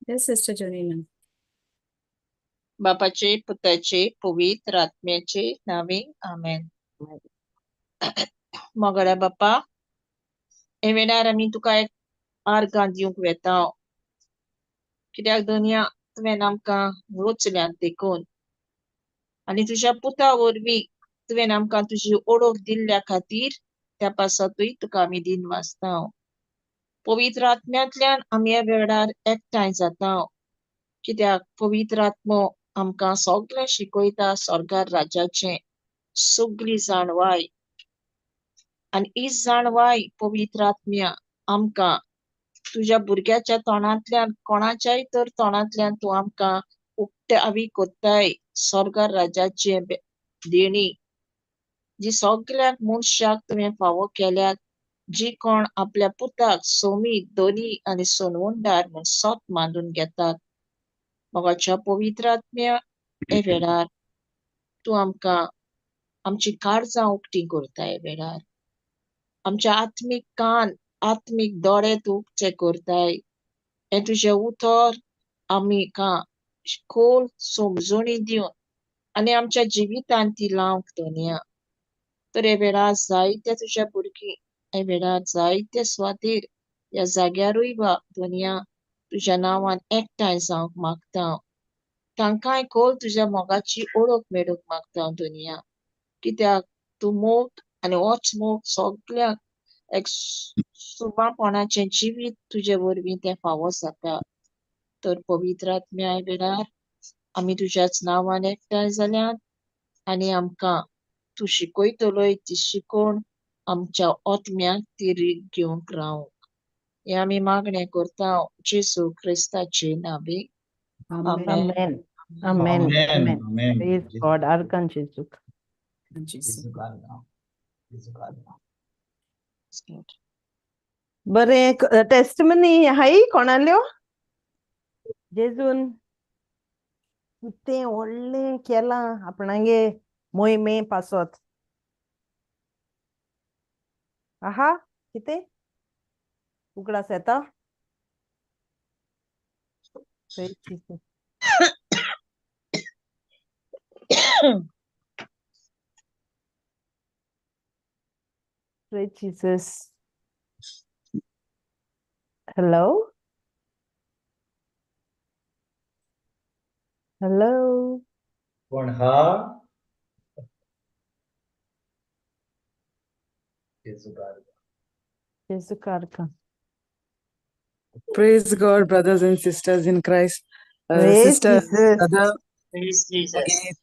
Yes, Sister Janina. बापाचे पुताचे पवित्र आत्म्याचे नावे आमेन. मोगड्या बाप्पा, हे वेळार आमी तुका एक आर्गां दिवंक वेता, कित्याक दुनिया तुवें आमकां वचल्यात देखून आनी तुज्या पुता वरवीं तुवें आमकां तुजी ओळख दिल्ल्या खातीर त्या पासतूय तुका आमी दिन वाजता. पवित्र आत्म्यांतल्यान आमी ह्या वेळार एकठांय जाता, कित्याक पवित्र आत्मो आमकां सगळें शिकयता स्वर्गार राज्याचें सगळी जाणवाय. आनी ही जाणवाय पवित्र आत्म्या आमकां तुज्या भुरग्याच्या तोंडांतल्यान कोणाच्याय तर तोंडांतल्यान तूं आमकां उक्तावी कोत्ताय स्वर्गार राज्याची देणी, जी सगळ्याक मनशाक तुवें फावो केल्यात, जी कोण आपल्या पुताक सोमी दोनी आनी सोनवंडार म्हूण सोत मानून घेतात. मोगाच्या पवित्र आत्म्या, हे वेळार तूं आमकां आमची काळजां उक्ती करता. हे वेळार आमच्या आत्मीक कान आत्मीक दोळे तूं उक्ते करताय. हे तुजें उतर आमकां खोल समजणी दिवन आनी आमच्या जिवितांत ती लावंक दोनया. तर हे वेळार जायते तुज्या भुरगीं हे वेळार जायते सुवातेर ह्या जाग्यारूय दोनया तुज्या नांवान एकठांय जावंक मागता. तांकांय खोल तुज्या मोगाची ओळख मेळूंक मागता दोनया, कित्याक तूं मोग आनी होच मोग सगळ्यांक एक सुबापणाचें जिवीत तुजे वरवीं तें फावो जाता. तर पवित्र आत्म्या, ह्या वेळार आमी तुज्याच नांवान एकठांय जाल्यात आनी आमकां तूं शिकयतलोय ती शिकोवन आमच्या आत्म्याक ती रीत घेवंक रावंक. हे आमी मागणें करता जेजू क्रिस्ताचे नांवे. Amen. आमेन. Amen. Amen. Amen. Amen. Praise Jesus. God. Arkan Jesus. Jesus. Jesus God now. Jesus God now. बरे टेस्टमनी हाय कोणाल्यो जेजून कितें व्हडलें केलां आपणागे मोहिमे पासत. आहा कितें उगडास येता. Praise Jesus. Praise Jesus. Hello? Hello? कोण हा? Jesus God. जेजू कारका. Praise God, brothers and sisters in Christ. Praise Sister, Jesus. brother, Praise Jesus.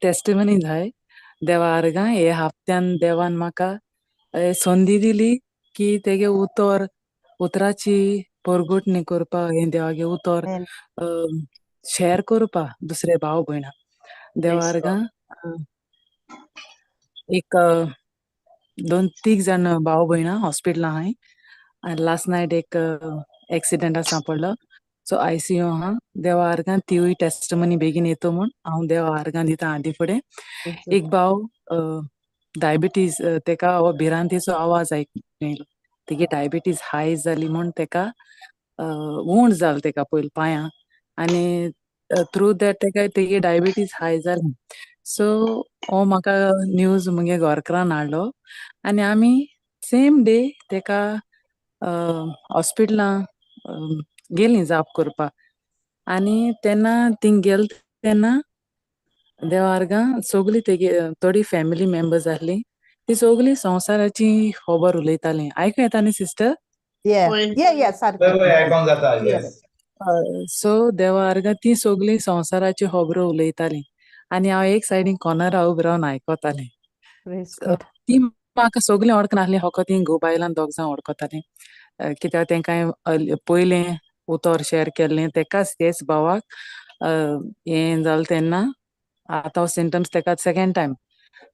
testimony जाय. देवा आर्गां हे हप्त्यान देवान म्हाका संदी दिली की तेगे उतराची परगोटणी करपा, हे देवागे उतर Amen. शेअर करपा दुसरे भाव भयणा. देवा Praise आर्गां एक 2-3 जाण भाव भयणा हॉस्पिटल आहाय आनी लास्ट नायट एक एक्सिडेंटा सांपडलो. सो ICU आहा. देवा आर्गां तिवूय टेस्टमनी बेगीन येतो म्हूण हांव देवा आर्गां दिता आदी फुडें. एक भाव डायबिटीज, तेका हो भिरांतीचो आवाज आयकलो. तेगे डायबिटीज हाय जाली म्हूण तेका वूंड जाल तेका पयलीं पांयां आनी थ्रू दॅट तेका तेगे डायबिटीज हाय जाली. सो हो म्हाका न्यूज मुगे घोरकारान हाडलो आनी आमी सेम डे तेका हॉस्पिटलां गेलीं जाप करपा. आनी तेन्ना थिंग गेल तेन्ना देवा आर्गां सगळीं तेगे थोडी फॅमिली मेंबर्स आहलीं, ती सगळीं संवसाराची खबर उलयतालीं. आयकूं येता न्ही सिस्टर? Yeah, सारकें. वय आयकोंक जाता. Yes. Yes. सो देवा आर्गां ती सगळीं संवसाराची खबरो उलयतालीं आनी हांव एक सायडीन कॉर्नरा उबी रावन आयकोतालें. Praise God. ती म्हाका सगळीं वळखनासलीं, फकत तीं घोव बायलां दोग जाण वळखतालीं. कित्याक तेंकां पयलें उतर शेअर केल्लें तेच भावाक हें जालें तेन्ना आतां सिम्टम्स तेका सेकंड टायम.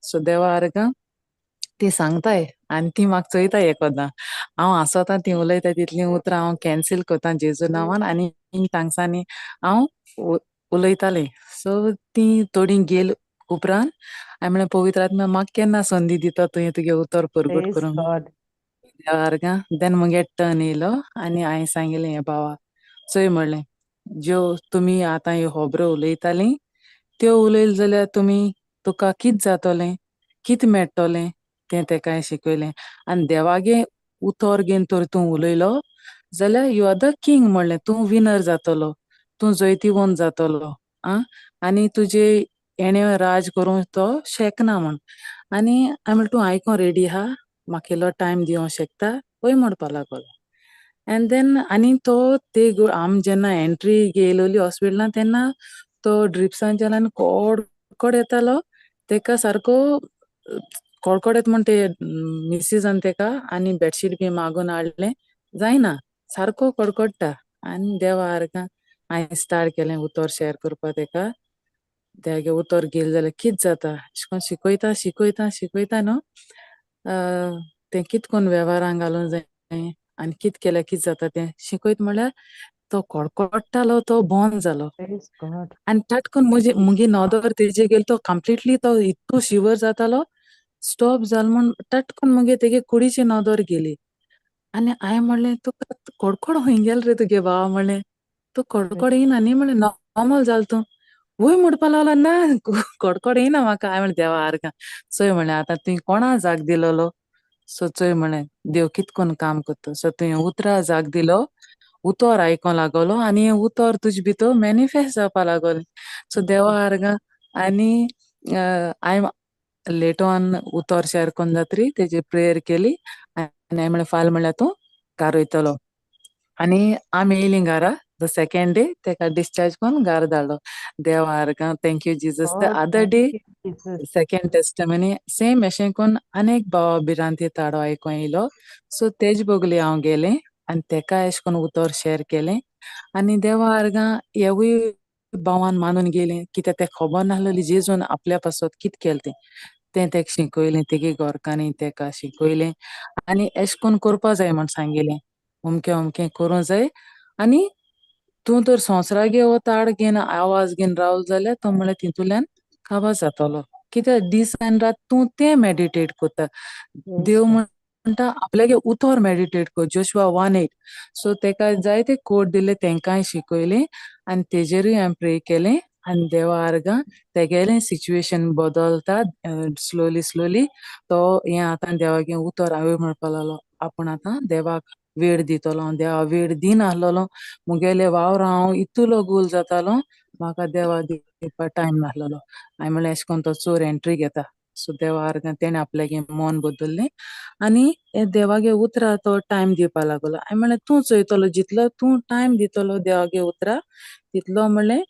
सो देवा आर्गां ती सांगताय आनी ती म्हाका चोयताय एकोद्दां. हांव हांसोतां, ती उलयताय तितलीं उतरां हांव कॅन्सील कोतां जेजू नांवान आनी तांगसानी हांव उलयतालें. सो ती थोडी गेल उपरांत हांवें म्हणलें पवित्र आत्मा म्हाका केन्ना संदी दिता तुवें तुगे उतर परगट Praise करूंक. God. देवा आर्गां देन मुगे टर्न येयलो आनी हांवें सांगिल्लें हे भावा चोय म्हणलें ज्यो तुमी आतां ह्यो खबरो उलयतालीं त्यो उलयले जाल्यार तुका कित जातोलें, कित मेळटोलें तें तेकाय शिकयलें. आनी देवागे उतर घेवन तर तूं उलयलो जाल्यार यू आर द किंग म्हणलें, तूं विनर जातोलो, तूं जैतिवंत जातोलो आं. आनी तुजे हेणें राज करूंक तो शेकना म्हण. आनी हांवें म्हणलें तूं आयकोंक रेडी आहा, म्हाका इल्लो टायम दिवंक शकता, पळय म्हणपा लागलो. एंड देन आनी तो आमी जेन्ना एंट्री घेयलोली हॉस्पिटलान तेन्ना तो ड्रिप्सांच्यान कडकड येतालो. तेका सारको कडकड येता म्हण ते मिसीजान तेका आनी बेडशीट बी मागून हाडलें, जायना, सारको कडकडटा. आनी देवा आर्गां हांवें स्टार्ट केलें उतर शॅर करपा तेका. तेगे उतर घेयलें जाल्यार कित जाता, अशें कोन्न शिकयता न्हू, तें कित कोन्न वेव्हारांक घालूंक जाय आनी कित केल्यार कित जाता तें शिकयता म्हळ्यार तो कडकडटालो तो बंद जालो. Praise God. आनी टटकन मुगे नदर तेजे गेल तो कंप्लिटली तो इतको शिवर जातालो, स्टॉप जालो म्हण टटकन मुगे तेगे कुडीची नदर गेली. आनी हांवें म्हणलें तुका कडकड खंय गेल रे तुगे भाव म्हणलें, तूं कडकड येयना न्ही म्हणलें, नॉर्मल जाल तूं. वय म्हणपा लागलो ना कडकड येयना म्हाका. हांवें म्हणलें देवा आर्गां चोय म्हणलें आतां तुवें कोणा जाग दिलोलो, सो चोय म्हणलें देव कित कोन्न काम कोत्ता. सो तुवें उतरा जाग दिलो, उतर आयको लागलो आनी हें उतर तुजे भितर मॅनिफेस्ट जावपा लागोलें. सो देवा आर्गां आनी हांवें लेटर ऑन उतर शॅर कोन्न जातरी तेजेर प्रेयर केली आनी हांवें म्हणलें फाल्यां म्हणल्यार तूं घारा वयतलो. आनी आमी येयलीं घारा द सेकेंड डे तेका डिस्चार्ज कोन्न घारा धाडलो. देवा आर्गां thank you Jesus. The God, other thank day you, Jesus. Second testimony same अशें कोन्न आनीक भावा बिरांती ताडो आयको येयलो. सो तेज बोगली हांव गेलें आनी तेका एशें कोन्न उतर शॅर केलें. आनी देवा आर्गां हेवूय भावान मानून गेलें कित्याक तेका खबर नाहलोली जेजून आपल्या पासत कित केलें तें तेका शिकयलें, तेगे घोरकांनी तेका शिकयलें आनी एशें कोन्न कोरपा जाय म्हण सांगिलें. अमकें करूं जाय आनी तूं तर संवसारागे हो ताड घेवन आवाज घेवन रावलो जाल्यार तो म्हणल्यार तितूंतल्यान काबार जातोलो. कित्याक दीस आनी रात तूं तें मेडिटेट कोत्ता. Praise देव God. म्हणटा आपल्यागे उतर मेडिटेट कर, जोशुआ 1:8. सो तेका जायते कोट दिले, तेंकाय शिकयलें आनी तेजेरूय हांवें प्रे केलें आनी देवा आर्गां तेगेलें सिच्युएशन बदलता स्लोली. तो हें आतां देवागे उतर हांवें म्हणपा लागलो आपूण आतां देवाक वेळ दितलो. हांव देवा वेळ दिन आहलोलो, मुगेले वावर हांव इतुलो गूल जातालो, म्हाका देवा दिवपा टायम नाहलोलो. हांवें म्हणलें एशें कोन्न तो चोर एंट्री घेता. सो देवा आर्गां तेणें आपल्यागे मन बदल्लें आनी हे देवागे उतरा तो टायम दिवपा लागलो. हांवें म्हणलें तूं चोयतलो, जितलो तूं टायम दितलो देवागे उतरा तितलो म्हणलें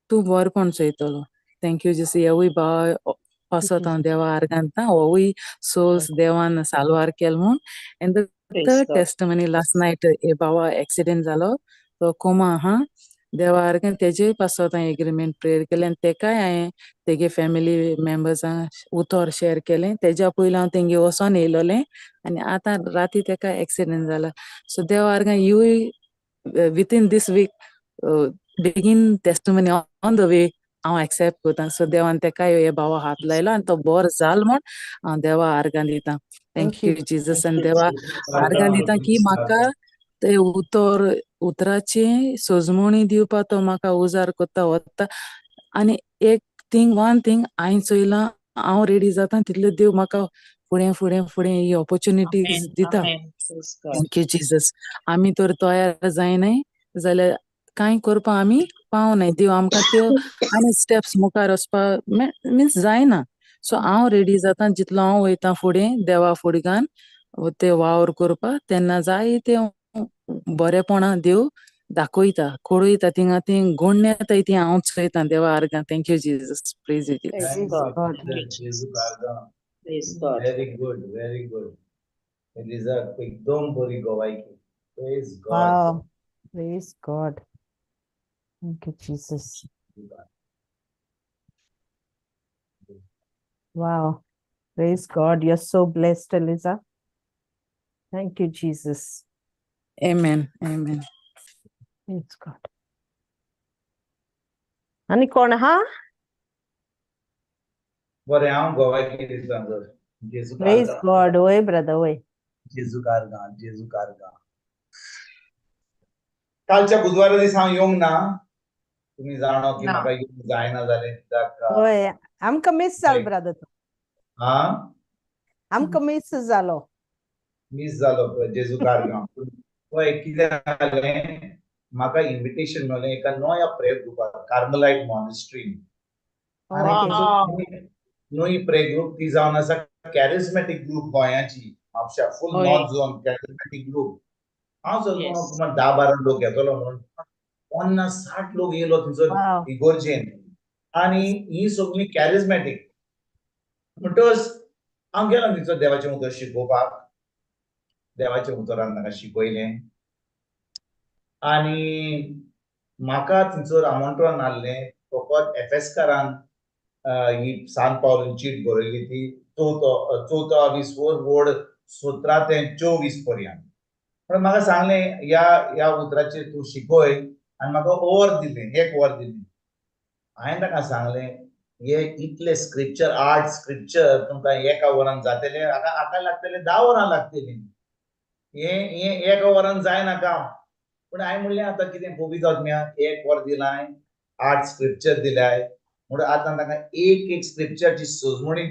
तूं बरेंपण चोयतलो. Thank you Jesus. हेवूय भाव पासत हांव देवा आर्गां दिता, होवूय सोल्स देवान साल्वार केलो म्हूण. And the Praise third God. Testimony last night हे भावा एक्सिडेंट जालो, तो कोमा आहा. देवा आर्गां तेजेय पासत हांवें एग्रीमेंट प्रेयर केलें आनी तेकाय हांवें तेगे फॅमिली मेंबर्सां उतर शॅर केलें. तेज्या पयलीं हांव तेंगे वोसोन येयलोलें आनी आतां राती तेका एक्सिडेंट जाला. सो देवा आर्गां यूय विथीन दीस वीक बेगीन टेस्टमनी ऑन द वे हांव एक्सेप्ट कोतां. सो देवान तेकाय हे भावा हात लायलो आनी तो बोरो जाल म्हूण हांव देवा आर्गां दितां. Thank thank you. You Jesus. Thank आनी you, देवा Jesus. आर्गां दितां की म्हाका ते उतराची सोजमोणी दिवपा तो म्हाका उजार कोत्ता वता. आनी वन थिंग हांवें चोयलां, हांव रेडी जातां तितले देव म्हाका फुडें ही ऑपॉर्च्युनिटीज Amen. दिता. Amen. Praise God. Thank you Jesus. आमी तर तयार जायनाय जाल्यार कांय करपा आमी पावनाय. देव आमकां त्यो आनी स्टेप्स मुखार वचपा मिन्स जायना. सो हांव रेडी जातां, जितलो हांव वयतां फुडें देवा फुडक्यान ते वावर करपा, तेन्ना जायते बरेपणां देव दाखयता, खोडयता, थिंगां ती घोडण येताय ती हांव चोयतां देवा आर्गां. Thank you Jesus. Praise you Jesus. Praise Praise God. God. Thank you, जेजू Jesus. आर्गां. Praise God. Very good, very good. Result एकदम बरी गोवायकी. Praise God. Wow. Praise God. Thank you, Jesus. Wow. Praise God. You're so blessed, Eliza. Thank you, Jesus. Amen. Amen. Praise God. आणि कोण हा? बरें हांव गोवायकी दिसता तर. जेजू Praise आर्गां. God. Oy, brother, oy. जेजू आर्गां, जेजू आर्गां. कालच्या बुधवारा दीस हांव येवंक ना. तुम्ही जाणो की ना. म्हाका येवंक जायना जालें कित्याक होय आमकां मिस जालो होय. ब्रदर हां आमकां मिस जालो मिस जालो पळय जेजू कारगांव. पळय कितें जालें म्हाका इन्विटेशन मेळ्ळें एका नव्या प्रेयर ग्रुपाक कार्मेलाइट मॉनेस्ट्रीन. आनी ओके थंयसर नवी प्रेयर ग्रुप ती जावन आसा कॅरिझमॅटीक ग्रुप गोंयाची म्हापशा फूल होय. North zone charismatic group. हांव Yes. सुमार 10-12 लोक येतलो म्हणून 50-60 लोक येयलो थंयसर वाव इगोर्जेन. आनी ही सगळी कॅरिझमॅटीक म्हणटच हांव गेलो थंयसर देवाचें उतर शिकोवपाक. देवाच्या उतरान म्हाका शिकयलें आनी म्हाका थंयसर आमंत्रण आसलें फकत एफेसकारान ही सान पावलो चीट बरयली ती 24 वोड 17 ते 24 पर्यंत. पण म्हाका सांगलें ह्या उतराचेर तूं शिकय आनी म्हाका वर दिलें 1 वर दिलें. हांवें ताका सांगलें हे इतले स्क्रिप्चर 8 स्क्रिप्चर तुमकां 1 वरान जातले हाका लागतले 10 वरां लागतलीं. हे 1 वरान जायनाका. पूण हांवें म्हणलें आतां कितें पवित्र आत्म्या 1 वर दिलां 8 स्क्रिप्चर दिल्याय म्हणून आतां ताका एक स्क्रिप्चरची सोजमणी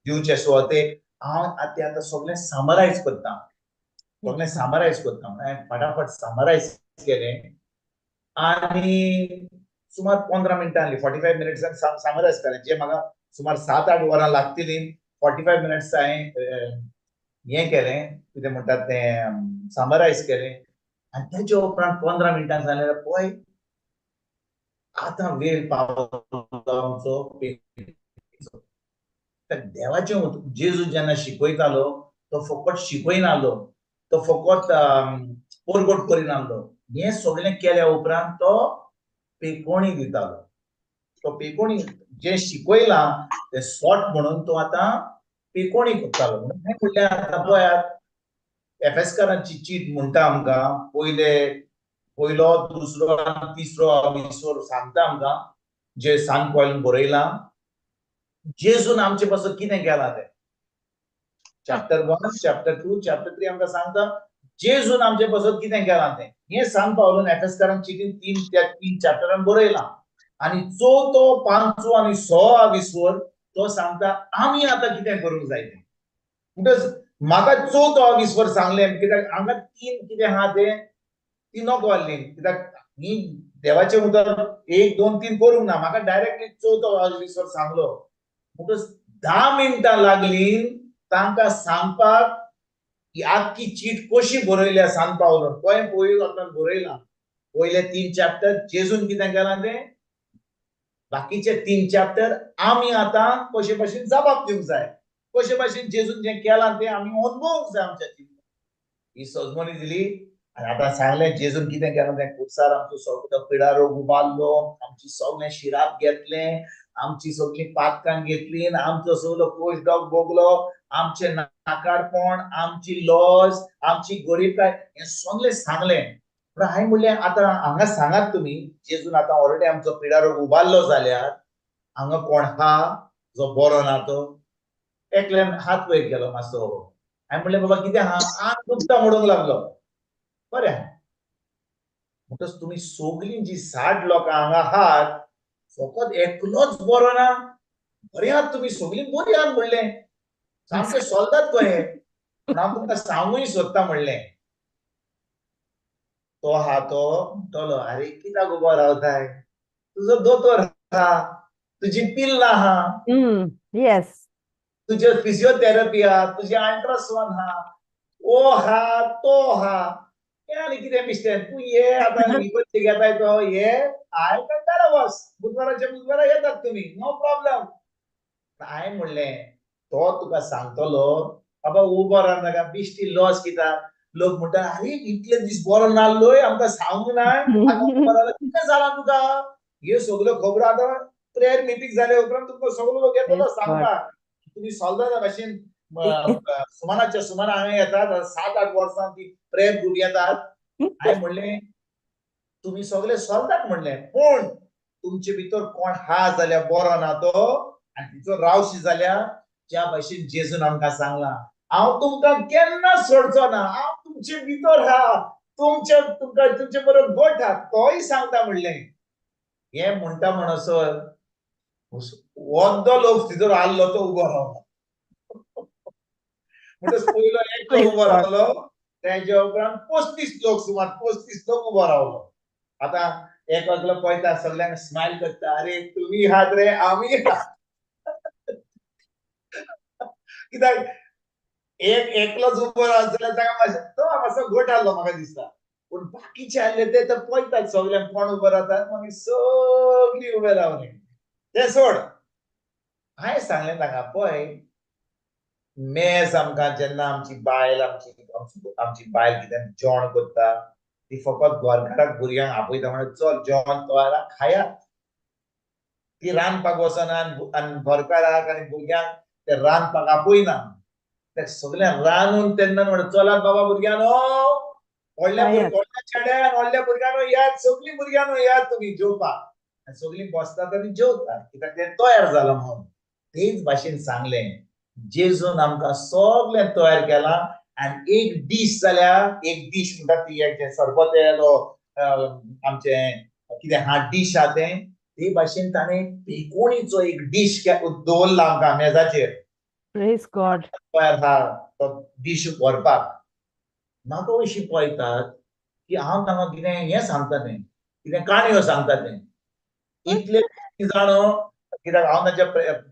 दिवचे सुवातेक हांव आतां सगळें समरायज करतां. सगळें समरायज करता हांवें फटाफट समरायज केलें आनी सुमार 15 मिनटां 45 मिनिट्सान समरायज केलें जे म्हाका सुमार 7-8 वरां लागतलीं 45 मिनिट्स हांवें हें केलें कितें म्हणटात तें समरायज केलें आनी तेजे उपरांत 15 मिनटां जाल्यार पळय आतां वेळ पावलो आमचो देवाचें जेजू जेन्ना शिकयतालो तो फकत शिकयनालो तो फकत परगट करिनालो. हें सगळें केल्या उपरांत तो पेकोणी दितालो. तो पेकोणी जे शिकयलां तें सोट म्हणून तो आतां पेकोणी करतालो. म्हणून हें म्हणलें आतां पळयात एफेसकारांची चीट म्हणटा आमकां पयलो दुसरो तिसरो विसर सांगता आमकां जे सान पॉयलन बरयलां जेजून आमचे पासून कितें केलां तें. चॅप्टर 1 चॅप्टर 2 चॅप्टर 3 आमकां सांगता जेजून आमचे पासून कितें केलां तें. हें सान पावलोन एफेसकारांक चिटीन 3 चॅप्टरान बरयलां. आनी चवथो 5वो आनी 6वा विसवर तो सांगता आमी आतां कितें करूंक जाय तें. म्हणटच म्हाका चवथो विसवर सांगलें कित्याक हांगा 3 कितें आहा तें ती नको आहली कित्याक ही देवाचें उतर 1 2 3 करूंक ना म्हाका डायरेक्टली चवथो विसवर सांगलो. म्हणटच 10 मिनटां लागलीं तांकां सांगपाक ही आख्खी चीट कशी बरयल्या सान पावलोन. पयलीं वचून बरयलां पयले 3 चॅप्टर जेजून कितें केलां तें बाकीचे 3 चॅप्टर आमी आतां कशे भाशेन जबाब दिवंक जाय. कशे भाशेन जेजून जें केलां तें आमी अनुभवूंक जाय आमच्या जिवितांत. ही सजमणी दिली आनी आतां सांगलें जेजून कितें केलां तें खुबसार आमचो सगळो पिडारो उबारलो आमची सगळें शिराप घेतलें आमची सगळीं पातकां घेतलीं आमचो सगळो कोशडॉग भोगलो आमचें नाकारपण आमची लॉस आमची गरीबकाय हें सगळें सांगलें. पूण हांवें म्हणलें आतां हांगा सांगात तुमी जेजून आतां ऑलरेडी आमचो पिडारो उबारलो जाल्यार हांगा कोण आहा जो बरो ना तो. एकल्यान हात वयर केलो मातसो. हांवें म्हणलें बाबा कितें आहा आंग दुखता म्हणूंक लागलो. बरें म्हणटच तुमी सगळीं जी 60 लोकां हांगा आहात फकत एकलोच बरो ना बरें आहात तुमी सगळीं बरीं आहात म्हणलें. सामकें सोलतात कहें पूण हांव तुमकां सांगूय सोदता म्हणलें. तो आहा तो म्हणटलो आरे कित्याक उबो रावताय तुजो दोतोर आहा तुजी पिल्लां आहा येस तुजे फिजिओथेरपी आहा तुजे अल्ट्रासाउंड आहा ओ आहा तो आहा हें आनी कितें बिश्टें तूं ये आतां विकत घेताय तो ये आयकतारा बस बुधवाराच्या बुधवारा येतात तुमी नो प्रॉब्लेम. हांवें म्हणलें तो तुका सांगतलो बाबा उबो राव नाका बिश्टी लॉस कित्याक. लोक म्हणटा अरे इतले दीस बरो नासलोय आमकां सांगूंक नाय कितें जालां तुका. ह्यो सगल्यो खबरो आतां प्रेयर मिटींग जाल्या उपरांत तुमकां सगळो लोक येतलो सांगपाक तुमी सोल्दाना भाशेन सुमाराच्या सुमार हांगा येतात 7-8 वर्सां ती प्रेयर ग्रूप येतात. हांवें म्हणलें तुमी सगळे सोल्दात म्हणलें पूण तुमचे भितर कोण आहा जाल्यार बरो ना तो आनी तिचो रावशी जाल्यार ज्या भाशेन जेजून आमकां सांगलां हांव तुमकां केन्ना सोडचो ना हांव तुमचे भितर आहा तुमचे बरोबर गोठ आहात तोय सांगता म्हणलें हे म्हणटा म्हणसर वद्दो लोक तिजोर आल्लो तो उबो रावलो म्हणटच पयलो एकटो Praise उबो God. रावलो तेच्या उपरांत 35 लोक सुमार 35 लोक उबो रावलो आतां एक एकलो पळयता सगळ्यांक स्माइल करता अरे तुम्ही आहात रे आमी कित्याक एक एकलोच उबो रावत जाल्यार ताका तो मातसो गोठ आसलो म्हाका दिसता पूण बाकीचे आसले ते तर पळयतात सगळ्यांक कोण उबो रावतात मागीर सगळीं उबे रावले ते सोड हांवें सांगलें ताका पळय मेज आमकां जेन्ना आमची बायल कितें जेवण करता ती फकत घरकाराक भुरग्यांक आपयता म्हणून चल जेवण तयार खायात ती रांदपाक वचना आनी घरकाराक आनी भुरग्यांक ते रांदपाक आपयना ते सगळ्यांक रांदून तेन्ना म्हणटा चलात बाबा भुरग्यांनो व्हडल्या चेड्यान व्हडल्या भुरग्यांनो यात सगळीं भुरग्यांनो यात तुमी जेवपाक सगळीं बसतात आनी जेवतात कित्याक ते तयार जाला म्हणून तेच भाशेन सांगलें जेजून आमकां सगळें तयार केलां आनी एक डीश जाल्यार एक डीश म्हणटा ती एक सरबतेलो आमचें कितें हा डीश आहा तें ते भाशेन ताणें पेकोणीचो एक डीश दवरला आमकां मेजाचेर Praise God. तयार आहा तो डीश व्हरपाक म्हाका अशी पळयतात की हांव तांकां कितें हें सांगता तें कितें काणयो सांगता तें इतले जाणो कित्याक हांव ताच्या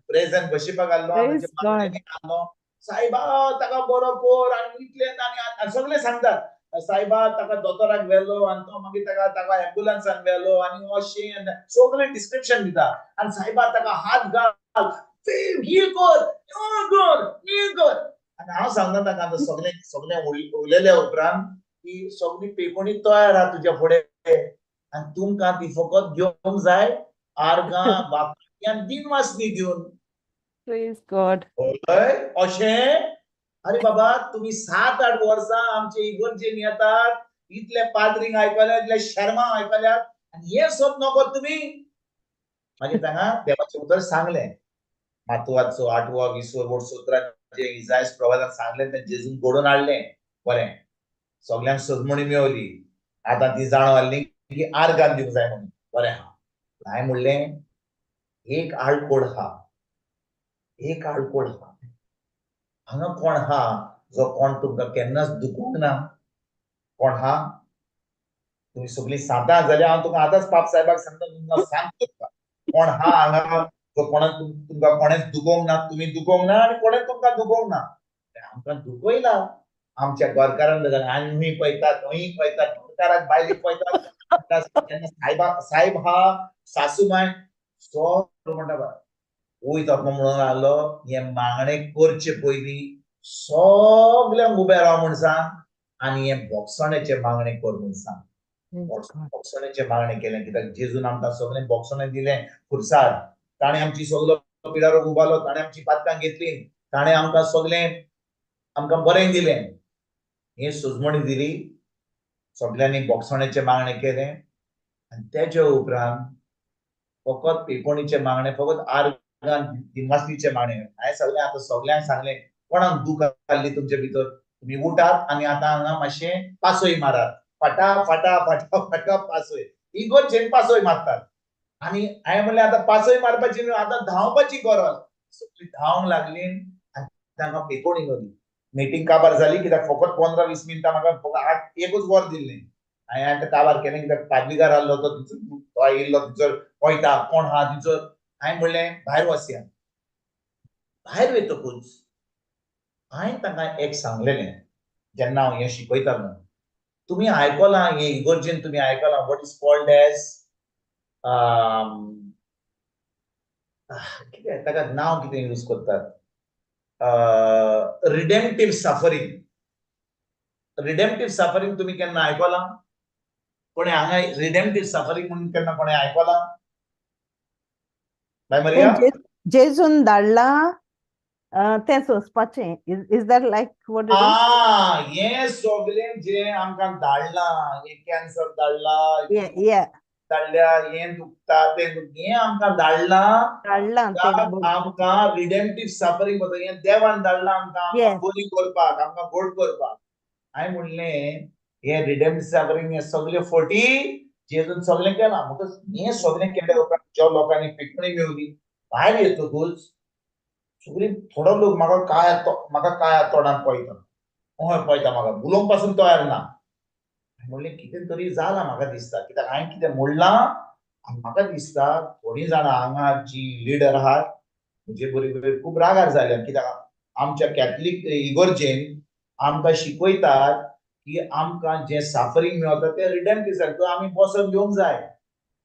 प्रेझेंट बशिवपाक आसलो Praise ताच्या God. मागणेक आसलो सायबा ताका बरो कर आनी इतले आनी सगळे सांगतात सायबा ताका दोतोराक व्हेलो आनी तो मागीर ताका एम्बुलन्सान व्हेलो आनी अशें सगळें डिस्क्रिप्शन दिता आनी सायबा ताका हात घाल हील कर आनी हांव सांगता ताका आतां सगळें उलयले उपरांत की सगळी पेकोणी तयार आहा तुज्या फुडें आनी तुमकां ती फकत घेवंक जाय आर्गां बाकी आनी दिनवासनी दिवन Praise God. अशें अरे बाबा तुम्ही 7-8 वर्सां आमचे इगर्जेन येतात इतले पाद्रींक आयकल्यात इतले शर्मा आयकल्यात आनी हे सोद नकळो तुमी मागीर तांगा देवाचें उतर सांगलें मातवाचो 8वा 20वा वर्सोत्राचें इसायास प्रवादान सांगलें तें जेजून घडोवन हाडलें बरें सगळ्यांक सजमणी मेवली आतां ती जाणो जाल्ली की आर्गां दिवंक जाय म्हणून बरें आहा हांवें म्हणलें एक आळकोड आहा हांगा कोण आहा जो कोण तुमकां केन्नाच दुखोवंक ना कोण आहा तुम्ही सगळीं सांगता जाल्यार हांव तुका आतांच पाप साहेबाक सांगता तुमकां सांगता कोण आहा हांगा जो कोणाक तुमकां कोणेच दुखोवंक ना तुमी दुखोवंक ना आनी कोणें तुमकां दुखोवंक ना आमकां दुखयला आमच्या गोरकारान आनी पळयतात थंय पळयतात गोरकाराक बायलीक पळयतात साहेब आहा सासूमाय सगळो म्हणटा वयता म्हणून आलो हे मागणे करचे पयलीं सगळ्यांक उबे राव म्हूण सांग आनी हे बोगसण्याचे मागणे कर म्हूण सांग बोगसण्याचे मागणे केलें कित्याक जेजून आमकां सगळें बोगसणें दिलें खुर्सार ताणें आमची सगळो पिडारो उबालो ताणें आमची पातकां घेतली ताणें आमकां सगळें आमकां बरें दिलें हे सुजमणी दिली सगळ्यांनी बोगसण्याचे मागणे केलें आनी तेच्या उपरांत फकत पेकोणीचे मागणे फकत दिनवासनीचे मागणे हांवें सगळ्यांक सांगलें कोणाक दूख आसली तुमचे भितर तुमी उठात आनी आतां हांगा मातशें पासोय मारात फाटा फाटा फाटा फाटा पासोय इगर्जेन पासोय मारतात आनी हांवें म्हणलें आतां पासोय मारपाची न्हू आतां धांवपाची गरज सगळीं धांवंक लागलीं आनी तांकां पेकोणी गेली मिटींग काबार जाली कित्याक फकत 15-20 मिनटां म्हाका एकूच वर दिल्लें हांवें आतां काबार केलें कित्याक पाद्रीगार आसलो तो आयिल्लो थंयसर पळयता कोण आहा थंयसर हांवें म्हणलें भायर वचया भायर वयतकूच हांवें तांकां एक सांगलेलें जेन्ना हांव हें शिकयतालो तुमी आयकलां हे इगर्जेन तुमी आयकलां वॉट इज कॉल्ड एज कितें ताका नांव कितें यूज करतात रिडेम्पटीव सफरींग तुमी केन्ना आयकलां कोणे हांगा रिडेम्पटीव सफरींग म्हणून केन्ना कोणे आयकलां बाय मरिया जेजून धाडला तें सोंसपाचें is that like what it is हें सगळें जें आमकां धाडलां हें कॅन्सर या धाडल्या हें दुखता तें हें आमकां धाडलां आमकां रिडेम्पटीव सफरींग हें देवान धाडलां आमकां बरी करपाक आमकां गोड करपाक हांवें म्हणलें हे रिडेम्पटिव्ह सफरिंग हे सगळे फोटी जेजून सगळें केला म्हणटच हे सगळें केले उपरांत ज्या लोकांनी पिकणी मेवली भायर येतकूच सगळी थोडो लोक म्हाका काय तोंडान पळयता हय पळयता म्हाका उलोवंक पासून तयार ना म्हणलें कितें तरी जाला म्हाका दिसता कित्याक हांवें कितें म्हणलां आनी म्हाका दिसता थोडीं जाणां हांगा जी लिडर आहात म्हणजे बरोबर खूब रागार जाल्या कित्याक आमच्या कॅथलीक इगोर्जेन आमकां शिकयतात की आमकां जे साफरींग मेळटा ते रिडेम्पटिव्ह आमी बसोन घेवंक जाय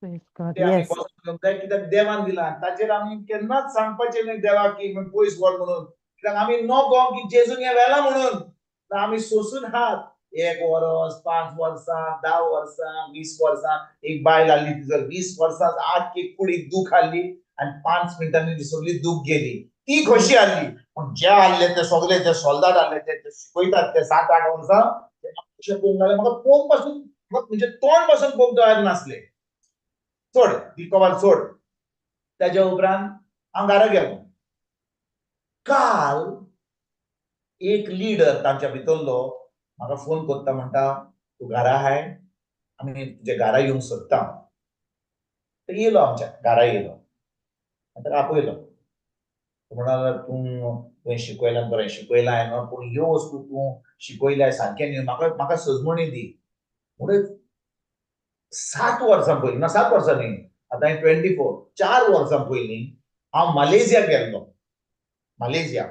Praise God. ते आमी Yes. बसोन घेवंक जाय कित्याक देवान दिला ताचेर आमी केन्नाच सांगपाचें न्हय देवाक की पयस व्हर म्हणून कित्याक आमी नोको की जेजून हें व्हेला म्हणून आमी सोंसून आहात 1 वर्स 5 वर्सां 10 वर्सां 20 वर्सां एक बायल आसली ती जर 20 वर्सां आख्खी कुडीक दूख हाडली आनी 5 मिनटांनी ती सगळी दूख गेली ती खोशी आसली पूण जे आसले ते सगळे जे सोल्दाद आसले ते शिकयतात ते 7-8 वर्सां अशें पळोवंक लागले म्हाका पळोवंक पासून म्हणजे तोंड पासून पळोवंक तयार नासले सोड ती कवाल सोड ताच्या उपरांत हांव घरा गेलो काल एक लिडर तांच्या भितरलो म्हाका फोन करता म्हणटा तूं घरा हाय आमी तुज्या घरा येवंक सोदता तो येयलो आमच्या घरा येयलो ताका आपयलो म्हणाला तूं शिकयलां बरें शिकयलां हांवें पूण ह्यो वस्तू तूं शिकयल्याय सारकें न्ही म्हाका सजमणी दी म्हणून 7 वर्सां पयलीं ना 7 वर्सां न्ही आतां 24 4 वर्सां पयलीं हांव मलेशिया गेल्लो मलेशिया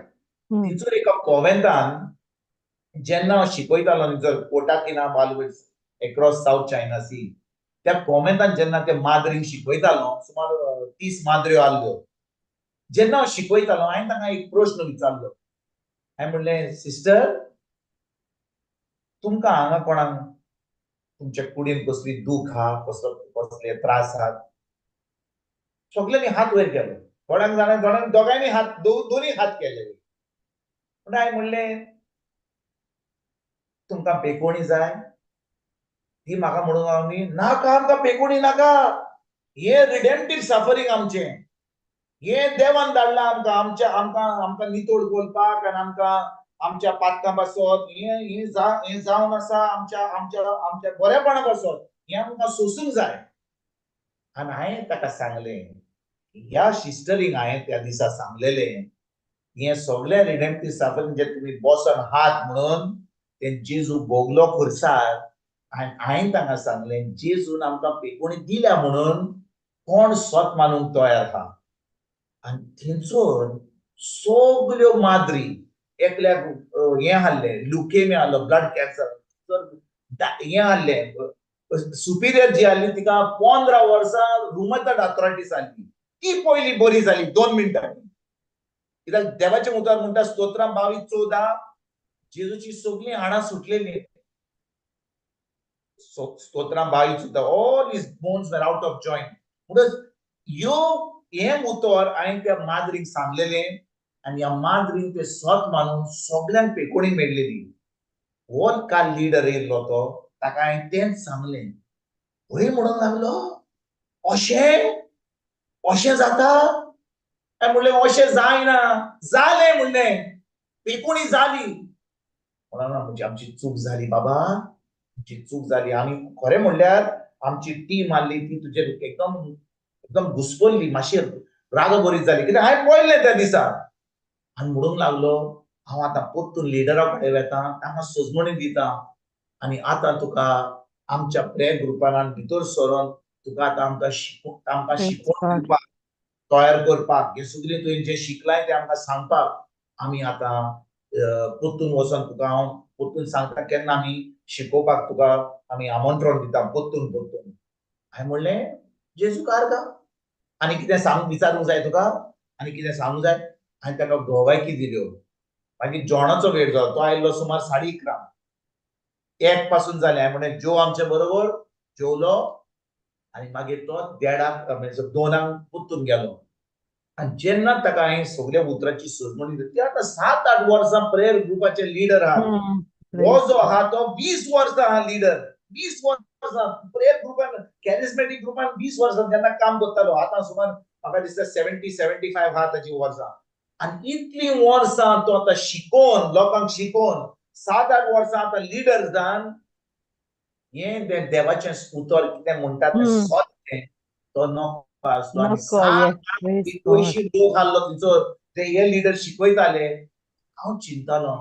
थंयसर एका कॉवेंटान जेन्ना हांव शिकयतालो न्ही जर कोटाकिना बालवेज एक्रॉस सावथ चायना सी त्या कॉवेंटान जेन्ना ते माद्रींक शिकयतालो सुमार 30 माद्र्यो आसल्यो जेन्ना हांव शिकयतालो हांवें तांकां एक प्रश्न विचारलो हांवें म्हणलें सिस्टर तुमकां हांगा कोणाक तुमच्या कुडीन कसली दूख आहा कसले त्रास आहात सगळ्यांनी हात वयर केलो थोड्यांक जाणांक दोगांयनी हात दोनी हात केले पूण हांवें म्हणलें तुमकां पेकोणी जाय ती म्हाका म्हणूंक लागली नाका आमकां पेकोणी नाका हे रिडेम्पटिव्ह सफरींग आमचें हे देवान धाडलां आमकां नितोड करपाक आनी आमकां आमच्या पातकां बसत हे जावन आसा आमच्या बरेपणाक बसत हे आमकां सोसूंक जाय आनी हांवें ताका सांगलें ह्या सिस्टरींक हांवें त्या दिसा सांगलेलें हे सगळे रिडेम्पटिव्ह सफरींग जे तुमी बसोन आहात म्हणून ते जेजू भोगलो खुर्सार आनी हांवें तांकां सांगलें जेजून आमकां पेकोणी दिल्या म्हणून कोण स्वत मानूंक तयार आहा आनी थंयसर सगल्यो माद्री एकल्याक हें आहलें ल्युकेमिया आहलो ब्लड कॅन्सर हें आहलें सुपिरियर जी आहली तिका 15 वर्सां रुमॅटॉइड आर्थरायटीस आहली ती पयली बरी जाली 2 मिनटांनी कित्याक देवाचे उतर म्हणटा स्तोत्रां 22:14 जेजूची सगळीं हाडां सुटलेली स्तोत्रां 22:14 all his bones were out of joint म्हणटच हें उतर हांवें त्या माद्रीक सांगलेलें आनी ह्या माद्रीन ते स्वत मानून सगळ्यांक पेकोणी मेळलेली हो काल लिडर येयल्लो तो ताका हांवें तेंच सांगलें हय म्हणूंक लागलो अशें जाता हांवें म्हणलें अशें जायना जालें म्हणलें पेकोणी जाली म्हणून म्हणजे आमची चूक जाली बाबा आमची चूक जाली आमी खरें म्हणल्यार आमची टीम आसली ती तुजेर एकदम घुस्पल्ली मातशी राग बरी जाली कित्याक हांवें पळयलें त्या दिसा आनी म्हणूंक लागलो हांव आतां परतून लिडरा कडेन वेता तांकां सजमणी दिता आनी आतां तुका आमच्या प्रेयर ग्रुपान भितर सरोन तुका आतां आमकां शिकोवन दिवपाक तयार करपाक हे सगळें तुवें जें शिकलाय तें आमकां सांगपाक आमी आतां परतून वचोन तुका हांव परतून सांगता केन्ना आमी शिकोवपाक तुका आमी आमंत्रण दिता परतून हांवें म्हणलें जेजू कारगा आनी कितें विचारूंक जाय तुका आनी कितें सांगूंक जाय हांवें ताका घोवायकी दिल्यो मागीर जेवणाचो वेळ जालो तो आयिल्लो सुमार 11:30 1 पासून जालें हांवें म्हणलें जेव आमचे बरोबर जेवलो आनी मागीर तो 1:30 म्हणजे 2:00 परतून गेलो आनी जेन्ना ताका हांवें सगळ्या उतरांची सजमणी दिली ती आतां 7-8 वर्सां प्रेयर ग्रुपाचे लिडर आहा हो जो आहा तो 20 वर्सां आहा लिडर 20 वर्सां प्रेयर ग्रुपान कॅरिझमॅटीक ग्रुपान 20 वर्सां जेन्ना काम करतालो आतां सुमार म्हाका दिसता 70-75 आहा ताची वर्सां आनी इतली वर्सां तो आतां शिकोवन लोकांक शिकोवन 7-8 वर्सां आतां लिडर जावन हे देवाचें उतर कितें म्हणटा तें सत तें तो नको आसलो आनी Nako, yes, praise God. पयशी लोक आहलो तिचो ते हे लिडर शिकयताले हांव चिंतालो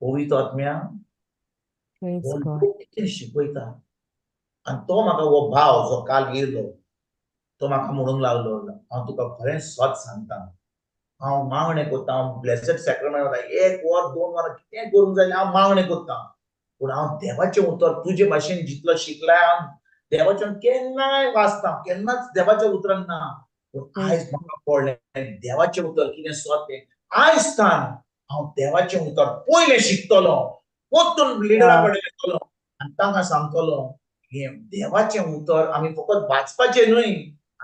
पवित्र आत्म्या Praise हो God. लोक कितें शिकयता आनी तो म्हाका हो भाव जो काल येयलो तो म्हाका म्हणूंक लागलो हांव तुका खरें सत सांगता हांव मागणें कोत्ता हांव ब्लेसड सॅक्रमेंट वता 1 वर 2 वरां कितें करूंक जाय हांव मागणें कोत्ता पूण हांव देवाचें उतर तुजे भाशेन जितलो शिकलां हांव देवाचें केन्नाय वाचता केन्नाच देवाच्या उतरान ना पूण आयज म्हाका कळ्ळें देवाचें उतर कितें सत तें आयज तान हांव देवाचें उतर पयलें शिकतलो परतून लिडरा कडेन येतलो आनी तांकां सांगतलो हे देवाचें उतर आमी फकत वाचपाचें न्हय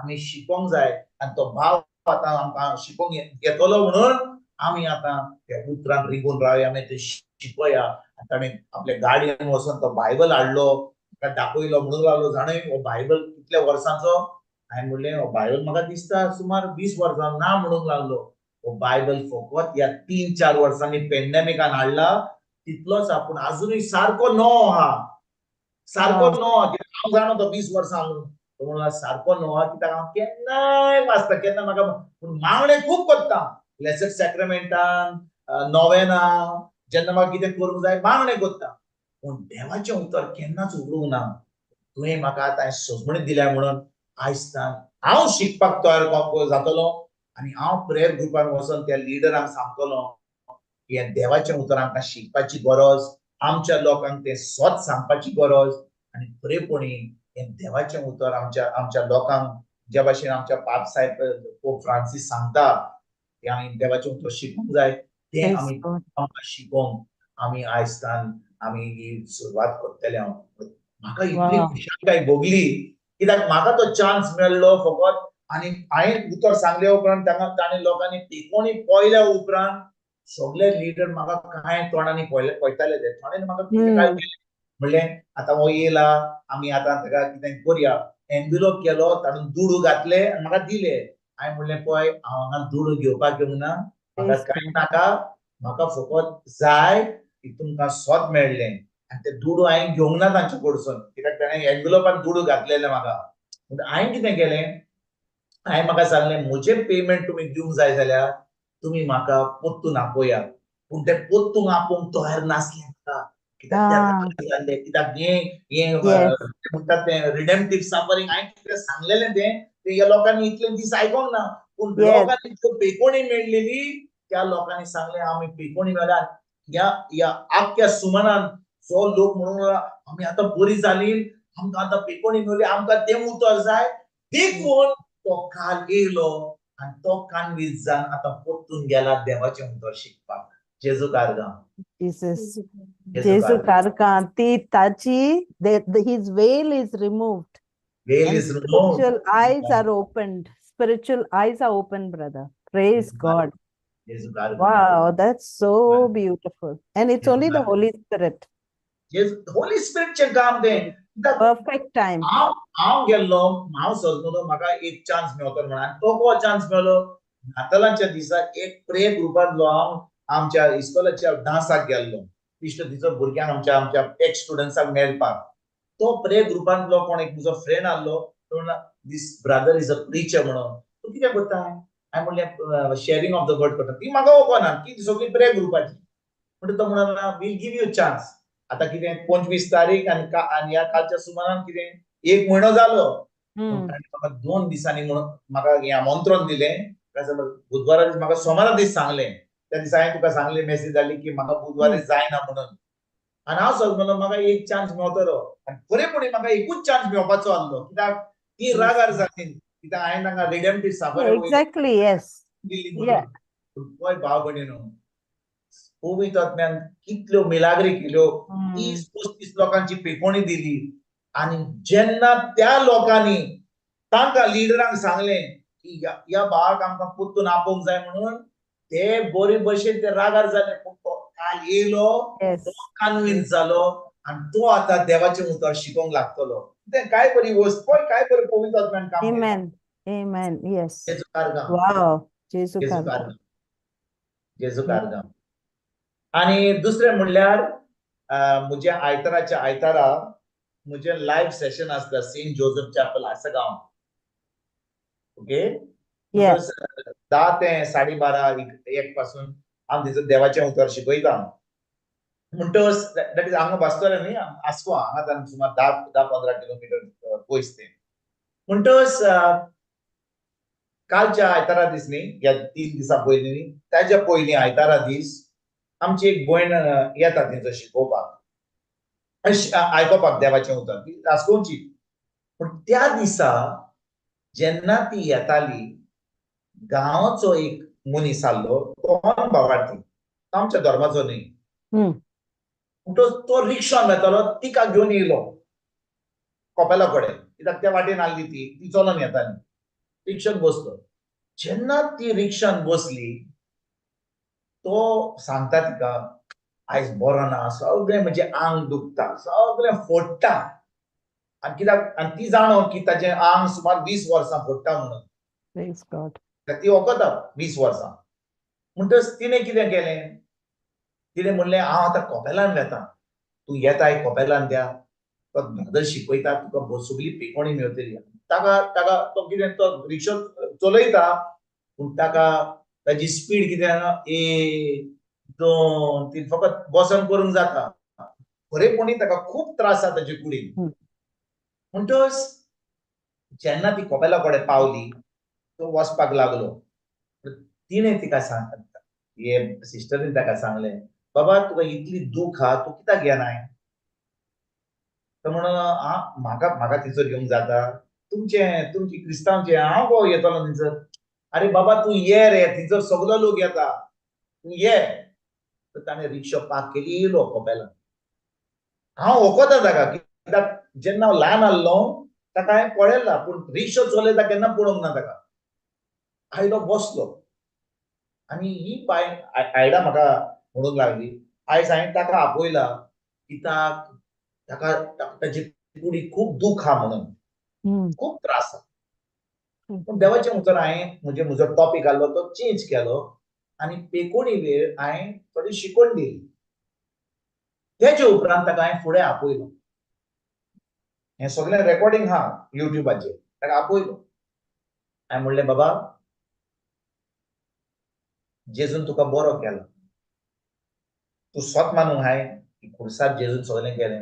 आमी शिकोंक जाय आनी तो भाव आतां आमकां शिकोंक येतलो म्हणून आमी आतां त्या उतरान रिगून रावया आमी ते शिकया आनी ताणें आपल्या गाडयेन वचून तो बायबल हाडलो ताका दाखयलो म्हणूंक लागलो जाणय हो बायबल कितल्या वर्सांचो हांवें म्हणलें हो बायबल म्हाका दिसता सुमार 20 वर्सां ना म्हणूंक लागलो हो बायबल फकत ह्या 3-4 वर्सांनी पॅन्डेमिकान हाडला तितलोच आहा पूण अजुनूय सारको नवो आहा सारको नवो हांव जाणो तो 20 वर्सां तो म्हणला सारको नवो आहा कित्याक हांव केन्नाय वाचता केन्ना म्हाका पूण मागणें खूब कोत्ता ब्लेसड सॅक्रमेंटान नोवेना जेन्ना म्हाका कितें करूंक जाय मागणें कोत्ता पूण देवाचें उतर केन्नाच उगडूंक ना तुवें म्हाका आतां सोजमणी दिल्या म्हणून आयज हांव शिकपाक तयार जातलो आनी हांव प्रेयर ग्रुपान वचोन त्या लिडरांक सांगतलो की हें देवाचें उतर आमकां शिकपाची गरज आमच्या लोकांक तें सत सांगपाची गरज आनी खरेपणी हें देवाचें उतर आमच्या लोकांक ज्या भाशेन आमच्या पाप साहेब पोप फ्रांसीस सांगता की आमी देवाचें उतर शिकूंक जाय तें Praise आमी God. आमकां शिकोंक आमी आयज आमी ही सुरवात करतले म्हाका इतली Wow. खुशालकाय भोगली कित्याक म्हाका तो चान्स मेळ्ळो फकत आनी हांवें उतर सांगले उपरांत ताणें लोकांनी पिकोणी पळयल्या उपरांत सगळे लिडर म्हाका कांय तोंडांनी पळयताले ते थोड्यान म्हाका काय म्हणलें आतां हो येयला आमी आतां ताका कितें करया एन्व्हलप केलो तातूंत दुडू घातले आनी म्हाका दिले हांवें म्हणलें पळय हांव हांगा दुडू घेवपाक येवंक ना म्हाका कांय नाका म्हाका फकत जाय की तुमकां सत मेळ्ळें आनी ते दुडू हांवें घेवंक ना तांचे कडसून कित्याक ताणें एन्व्हलपान दुडू घातलेले म्हाका हांवें कितें केलें हांवें म्हाका सांगलें म्हजें पेमेंट तुमी दिवंक जाय जाल्यार तुमी म्हाका परतून आपोवया पूण ते परतून आपोवंक तयार नासले म्हाका कित्याक हे म्हणटात तें रिडेम्पटीव सफरींग हांवें कितें सांगलेलें तें ह्या लोकांनी इतले दीस आयकोंक ना पूण लोकांनी ज्यो पेकोणी मेळ्ळेली त्या लोकांनी सांगलें आमी पेकोणी मेळ्ळ्या ह्या आख्या सुमनान जो लोक म्हणून आमी आतां बरी जाली आमकां आतां पेकोणी मेळ्ळी आमकां तें उतर जाय देखून तो काल येयलो आनी तो कन्विन्स जावन आतां परतून गेला देवाचें उतर शिकपाक जेजू कारगांव Jesus. Jesu Karka, his veil is removed. Veil And is removed. spiritual eyes are opened. Spiritual eyes are opened, brother. Praise God. Jesu कारगांव Wow, that's so beautiful. And it's only the Holy Spirit. Holy स्पिरिटचें काम तें Perfect time. हांव गेल्लो हांव सोदलो म्हाका एक chance मेळटलो म्हणून तो चान्स मेळ्ळो नातालांच्या दिसा एक प्रे ग्रुपांतलो हांव आमच्या इस्कॉलाच्या डान्साक गेल्लो इश्ट तिचो भुरग्यांक आमच्या एक्स स्टुडंट्सांक मेळपाक तो प्रे ग्रुपांतलो कोण एक म्हजो फ्रेंड आहलो तो म्हणला दीस ब्रदर इज अ प्रिचर म्हणून तूं कितें करता हांवें म्हणलें शेअरिंग ऑफ द वर्ड करता ती म्हाका वळखना ती सगळी प्रे ग्रुपाची म्हणटा तो म्हणला वील गिव यू चान्स आतां कितें 25 तारीख आनी ह्या कालच्या सुमारान कितें 1 म्हयनो जालो म्हाका 2 दिसांनी म्हणून म्हाका हें आमंत्रण दिलें बुधवारा दीस म्हाका सोमारा दीस सांगलें त्या दिसा हांवें तुका सांगलें मेसेज धाडली की म्हाका बुधवारा जायना म्हणून आनी हांव सोदलो म्हाका एक चान्स मेळटलो आनी खरेपणी म्हाका एकूच चान्स मेळपाचो आहलो कित्याक ती रागार जाली कित्याक हांवें तांकां रिडेम्पटीव सफर Exactly, yes. पळय भाव भयणीनो पवित्र आत्म्यान कितल्यो मिलाग्री केल्यो 30-35 लोकांची पेकोणी दिली आनी जेन्ना त्या लोकांनी तांकां लिडरांक सांगलें की ह्या भावाक आमकां परतून आपोवंक जाय म्हणून ते बरे भशेन ते रागार जाले पूण तो काल येयलो तो कन्विन्स जालो आनी तो आतां देवाचें उतर शिकोवंक लागतलो तें काय बरी वस्त पळय काय बरें पवित्र आत्म्यान काम केलें. Amen. Amen. Yes. जेजू कारगांव Wow. Jesu जेजू Karka. कारगांव जेजू कारगांव आनी दुसरें म्हणल्यार मुझे आयताराच्या आयतारा मुझे लाइव सेशन असता Saint Joseph chapel Assagao. Okay, Yes. 10 ते 12:30 1 पासून हांव थंयसर देवाचें उतर शिकयता. म्हणटच दॅट इज हांगा बसतले न्ही आसको हांगा सुमार 10-15 किलोमीटर पयस तें. म्हणटच कालच्या आयतारा दीस न्ही, ह्या 3 दिसा पयलीं न्ही, ताच्या पयलीं आयतारा दीस आमची एक भयण येता थंयसर शिकोवपाक आयकोपाक देवाचें उतर. ती आसकोवची. पूण त्या दिसा जेन्ना ती येताली, गांवाचो एक मनीस आसलो, कोण भावार्थी, आमच्या धर्माचो न्ही. तो रिक्षान येतालो, तिका घेवन येयलो कपेला कडेन, कित्याक त्या वाटेन आसली ती चलोन येताली. रिक्षान बसलो. जेन्ना ती रिक्षान बसली, तो सांगता तिका आयज बरो ना, सगळें म्हणजे आंग दुखता, सगळें फोडटा. आनी कित्याक आनी ती जाणो की ताचें आंग सुमार 20 वर्सां फोडटा म्हणून. Praise God. ती वखता 20 वर्सां. म्हणटच तिणें कितें केलें, तिणें म्हणलें हांव आतां कपेलान वेता, तूं येताय कपेलान त्या, तो ब्रदर शिकयता, तुका सगळी पेकोणी मेळटली. ताका तो कितें तो रिक्षा चलयता, पूण ताका ताची स्पीड कितें 1 2 3 फकत बसून करूंक जाता. खरेपणी ताका खूब त्रास जाता ताचे कुडीन. म्हणटच जेन्ना ती कपेला कडेन पावली, तो वचपाक लागलो. तिणें तिका हे सिस्टरीन ताका सांगलें, बाबा तुका इतली दूख आहा, तूं कित्याक येनाय? तो म्हणून म्हाका थंयसर येवंक जाता, तुमची क्रिस्तांवचे हांव गो येतलो थंयसर. अरे बाबा तूं ये रे, थंयसर सगलो लोक येता, तूं ये. तर ताणें रिक्षा पार्क केली, येयलो कपेलान. हांव वखता ताका, कित्याक जेन्ना हांव ल्हान आसलो ताका हांवें पळयलां, पूण रिक्षा चलयता केन्ना पळोवंक ना ताका. आयलो बसलो आनी ही बाय आयडा म्हाका म्हणूंक लागली, आयज हांवें ताका आपयला कित्याक ताका ताची कुडी खूब दूख आहा म्हणून, खूब त्रास आहा. पूण देवाचें उतर हांवें म्हजो टॉपीक आसलो तो चेंज केलो आनी पेकोणी वेळ हांवें थोडी शिकवण दिली. तेजे उपरांत ताका हांवें फुडें आपयलो. हें सगळें रेकॉर्डिंग आहा युट्यूबाचेर. ताका आपयलो. हांवें म्हणलें बाबा जेजून तुका बरो केला. तूं स्वत मानूंक हाय की खुर्सार जेजून सगळें केलें.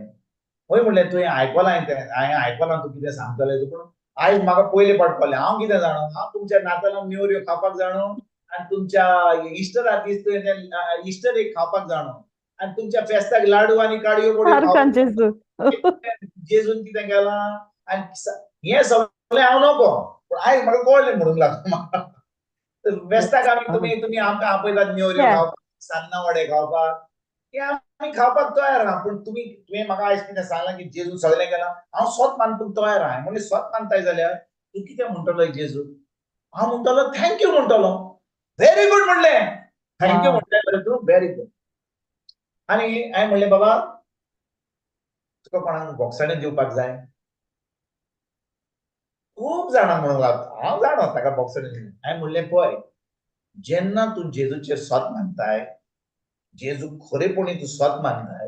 हय म्हणलें तुवें आयकलां, हांवें आयकलां तूं कितें सांगतलें, पूण आयज म्हाका पयलें पडटलें. हांव कितें जाणो, हांव तुमच्या नातालांक नेवऱ्यो खावपाक जाणो आनी तुमच्या इस्टराक इस्टर एग खावपाक जाणो आनी तुमच्या फेस्ताक लाडू आनी काडयो बड्यो खावपाक जेजून कितें केलां आनी हें सगळें हांव नको, पूण आयज म्हाका कळ्ळें म्हणूंक लागलो म्हाका. फेस्ताक तुमी आमकां आपयतात नेवऱ्यो खावपाक, सान्नां वडे खावपाक, ते आमी खावपाक तयार आहा. पूण तुवें म्हाका आयज कितें सांगलां की जेजून सगळें केलां, हांव स्वत मानपाक तयार आहा. म्हणजे स्वत मानताय जाल्यार तूं कितें म्हणटलो जेजू? हांव म्हणटलो थँक्यू म्हणटलो. व्हेरी गूड म्हणलें. थँक्यू म्हणलें मरे तूं, व्हेरी गूड. आनी हांवें म्हणलें बाबा तुका कोणाक भोगसणें दिवपाक जाय? खूब जाणांक म्हणूंक लागलो. हांव जाणो ताका भोगसणें दिवंक. हांवें म्हणलें पळय, जेन्ना तूं जेजूचेर स्वत मानताय, जेजू खरेपणी तूं स्वत मानताय,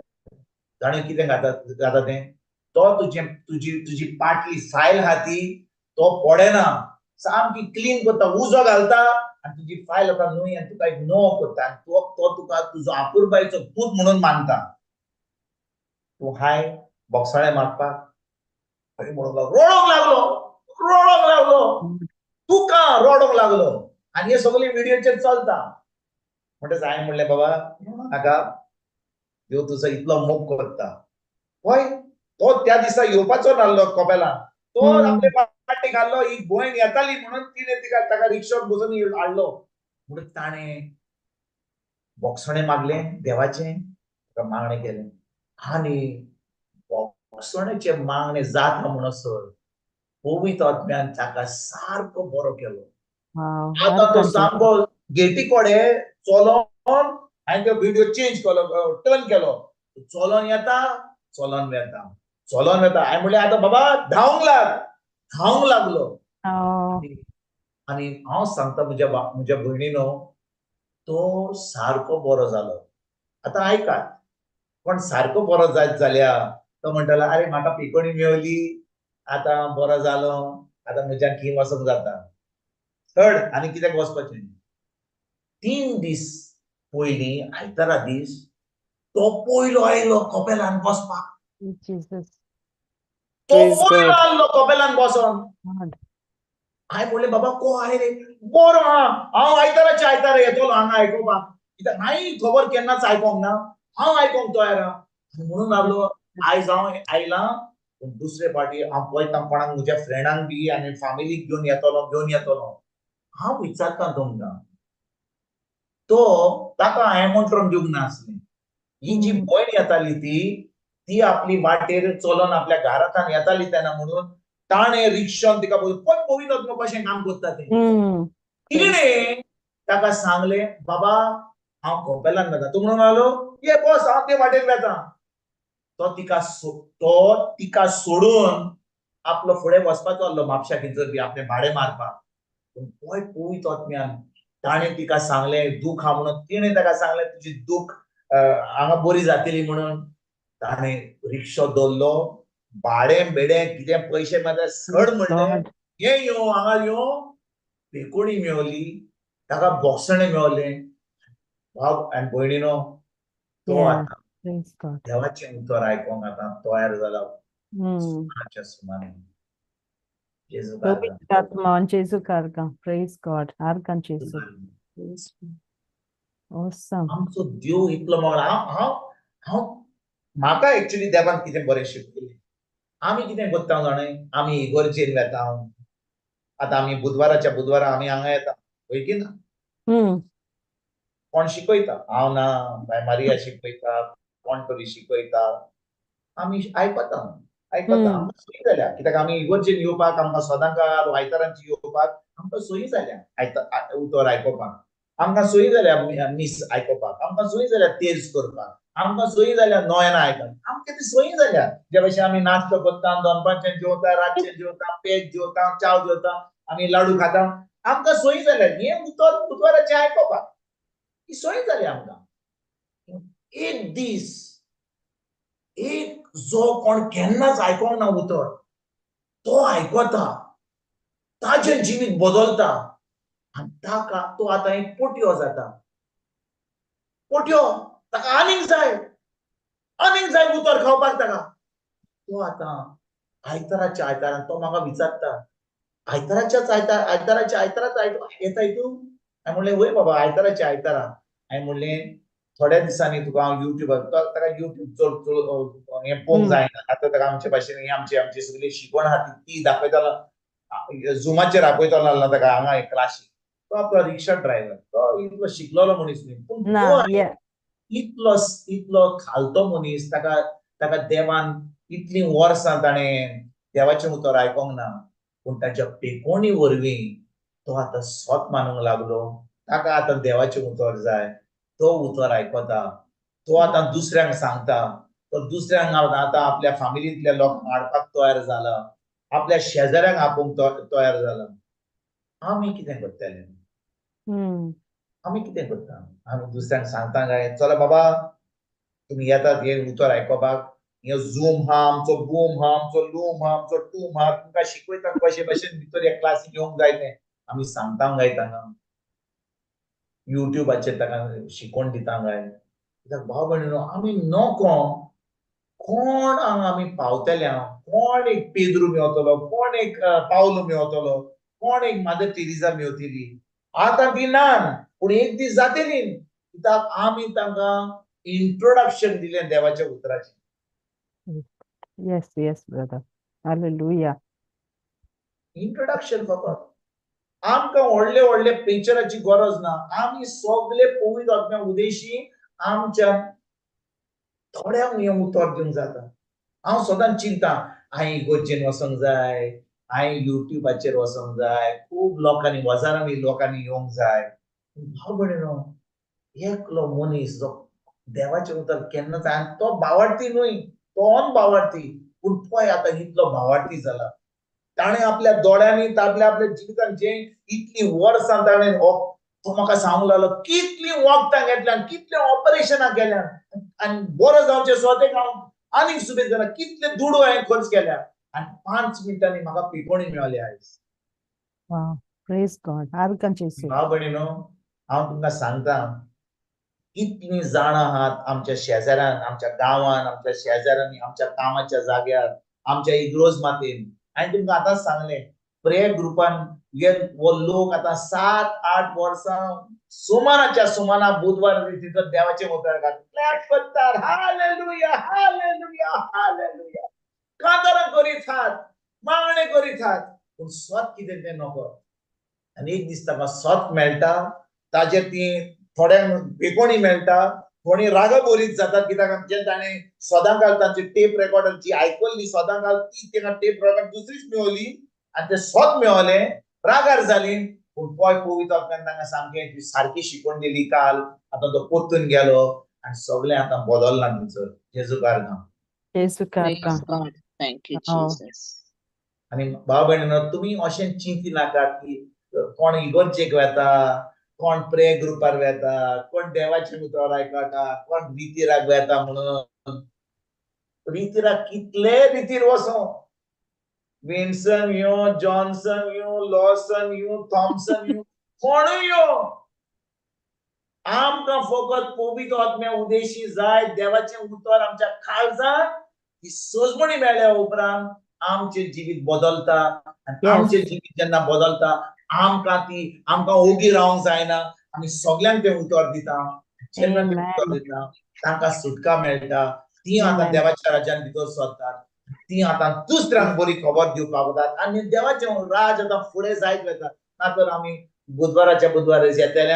जाणें कितें जाता तें, तो तुजी पाटली फायल आहा ती तो पडेना, सामकी क्लीन करता, उजो घालता आनी तुजी फायल आतां न्हय आनी तुका एक नवो करता आनी तो तुका तुजो आपुरबायेचो पूत म्हणून मानता. तूं हाय भोगसणें मागपाक? म्हणूंक रडोंक लागलो. तुका रडोंक लागलो आनी हे सगळे व्हिडिओचेर चलता. म्हणटच हांवें म्हणलें बाबा नाका, देव तुजो इतलो मोग करता. पळय तो त्या दिसा येवपाचो नासलो कपेलान, तो आपले पाटी घाल्लो, ही भयण येताली म्हणून तिणें ताका रिक्षाक बसून हाडलो. म्हणून ताणें भोगसणें मागलें देवाचें, ताका मागणें केलें आनी भोगसणेचें मागणें जाता म्हणसर पवित्र आत्म्यान ताका सारको बरो केलो. आतां तो सामको गेटी कडेन चलोन, हांवें तो व्हिडिओ चेंज केलो, टर्न केलो, चलोन येता, चलोन वेता. हांवें म्हणलें आतां बाबा धांवंक लागलो. आनी हांव सांगता म्हज्या भयणीनो, तो सारको बरो जालो. आतां आयकात, पण सारको बरो जायत जाल्या तो म्हणटालो अरे म्हाका पिकोणी मेवली आता बरो जालो आता म्हज्यान खी वचूंक जाता थर्ड आनी कित्याक वचपाचें 3 दीस पयलीं आयतारा दीस तो पयलो आयलो कपेलान बसपाक Jesus. तो Praise पयलो God. आयलो कपेलान बसोन God. हांवें म्हणलें बाबा को आय रे बरो हांव आयताराच्या आयतारा येतलो हांगा आयकोपाक कित्याक हांवें खबर केन्नाच आयकोंक ना हांव आयकोंक तयार म्हणून लागलो आयज हांव आयलां पूण दुसरे फावटी हांव पळयता कोणाक म्हज्या फ्रेंडांक बी आनी फॅमिलीक घेवन येतलो हांव विचारता तुमकां तो ताका एमोंट्रोन दिवंक नासलें ही जी भयण येताली ती आपली वाटेर चलोन आपल्या घरांतल्यान येताली तेन्ना म्हणून ताणें रिक्षान तिका पळय पळोवन वचपाक कशें काम करता तें तिणें ताका सांगलें बाबा हांव कपेलान वता तूं म्हणून लागलो ये बस हांव ते वाटेर वेता तो तिका सोडून आपलो फुडें वचपाचो आहलो म्हापशा खंयसर बी आपलें भाडें मारपाक पूण पळय पळयत वचम्यान ताणें तिका सांगलें दूख आहा म्हणून तिणें ताका सांगलें तुजी दूख हांगा बरी जातली म्हणून ताणें रिक्षा दवरलो भाडें बिडें कितें पयशे मागता सड म्हणलें ये यो हांगा यो पेकोणी मेवली ताका बोक्सणें मेवलें भाव आनी भयणीनो तो आतां Praise God. देवाचें उतर आयकोंक आतां तयार जाला सुमाराच्या सुमार जेजू Pavitra Jesu Karga. Praise God. Arkan Jesu. Awesome. आमचो देव इतलो मोग हांव म्हाका एक्चुअली देवान कितें बरें शिकयलें आमी कितें करता जाणां आमी इगर्जेन वेता आतां आमी बुधवाराच्या बुधवारा आमी हांगा येता वय की ना कोण शिकयता हांव ना बाय मारिया शिकयता कोण तरी शिकयता आमी आयकता आमकां सोयी जाल्या कित्याक आमी इगर्जेन येवपाक आमकां सदांकाळ आयतारांची येवपाक आमकां सोयी जाल्या उतर आयकोपाक आमकां सोयी जाल्या मीस आयकोपाक आमकां सोयी जाल्या तेज करपाक आमकां सोयी जाल्या नोयना आयकपाक आमकां ती सोयी जाल्या जे भशेन आमी नाश्तो करता दनपारचें जेवता रातचें जेवता पेज जेवता चाव जेवता आमी लाडू खाता आमकां सोयी जाल्या हें उतर बुधवाराचें आयकोपाक ही सोय जाली आमकां एक दीस एक जो कोण केन्नाच आयकोंक ना उतर तो आयकता ताजें जिवीत बदलता आनी ताका तो आतां एक पोट्यो जाता पोट्यो ताका आनीक जाय उतर खावपाक ताका तो आतां आयताराच्या आयतारान तो म्हाका विचारता आयताराच्या आयताराच येताय तूं हांवें म्हणलें वय बाबा आयताराच्या आयतारा हांवें म्हणलें थोड्या दिसांनी तुका हांव युट्यूबार ताका युट्यूब चड हें पळोवंक जायना आतां ताका आमचे भाशेन आमची सगळी शिकवण आहा ती दाखयतालो झुमाचेर आपयतालो आहलो ताका हांगा क्लासीक तो आपलो रिक्षा ड्रायव्हर तो इतलो शिकलेलो मनीस न्ही पूण तो इतलो खालतो मनीस ताका देवान इतलीं वर्सां ताणें देवाचें उतर आयकोंक ना पूण ताच्या पेकोणी वरवीं तो आतां सोत मानूंक लागलो ताका आतां देवाचें उतर जाय तो उतर आयकता तो आतां दुसऱ्यांक सांगता तो दुसऱ्यांक आतां आपल्या फॅमिलींतल्या लोकांक हाडपाक तयार जाला आपल्या शेजाऱ्यांक आपोवंक तयार जाला आमी कितें करतले आमी कितें करता आमी दुसऱ्यांक सांगता काय चला बाबा तुमी येतात हे उतर आयकोपाक हे झूम हा आमचो बूम हा आमचो लूम हा आमचो टूम हा तुमकां शिकयता कशे भशेन भितर हे क्लासीक येवंक जाय तें आमी सांगता काय तांकां युट्यूबाचेर ताका शिकवण दिता काय कित्याक भाव भयणीनो आमी नोको कोण हांगा आमी पावतले कोण एक पेद्रू मेवतलो कोण एक पावलो मेवतलो कोण एक मादर तेरेसा मेवतली आतां ती नान पूण एक दीस जातली कित्याक आमी तांकां इंट्रोडक्शन दिलें देवाच्या उतराचें Yes, brother. Hallelujah. इंट्रोडक्शन फकत आमकां व्हडले पिक्चराची गरज ना आमी सगळे पळयत वचपा उद्देशी आमच्या थोड्यांक हें उतर दिवंक जाता हांव सदांच चिंता हांवें इगर्जेन वचोंक जाय हांवें युट्यूबाचेर वचोंक जाय खूब लोकांनी हजारांनी लोकांनी येवंक जाय भाव भयणीनो एकलो मनीस जो देवाचें उतर केन्नाच आनी तो भावार्थी न्हय तो भावार्थी पूण पळय आतां इतलो भावार्थी जाला ताणें आपल्या दोळ्यांनी आपल्या जिवितांत जे इतलीं वर्सां ताणें तो म्हाका सांगूंक लागलो कितलीं वखदां घेतल्यान कितलीं ऑपरेशनां केल्यान आणि बरो जावचे स्वतेक हांव आनीक सुबेज जाणा कितले दुडू हांवें खर्च केल्या आनी 5 मिनटांनी म्हाका पिकोणी मेळ्ळी आयज. Wow. Praise God. Arkan Jesu. भाव भयणीनो, हांव तुमकां सांगता कितलीं जाणां आहात आमच्या शेजाऱ्यान, आमच्या गांवांत, आमच्या शेजाऱ्यांनी, आमच्या कामाच्या जाग्यार, आमच्या इग्रोज मातेन. हांवें तुमकां आतांच सांगलें प्रेयर ग्रुपान वो लोक आतां 7-8 वर्सां सुमाराच्या सुमारा बुधवार तिथं देवाचे उतर क्लॅप करतात. Hallelujah, hallelujah, hallelujah. कातरां करीत आहात, मागणे करीत आहात, पूण स्वत कितें तें नको. आनी एक दीस ताका स्वत मेळटा, ताजेर ती थोड्यांक बेकोणी मेळटा, कोणी राग बोरीत जातात कित्याक जे ताणें सदांकाळ तांची टेप रेकॉर्डर जी आयकल्ली सदांकाळ ती ताका टेप रेकॉर्ड दुसरीच मेळ्ळी आनी ते स्वत मेळ्ळें, रागार जाली. पूण पळय पवित्र आत्म्यान तांकां सामकें ती सारकी शिकवण दिली काल. आतां तो परतून गेलो आनी सगळें आतां बदललां थंयसर. जेजू कारगां. Jesu Praise Karka. God. Thank you, Oh. Jesus. आनी भाव भयणीनो, तुमी अशें चिंती नाकात की कोण इगर्जेक वेता, कोण प्रे ग्रुपार वेता, कोण देवाचें उतर आयकता, कोण रितीराक वेता म्हणून. रितीराक कितले रितीर वचूं. विन्सन यो, जॉन्सन यो, लॉसन यो, थॉम्सन यो, कोणूय यो. आमकां फकत पवित्र आत्म्या उदेशी जाय, देवाचें उतर आमच्या काळजांत. ही सोजमणी मेळ्ळ्या उपरांत आमचें जिवीत बदलता. आनी आमचें जिवीत जेन्ना बदलता, आमकां ओगी रावंक जायना. आमी सगळ्यांक तें उतर दिता. जेन्ना तें उतर दिता, तांकां सुटका मेळटा. ती आतां देवाच्या राज्यान भितर सरतात. ती आतां दुसऱ्यांक बरी खबर दिवपाक वतात आनी देवाचें राज आतां फुडें जायत वता. नातर आमी बुधवाराच्या बुधवार येतले,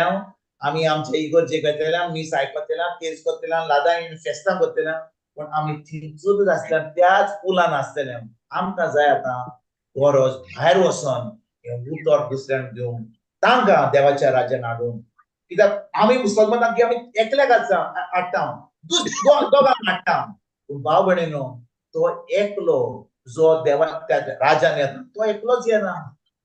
आमी आमच्या इगर्जेक येतले, मीस आयकतले, केस करतले, लादां फेस्तां करतले, पण आमी थिंचूच आसल्या त्याच पुलान आसतले. आमकां जाय आतां गरज भायर वचोन हें उतर दुसऱ्यांक दिवंक, तांकां देवाच्या राज्यान हाडून. कित्याक आमी मुसलमानांक की आमी एकल्याक हाडटा, दोगांक हाडटा. पूण भाव भयणीनो, तो एकलो जो देवाच्या राज्यान येता तो एकलोच येना.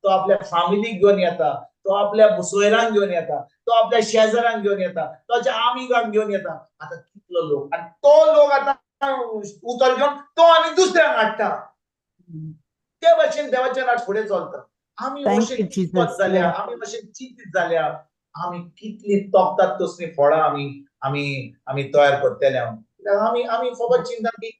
तो आपल्या फॅमिलीक घेवन येता, तो आपल्या सोयऱ्यांक घेवन येता, तो आपल्या शेजाऱ्यांक घेवन येता, ताच्या आमिगांक घेवन येता. आतां कितलो लोक आनी तो लोक आतां उतर घेवन तो आनी दुसऱ्यांक हाडटा. ते भाशेन देवाचें राज फुडें चलता. आमी अशें चिंतत जाल्यार, आमी अशें चिंतीत जाल्यार आमी कितली तोखतात तसलीं फळां आमी तयार करतले. आमी फकत चिंतात की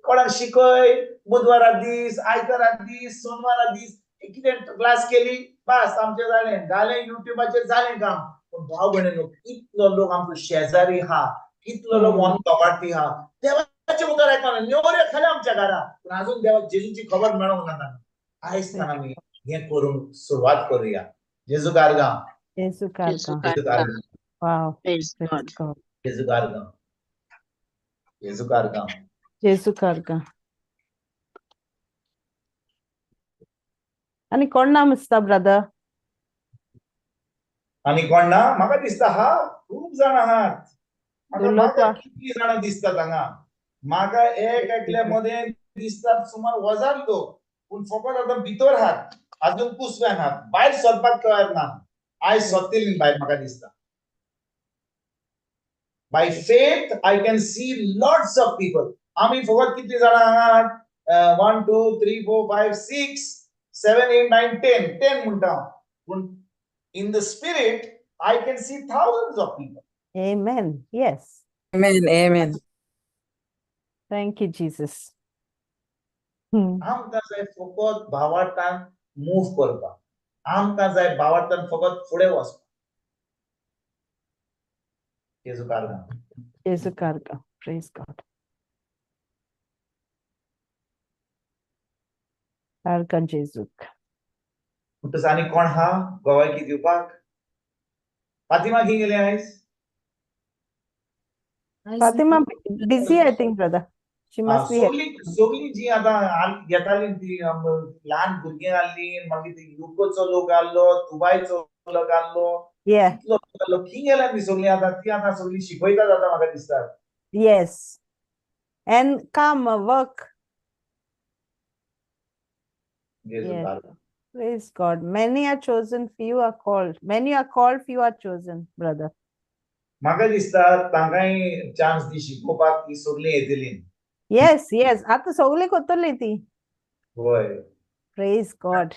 कोणाक शिकय, बुधवारा दीस, आयतारा दीस, सोनवारा दीस कितें क्लास केली, बस आमचें जालें युट्यूबाचेर जालें काम. पूण भाव भयणीनो, कितलो लोक आमचो शेजारी आहा, कितलो लोक वांगडी आहा, देवाचें उतर आयकना, नेवऱ्यो खाल्या आमच्या घरा, पूण आजून देवा जेजूची खबर मेळोंक ना. आयज आमी हें करूंक सुरवात करुया. जेजू कारगां. Jesu Jesu Karka. जेजू Karka. कारगां. Wow. Praise Praise God. God. जेजू कारगां. जेजू कारगां. Jesu Karka. आणि कोण नाम आसता ब्रदर? आनी कोण ना? म्हाका दिसता हा खूब जाण आहात. म्हाका लोक कितली जाणां दिसतात हांगा. म्हाका एक एकल्या मदें दिसतात सुमार 1000 लोक. पूण फकत आतां भितर आहात, अजून कुसव्यान आहात, भायर सरपाक तयार ना. आयज सोंपतली भायर म्हाका दिसता. By faith, I can see lots of people. आमी फकत कितली जाणां आहात? 1, 2, 3, 4, 5, 6, 7, 8, 9, 10. 10 म्हणटा. पूण in the spirit, I can see thousands of people. Amen. Yes. Amen. Amen. Thank you, Jesus. आमकां जाय फकत भावार्थान मूव करपाक. आमकां जाय भावार्थान फकत फुडें वचपाक. जेजू कारगां. Jesu Karka. Praise God. Arkan Jesu. म्हणटच आनी कोण आहा गोवायकी दिवपाक? फातिमा खंय गेली आयज? Fatima, busy, I think, brother. She must be here. सगळी जी आतां येताली ती ल्हान भुरगीं आसली, मागीर युकेचो लोक आसलो, दुबयचो लोक आसलो, Yeah. खंय गेल्या ती सगळीं आतां? ती आतां सगळीं शिकयतात आतां म्हाका दिसता. Yes. And come, work. जेजू Yes. कारगां. Praise God. Many are chosen, few are called. Many are called, few are chosen, brother. म्हाका दिसता तांकांय चान्स दी शिकोवपाक ती सगळीं येतली. Yes, yes. आता सगळी कोत्तली ती. होय. Praise God.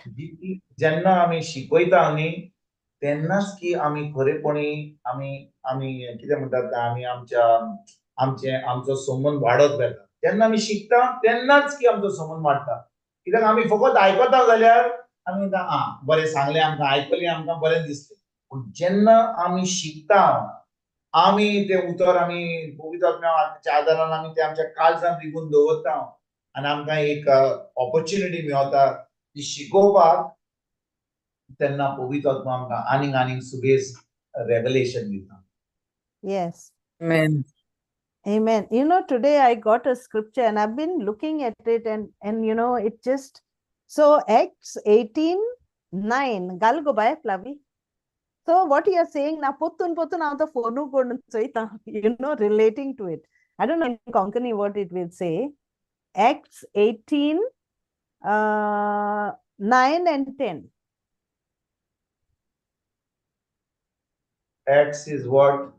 जेन्ना आमी शिकयता न्ही तेन्नाच की आमी खरेपणी आमी आमी कितें म्हणटात आमी आमचो संबंद वाडत वेता. जेन्ना आमी शिकता तेन्नाच की आमचो संबंद वाडटा. कित्याक आमी फकत आयकता जाल्यार आमी म्हणटा बरें सांगलें आमकां आयकलें आमकां बरें दिसलें. पूण जेन्ना आमी शिकता आमी तें उतर आमी पवित्र आत्म्याच्या आदारान आमी तें आमच्या काळजांत रिगून दवरता आनी आमकां एक ऑपॉर्च्युनिटी मेळटा ती शिकोवपाक तेन्ना पवित्र आत्मा आमकां आनीक सुबेज रेवलेशन दिता. Yes. Amen. Amen. You know, today I got a scripture and I've been looking at it and you know, it just, so Acts 18:9, gal go by Flavi. So what you are saying now, potun out the phone, you know, relating to it. I don't know in Konkani what it will say. Acts 18, 9 and 10. Acts is what?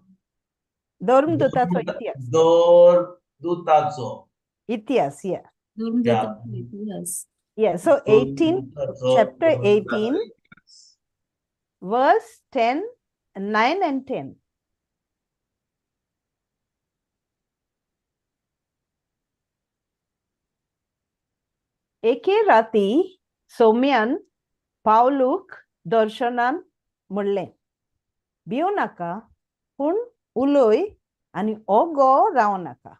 Dormdutacho Itias. Dormdutacho. Itias, yeah. Yes. Yeah, so 18, chapter 18, verse 10, 9 and 10. एके राती सौम्यान पावलूक दर्शनान म्हणलें भियो नाका पूण उलय आनी ओगो राव नाका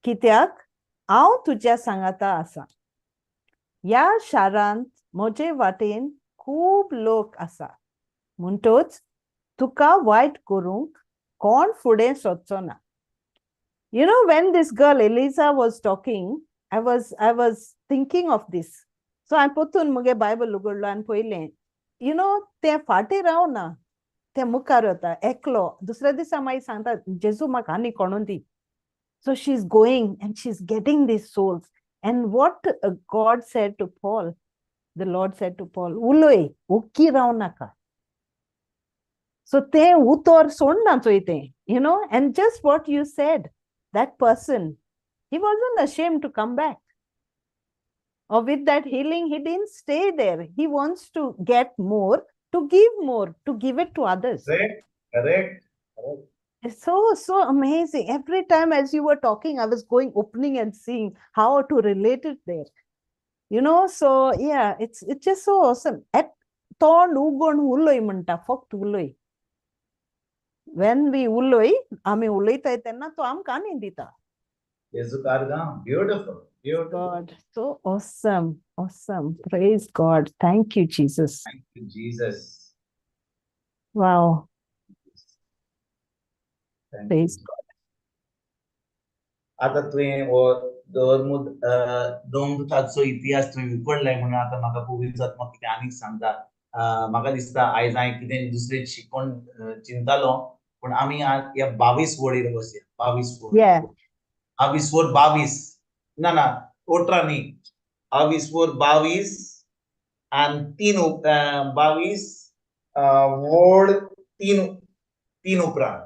कित्याक हांव तुज्या सांगाता आसा ह्या शारांत म्हजे वाटेन खूब लोक आसा म्हणटच तुका वायट करूंक कोण फुडें सोदचो ना. You know, when this girl Elisa was talking, I was thinking of this. So I potun muge Bible ugodlo and poile. You know, te फाटे राव ना ते मुखार होता एकलो दुसऱ्या दिसा मागीर सांगता जेजू म्हाका आनी कोणून दी. So she's going and she's getting these souls. And what God said to Paul, the Lord said to Paul, उलोय उक्की राव नाका. So te utor sonna choite, you know, and just what you said, that person, he wasn't ashamed to come back. Or with that healing, he didn't stay there. He wants to get more, to give it to others. Correct. It's so amazing. Every time as you were talking, I was opening and seeing how to relate it there. You know, so yeah, it's just so awesome. At ton ugon uloi manta fakt uloi. When we uloi, ame uloita tenna to am kani dita. Beautiful. God, so awesome. Praise God. Thank you, Jesus. Thank you, Jesus. Wow. Thank Praise you. God. आता तुवें दोमदूताचो इतिहास तुवें विपणलाय म्हणून आता म्हाका पवित्र आत्मा कितें आनीक सांगता. म्हाका दिसता आयज हांवें कितें दुसरें शिकोवन चिंतालो पूण आमी आज ह्या 22 वडीर बसया. 22 वड. Yeah. 22 वड 22 ना 18 न्ही 22 वड 22 आनी 22 वड 3 उपरांत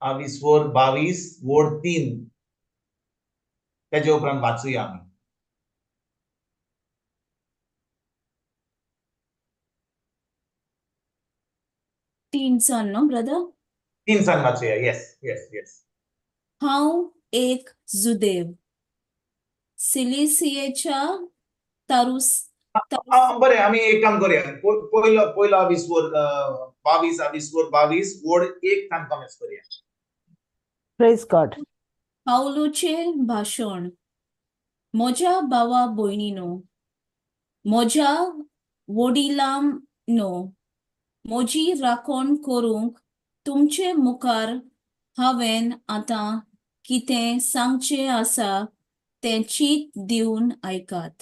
22 वड 22 वड 3 तेजे उपरांत वाचूया आमी. तीन सन नो ब्रदर 3 सन वाचूया. येस. हांव एक जुदेव सिलिसियेच्या तारुस बरें आमी एक काम करूया. पयलो 22 वड 22 वड एक थान कमेंट्स करूया. Praise God. पावलोचे भाषण म्हज्या भावा भयणीनो म्हज्या वडिलांनो म्हजी राखण करूंक तुमचे मुखार हांवें आतां कितें सांगचें आसा तें चीत दिवन आयकात.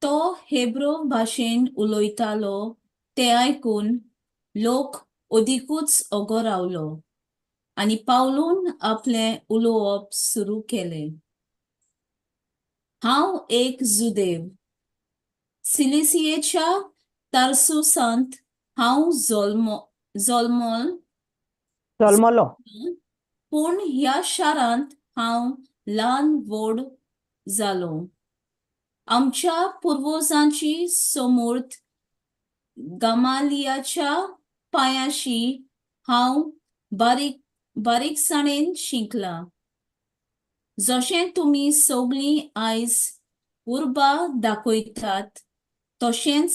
तो हेब्रो भाशेन उलयतालो तें आयकून लोक अदिकूच ओगो रावलो आनी पावलून आपलें उलोवप सुरू केलें. हांव एक जुदेव सिलिसियेच्या तार्सुसांत हांव जल्मल जल्मलो. पूण ह्या शारांत हांव ल्हान व्हड जालो. आमच्या पुर्वजांची समूर्त गमालियाच्या पांयाशी हांव बारीकसाणेन शिकला. जशें तुमी सगळीं आयज उर्बा दाखयतात तशेंच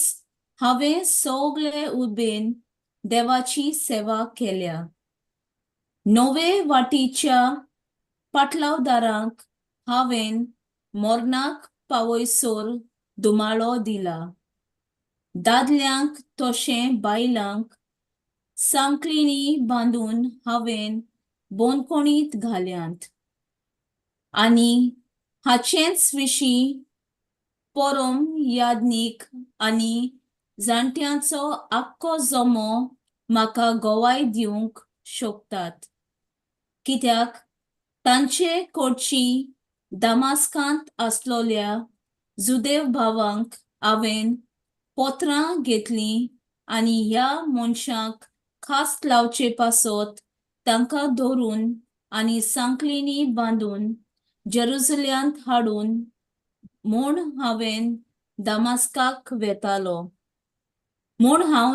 हांवें सगळे उर्बेन देवाची सेवा केल्या. नवे वाटीच्या पाटलावदारांक हांवें मरणाक पावयसर दुमाळो दिला. दादल्यांक तशें बायलांक सांकळींनी बांदून हांवें बोंदखणींत घाल्यांत. आनी हाचेंच विशीं परम याज्ञीक आनी जाणट्यांचो आख्खो जमो म्हाका गोवाय दिवंक शकतात. कित्याक तांचे कडची दामास्कांत आसलोल्या जुदेव भावांक हांवें पत्रां घेतलीं आनी ह्या मनशांक खास्त लावचे पासत तांकां धरून आनी सांकळींनी बांदून जेरुसलेमांत हाडून म्हूण हांव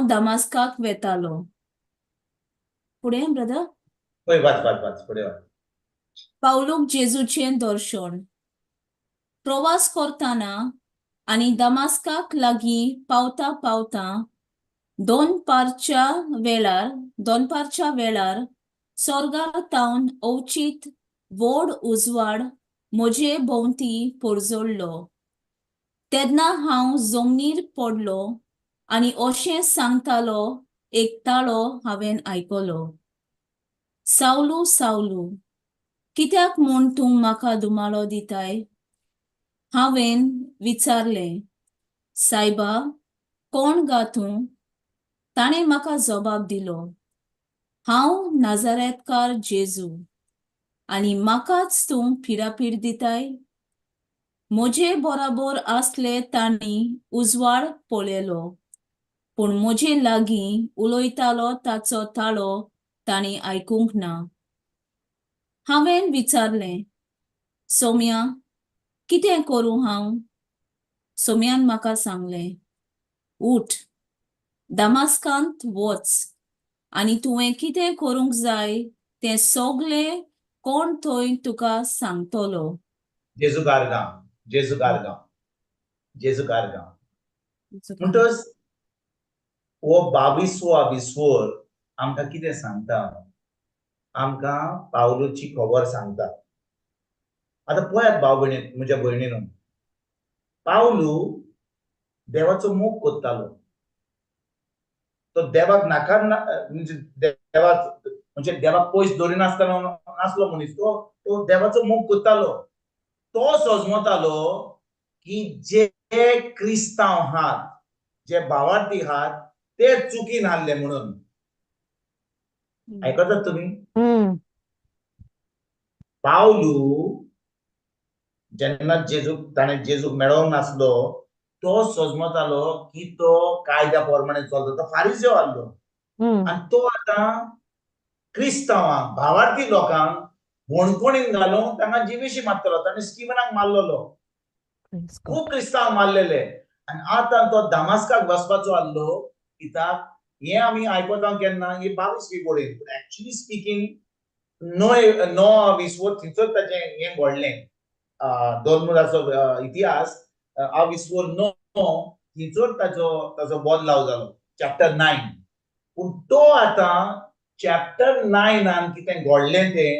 दामास्काक वेतालो. फुडें ब्रदर. पळय वाच फुडें वाच. पावलूक जेजूचें दर्शन. प्रवास करतना आनी दामास्काक लागीं पावता पावता दोनपारच्या वेळार स्वर्गांतावन अवचीत व्हड उजवाड म्हजे भोंवती पडजोडलो. तेन्ना हांव जमनीर पडलो आनी अशें सांगतालो एक ताळो हांवें आयकलो. सावलू सावलू, कित्याक म्हूण तूं म्हाका दुमाळो दिताय? हांवें विचारलें, सायबा, कोण गा तूं? ताणें म्हाका जबाब दिलो, हांव नाजारेतकार जेजू. आनी म्हाकाच तूं पिरापीर दिताय? म्हजे बरोबर आसले तांणी उजवाड पळयलो, पूण म्हजे लागीं उलयतालो ताचो ताळो तांणी आयकूंक ना. हांवें विचारलें, सोम्या, कितें करूं हांव? सोम्यान म्हाका सांगलें, उठ, दामास्कांत वच आनी तुवें कितें करूंक जाय तें सगळें कोण थंय तुका सांगतलो. जेजू कारगांव. म्हणटच हो 22वा विस्वोर आमकां कितें सांगता? आमकां पावलूची खबर सांगता. आतां पळयात भाव भयणी, म्हज्या भयणीनो, पावलू देवाचो मोग कोत्तालो. तो देवाक म्हणजे देवाक पयस दवरिनासतना नासलो मनीस. तो देवाचो मोग कोत्तालो. तो सोजमतालो की जे क्रिस्तांव आहात, जे भावार्थी आहात, ते चुकीन आहले म्हणून. आयकतात तुमी? पावलू जेन्ना ताणें जेजूक मेळोंक नासलो, तो सोजमतालो की तो कायद्या प्रमाणे चलता. तो फारिसेव आहलो. आनी तो आतां क्रिस्तांवांक, भावार्थी लोकांक बोंदखणींत घालून तांकां जिवेशी मारतलो. ताणें स्टिफनाक मारलेलो. खूब क्रिस्तांव मारलेले. आनी आतां तो दामास्काक वचपाचो आहलो. कित्याक हें आमी आयकता केन्ना, ही 22वी पडयत. एक्चुअली स्पीकिंग नो विस्वोर थंयसर ताचें हें घडलें. दोर्मुराचो इतिहास हा विस्वोर नो थंयसर ताचो बोदलाव जालो. चॅप्टर 9. पूण तो आतां चॅप्टर 9 कितें घडलें तें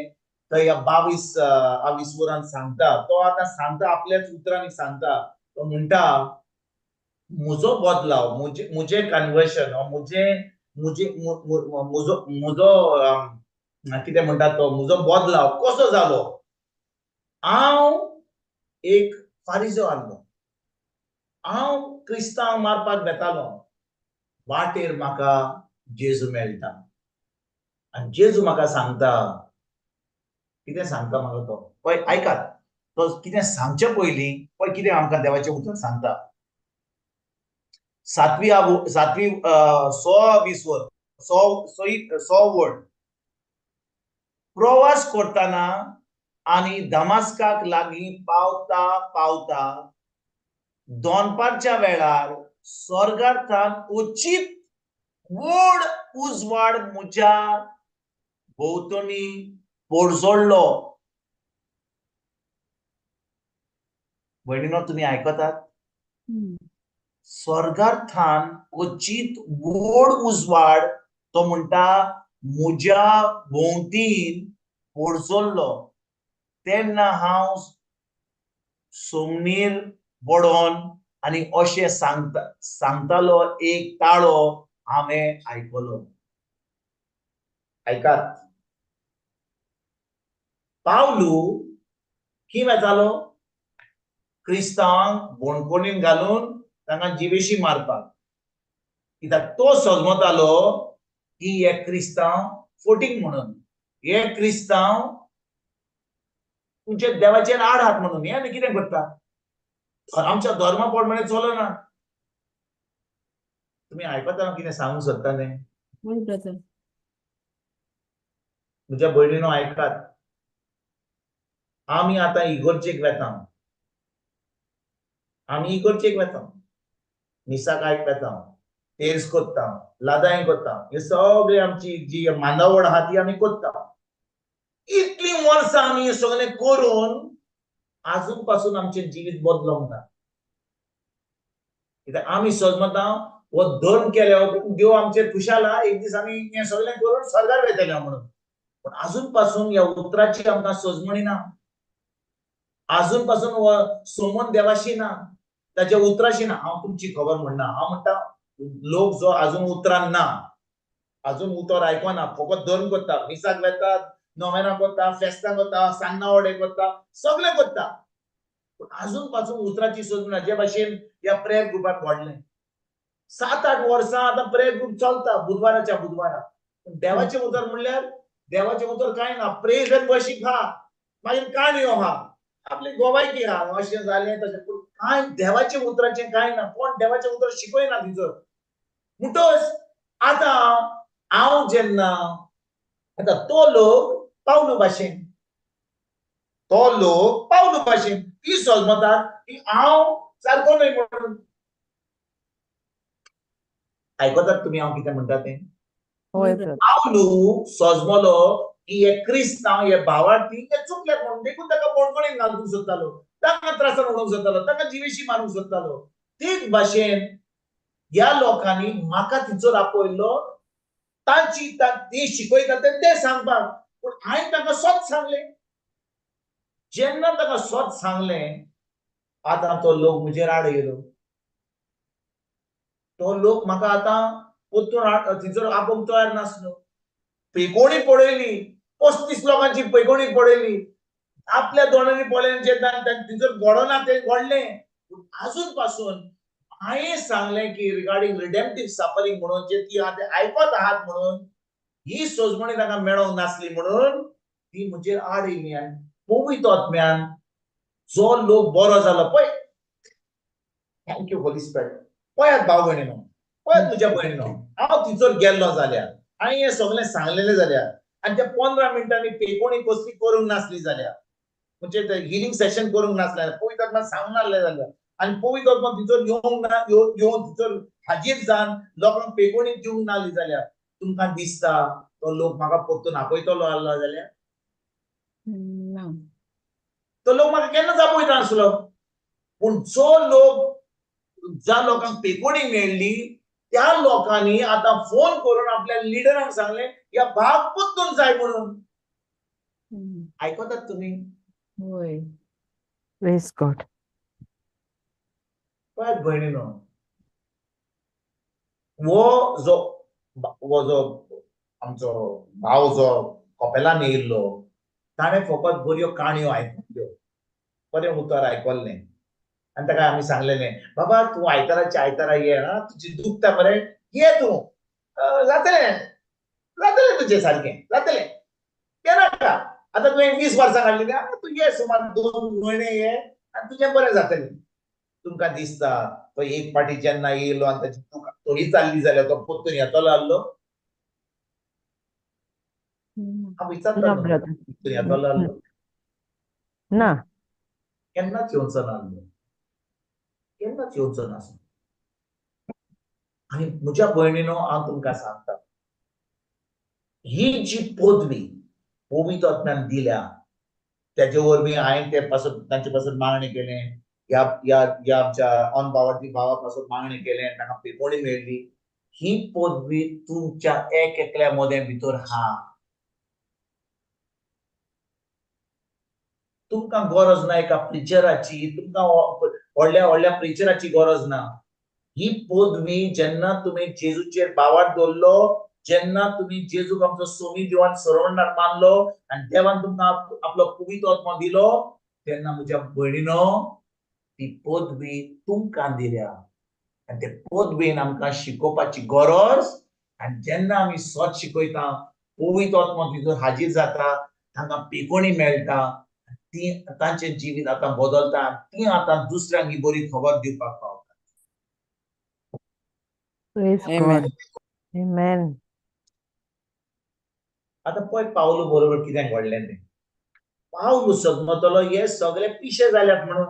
थंय ह्या 22 विस्वोरान सांगता. तो आतां सांगता, आपल्याच उतरांनी सांगता. तो म्हणटा, म्हजो बदलाव, म्हजें कन्वर्शन, म्हजो कितें म्हणटा तो, म्हजो बदलाव कसो जालो? हांव एक फारिसेव आहलो. हांव क्रिस्तांव मारपाक वेतालो. वाटेर म्हाका जेजू मेळटा. आनी जेजू म्हाका सांगता, कितें सांगता म्हाका तो? पळय आयकात. तो कितें सांगचे पयलीं पळय कितें आमकां देवाचें उतर सांगता. 6 विस्वोर 6 वर्ड. प्रवास करताना आणि दमास्काक लागीं पावता पावता दोनपारच्या वेळार स्वर्गार्थान उचित व्हड उजवाड म्हज्या भोंवतणी पडजोडलो. भयणीनो, तुम्ही आयकतात? स्वर्गार्थान उचित व्हड उजवाड तो म्हणटा म्हज्या भोंवतीन पडजोडलो. तेन्ना हांव सोमनीर पडोन आनी अशें सांगतालो एक ताळो हांवें आयकलो. आयकात. पावलू खी वेतालो? क्रिस्तांवांक बोणकोणीन घालून तांकां जिवेशी मारपाक. कित्याक तो समजतालो की हे क्रिस्तांव फोटींग म्हणून, हे क्रिस्तांव तुमचे देवाचेर आड हात म्हणून. हे आनी कितें करता? आमच्या धर्मा प्रमाणे चलना. तुम्ही आयकता हांव कितें सांगूंक सोदता तें? म्हज्या भयणीनो, आयकात. आमी आतां इगर्जेक वेता. आमी इगर्जेक वेता, मिसाकायक वेता, तेर्स कोत्ता, लादाय कोत्ता. हे सगळे आमची जी मांदावळ आहा ती आमी कोत्ता. इतली वर्सां आमी हे सगळें करून आजून पासून आमचें जिवीत बदलोंक ना. कित्याक आमी समजता हो धर्म केल्या उपरांत देव आमचेर खुशाल आहा, एक दीस आमी हें सगळें करून स्वर्गार वयतले म्हणून. पण आजून पासून ह्या उतराची आमकां सोजमणी ना. आजून पासून सोमन देवाशी ना, ताच्या उतराशी ना. हांव तुमची खबर म्हणना. हांव म्हणटा लोक जो आजून उतरान ना, आजून उतर आयकना, फकत धर्म करता, मिसाक वेतात, नोवेना करता, फेस्तां करता, सांगनावडे करता, सगळें करता. पण आजून पासून उतराची सोज ना. जे भाशेन ह्या प्रेयर ग्रुपाक वाडलें 7-8 वर्सां आतां प्रेयर ग्रुप चलता बुधवाराच्या बुधवारा. पण देवाचें उतर म्हणल्यार देवाचें उतर कांय ना. प्रेज एंड वर्शीप हा, मागीर काणयो हा, आपली गोवायकी हा, अशें जालें तशें. पूण कांय देवाचें उतराचें कांय ना. कोण देवाचें उतर शिकयना भितर. म्हणटच आतां हांव जेन्ना आतां तो लोक पावलू भाशेन ती समजतात की हांव सारको न्हय म्हणून. आयकतात तुम्ही हांव कितें म्हणटा तें? पावलू सजमलो की हे क्रिस्तांव, हे भावार्थी हे चुकले म्हणून. देखून ताका बोणकोणीन घालूंक सोदतालो, तांकां त्रासान उडोवंक सोदतालो, तांकां जिवेशी मारूंक सोदतालो. तेच भाशेन ह्या लोकांनी म्हाका थिचोर आपयल्लो. ते शिकयता ते सांगपाक. पूण हांवें ताका सोच सांगलें. जेन्ना ताका सोच सांगलें, आतां तो लोक म्हजेर आड येयलो. तो लोक म्हाका आतां परतून थिचोर आपोवंक तयार नासलो. पेकोणी पडयली, 35 लोकांची पेकोणी पडयली. आपल्या दोळ्यांनी पळयलें जेन्ना थिचोर घडोना तें घडलें. पूण आजून पासून हांवें सांगलें की रिगार्डिंग रिडेम्पटीव सफरींग म्हणून जे ती आयकत आहात म्हणून ही सोजमणी ताका मेळोंक नासली म्हणून ती म्हजेर आड येयली. आनी पवित्र आत्म्यान जो लोक बरो जालो पळय, थँक्यू होली स्पिरिट. पळयात भाव भयणीनो, पळय तुज्या भयणीनो, हांव थिचोर गेल्लो जाल्यार, हांवें हें सगळें सांगलेलें जाल्यार, आनी त्या 15 मिनटांनी पेकोणी कसली करूंक नासली जाल्यार, म्हणजे हिलिंग सेशन करूंक नासलें, पवित्र आत्म्यान सांगूंक नासलें जाल्यार, आनी पवित्र आत्मा थिचोर येवन थिचोर हाजीर जावन लोकांक पेकोणी दिवंक नासली जाल्यार तुमकां दिसता तो लोक म्हाका परतून आपयतलो आसलो जाल्यार? तो लोक म्हाका केन्नाच आपयता नासलो. पूण जो लोक ज्या लोकांक पेकोणी मेळ्ळी त्या लोकांनी आतां फोन करून आपल्या लिडरांक सांगलें ह्या भाग परतून जाय म्हणून. आयकतात तुम्ही? होय. Praise God. पळयात भयणीनो, वो जो आमचो भाव जो कपेलान येयल्लो ताणें फकत बऱ्यो काणयो आयकल्ल्यो, बरें उतर आयकल्लें. आनी ताका आमी सांगलेलें, बाबा तूं आयताराच्या आयतारा ये, तुजें दुखता बरें, ये तूं, जातलें तुजें सारकें, जातलें, येनाका. आतां तुवें 20 वर्सां काडली न्ही, तूं ये सुमार 2 म्हयने ये आनी तुजें बरें जातलें. तुमकां दिसता तो एक पाटी जेन्ना येयलो आनी ताची दुख थोडी चालली जाल्यार तो परतून येतलो आसलो? हांव विचारता ना न्हू ब्रदर भितर येतलो आसलो ना केन्नाच येवचो नासलो केन्नाच येवचो नासलो आनी म्हज्या भयणीनो हांव तुमकां सांगता ही जी पदवी पवित्र आत्म्यान दिल्या तेजे वरवीं हांवें तांचे पासून मागणी केलें या आमच्या अनभावार्थी भावा पासून मागणी केलें तांकां पिकोणी मेळ्ळी ही पदवी तुमच्या एक एकल्या मोदें भितर आहा तुमकां गरज ना एका प्रिचराची तुमकां व्हडल्या व्हडल्या प्रिचराची गरज ना ही पदवी जेन्ना तुमी जेजूचेर बावार दवरलो जेन्ना तुमी जेजूक आमचो सोमी देवान सर्वंडार मानलो आनी देवान तुमकां आपलो पवित्र आत्मो दिलो तेन्ना म्हज्या भयणीनो ती पदवी तुमकां दिल्या आनी ते पदवीन आमकां शिकोवपाची गरज आनी जेन्ना आमी सत शिकयता पवित्र आत्मो तितून हाजीर जाता तांकां पिकोणी मेळटा ती तांचें जिवीत आतां बदलता ती आतां दुसऱ्यांक ही बरी खबर दिवपाक पावता प्रेज Amen. गॉड आमेन आतां पळय पावलो बरोबर कितें घडलें तें पावलो सगमतलो हे सगळे पिशे जाल्यात म्हणून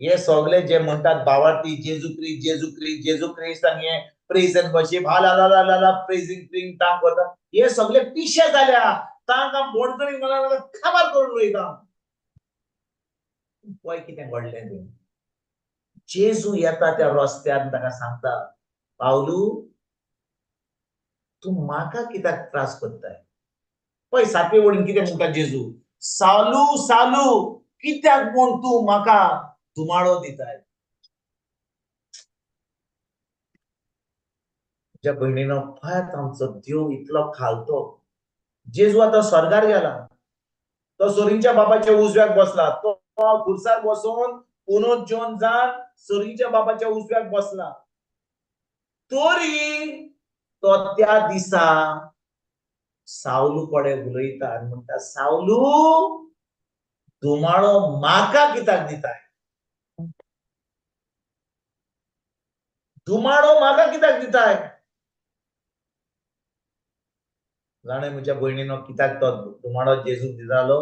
हे सगळे जे म्हणटात भावार्थी जेजू क्रिस्ट आनी हे प्रेज एंड वर्शिप हालालाला प्रेजिंग प्रिंग टांग करता हे सगळे पिशे जाल्या तांकां बोडकणी खबर करून वयता पळय कितें घडलें तें जेजू येता त्या रस्त्यार ताका सांगता पावलू तूं म्हाका कित्याक त्रास करताय पळय सातवे वडीन कितें म्हणटा जेजू सालू सालू कित्याक म्हूण तूं म्हाका धुमाळो दिताय म्हज्या भयणीनो पळयात आमचो देव इतलो खालतो जेजू आतां स्वर्गार गेला तो सोरींच्या बापाच्या उजव्याक बसला तो खुर्सार बसून पुनरुज्जीवन जावन सोरींच्या बापाच्या उजव्याक बसला तरी तो त्या दिसा सावलू कडेन उलयता आनी म्हणटा सावलू धुमाळो म्हाका कित्याक दिताय धुमाळो म्हाका कित्याक दिताय जाणे म्हज्या भयणीनो कित्याक तो धुमाळो जेजूक दितालो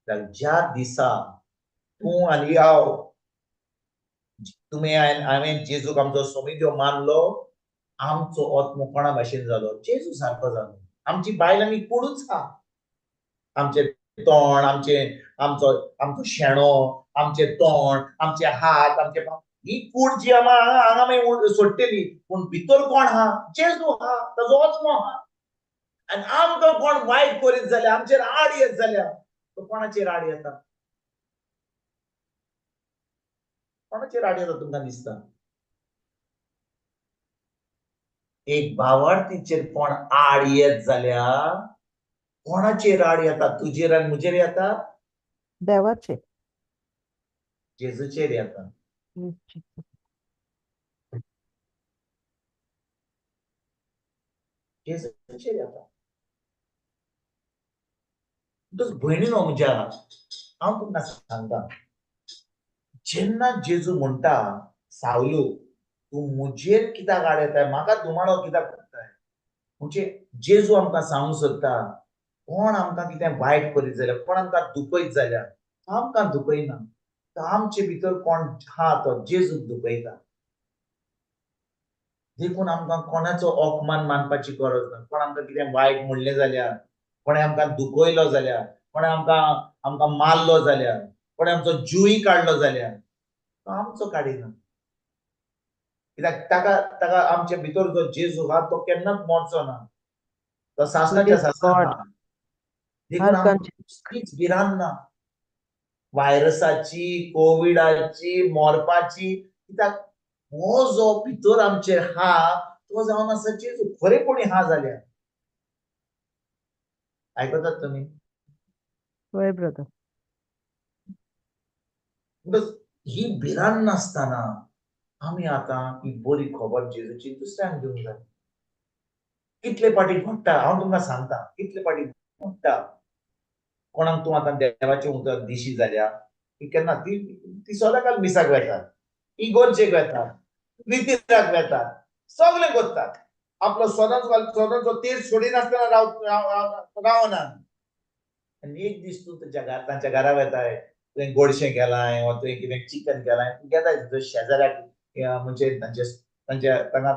ज्या दिसा तूं आनी हांव तुमी हांवें जेजूक आमचो सोमी देव मानलो आमचो आत्मो कोणा भाशेन जालो जेजू सारको जालो आमची बायल आमी कोणूच आहा आमचे तोंड आमचो शेणो आमचे तोंड आमचे हात आमचे ही कूड जी हांगा सोडटली पूण भितर कोण आहा जेजू आहा ताजो आत्मो आहा आनी आमकां कोण वायट करीत जाल्यार आमचेर आड येत जाल्यार तो कोणाचेर आड येता कोणाचेर आड येता तुमकां दिसता एक भावार्थीचेर कोण आड येत जाल्यार कोणाचेर आड येता तुजेर आनी म्हजेर येता देवाचे जेजूचेर येता जेजूचेर येता भयणीनो म्हज्या हांव तुमकां सांगता जेन्ना जेजू म्हणटा सावलू तूं म्हजेर कित्याक आड येताय म्हाका धुमाळो कित्याक करताय म्हणजे जेजू आमकां सांगूंक सोदता कोण आमकां कितें वायट करीत जाल्यार कोण आमकां दुखयत जाल्यार आमकां दुखयना आमचे भितर कोण आहा तो जेजूक दुखयता देखून आमकां कोणाचो अपमान मानपाची गरज ना कोण आमकां कितें वायट म्हणलें जाल्यार कोणें आमकां दुखयलो जाल्यार कोणें आमकां मारलो जाल्यार कोणें आमचो जीवय काडलो जाल्यार तो आमचो काडिना कित्याक ताका आमचे भितर जो जेजू आहा तो केन्नाच मरचो ना तो सासणाच्या सासणान आहा देखून आमकां कसलीच भिरांत ना व्हायरसाची कोविडाची मरपाची कित्याक हो जो भितर आमचेर आहा तो जावन आसा जेजू खरेपणी आहा जाल्यार आयकतात तुमी होय ब्रदर ही भिरांत नासतना आमी आतां ही बरी खबर जेजूची दुसऱ्यांक दिवंक जाय कितले फाटी घडटा हांव तुमकां सांगता कितले फाटी घडटा कोणाक तूं आतां देवाचें उतर दिशी जाल्या ती केन्ना ती सदांकाल मिसाक वेतात इगोर्जेक वेतात रितीराक वेतात सगळे करतात आपलो स्वतंचो तीर सोडीन आसतना रावना. आनी एक दीस तूं तांच्या घरा वेताय, तुवें गोडशें केलाय वा तुवें कितें चिकन केलाय, तूं घेताय तुज्या शेजाऱ्याक म्हणजे तांकां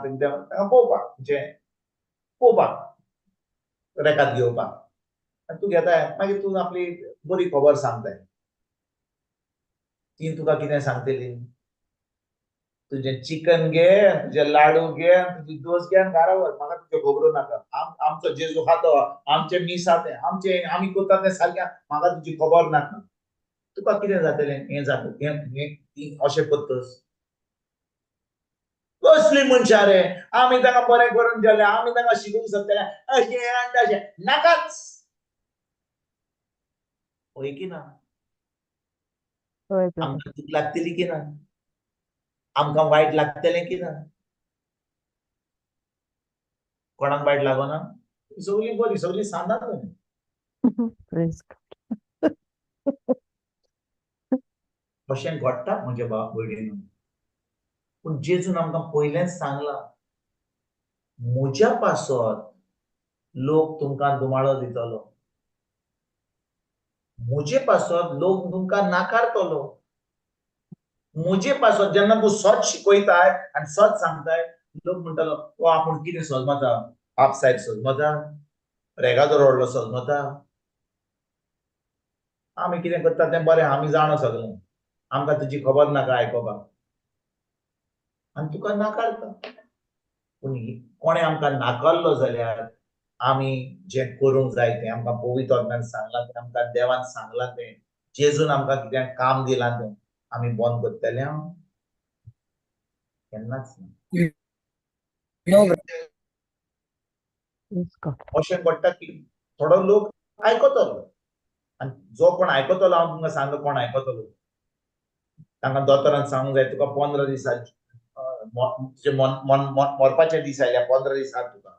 पळोवपाक म्हणजे पळोवपाक रेकाद घेवपाक. आनी तूं घेताय, मागीर तूं आपली बरी खबर सांगताय. ती तुका कितें सांगतली? तुजें चिकन घे, तुजे लाडू घे, तुजी दोस घे आनी घरा व्हर, म्हाका तुज्यो खबरो नाका. आमचो जेजू खातो, आमचे मीस आहा ते, आमी करता तें सारकें, म्हाका तुजी खबर नाका. तुका कितें जातलें? हें जाता अशें करतस. कसली मनशां रे, आमी तांकां बरें करून जेवले, आमी तांकां शिकोवंक सोदतले, अशें आनी तशें नाकाच. पळय की ना, होय ब्रदर. आमकां दूख लागतली की ना, आमकां वायट लागतलें की ना. कोणाक वायट लागना? सगळीं बरीं, सगळीं सांडात. Praise अशें घडटा म्हजे भाव भयणीनो. पूण जेजून आमकां पयलेंच सांगलां, म्हज्या पासत लोक तुमकां दुमाळो दितलो. म्हजे पासत लोक तुमकां नाकारतलो. म्हजे पासत जेन्ना तूं सच शिकयताय आनी सच सांगताय, लोक म्हणटलो तो आपूण कितें सजमता, आपसायड सजमता, रेगादो रडलो सजमता. आमी कितें करता तें बरें आमी जाणो सगलें, आमकां तुजी खबर नाका आयकोपाक. आनी तुका नाकारता. पूण कोणें आमकां नाकारलो जाल्यार आमी जें करूंक जाय तें आमकां पवित्र आत्म्यान सांगलां तें, आमकां देवान सांगलां तें, जेजून आमकां कितें काम दिलां तें आमी बंद करतले? केन्नाच ना. No, brother. God. अशें घडटा की थोडो लोक आयकतलो, आनी जो कोण आयकतलो, हांव तुमकां सांगता कोण आयकतलो, तांकां दोतोरान सांगूंक जाय तुका 15 दिसा मरपाचे दीस आयल्या, 15 दिसांक तुका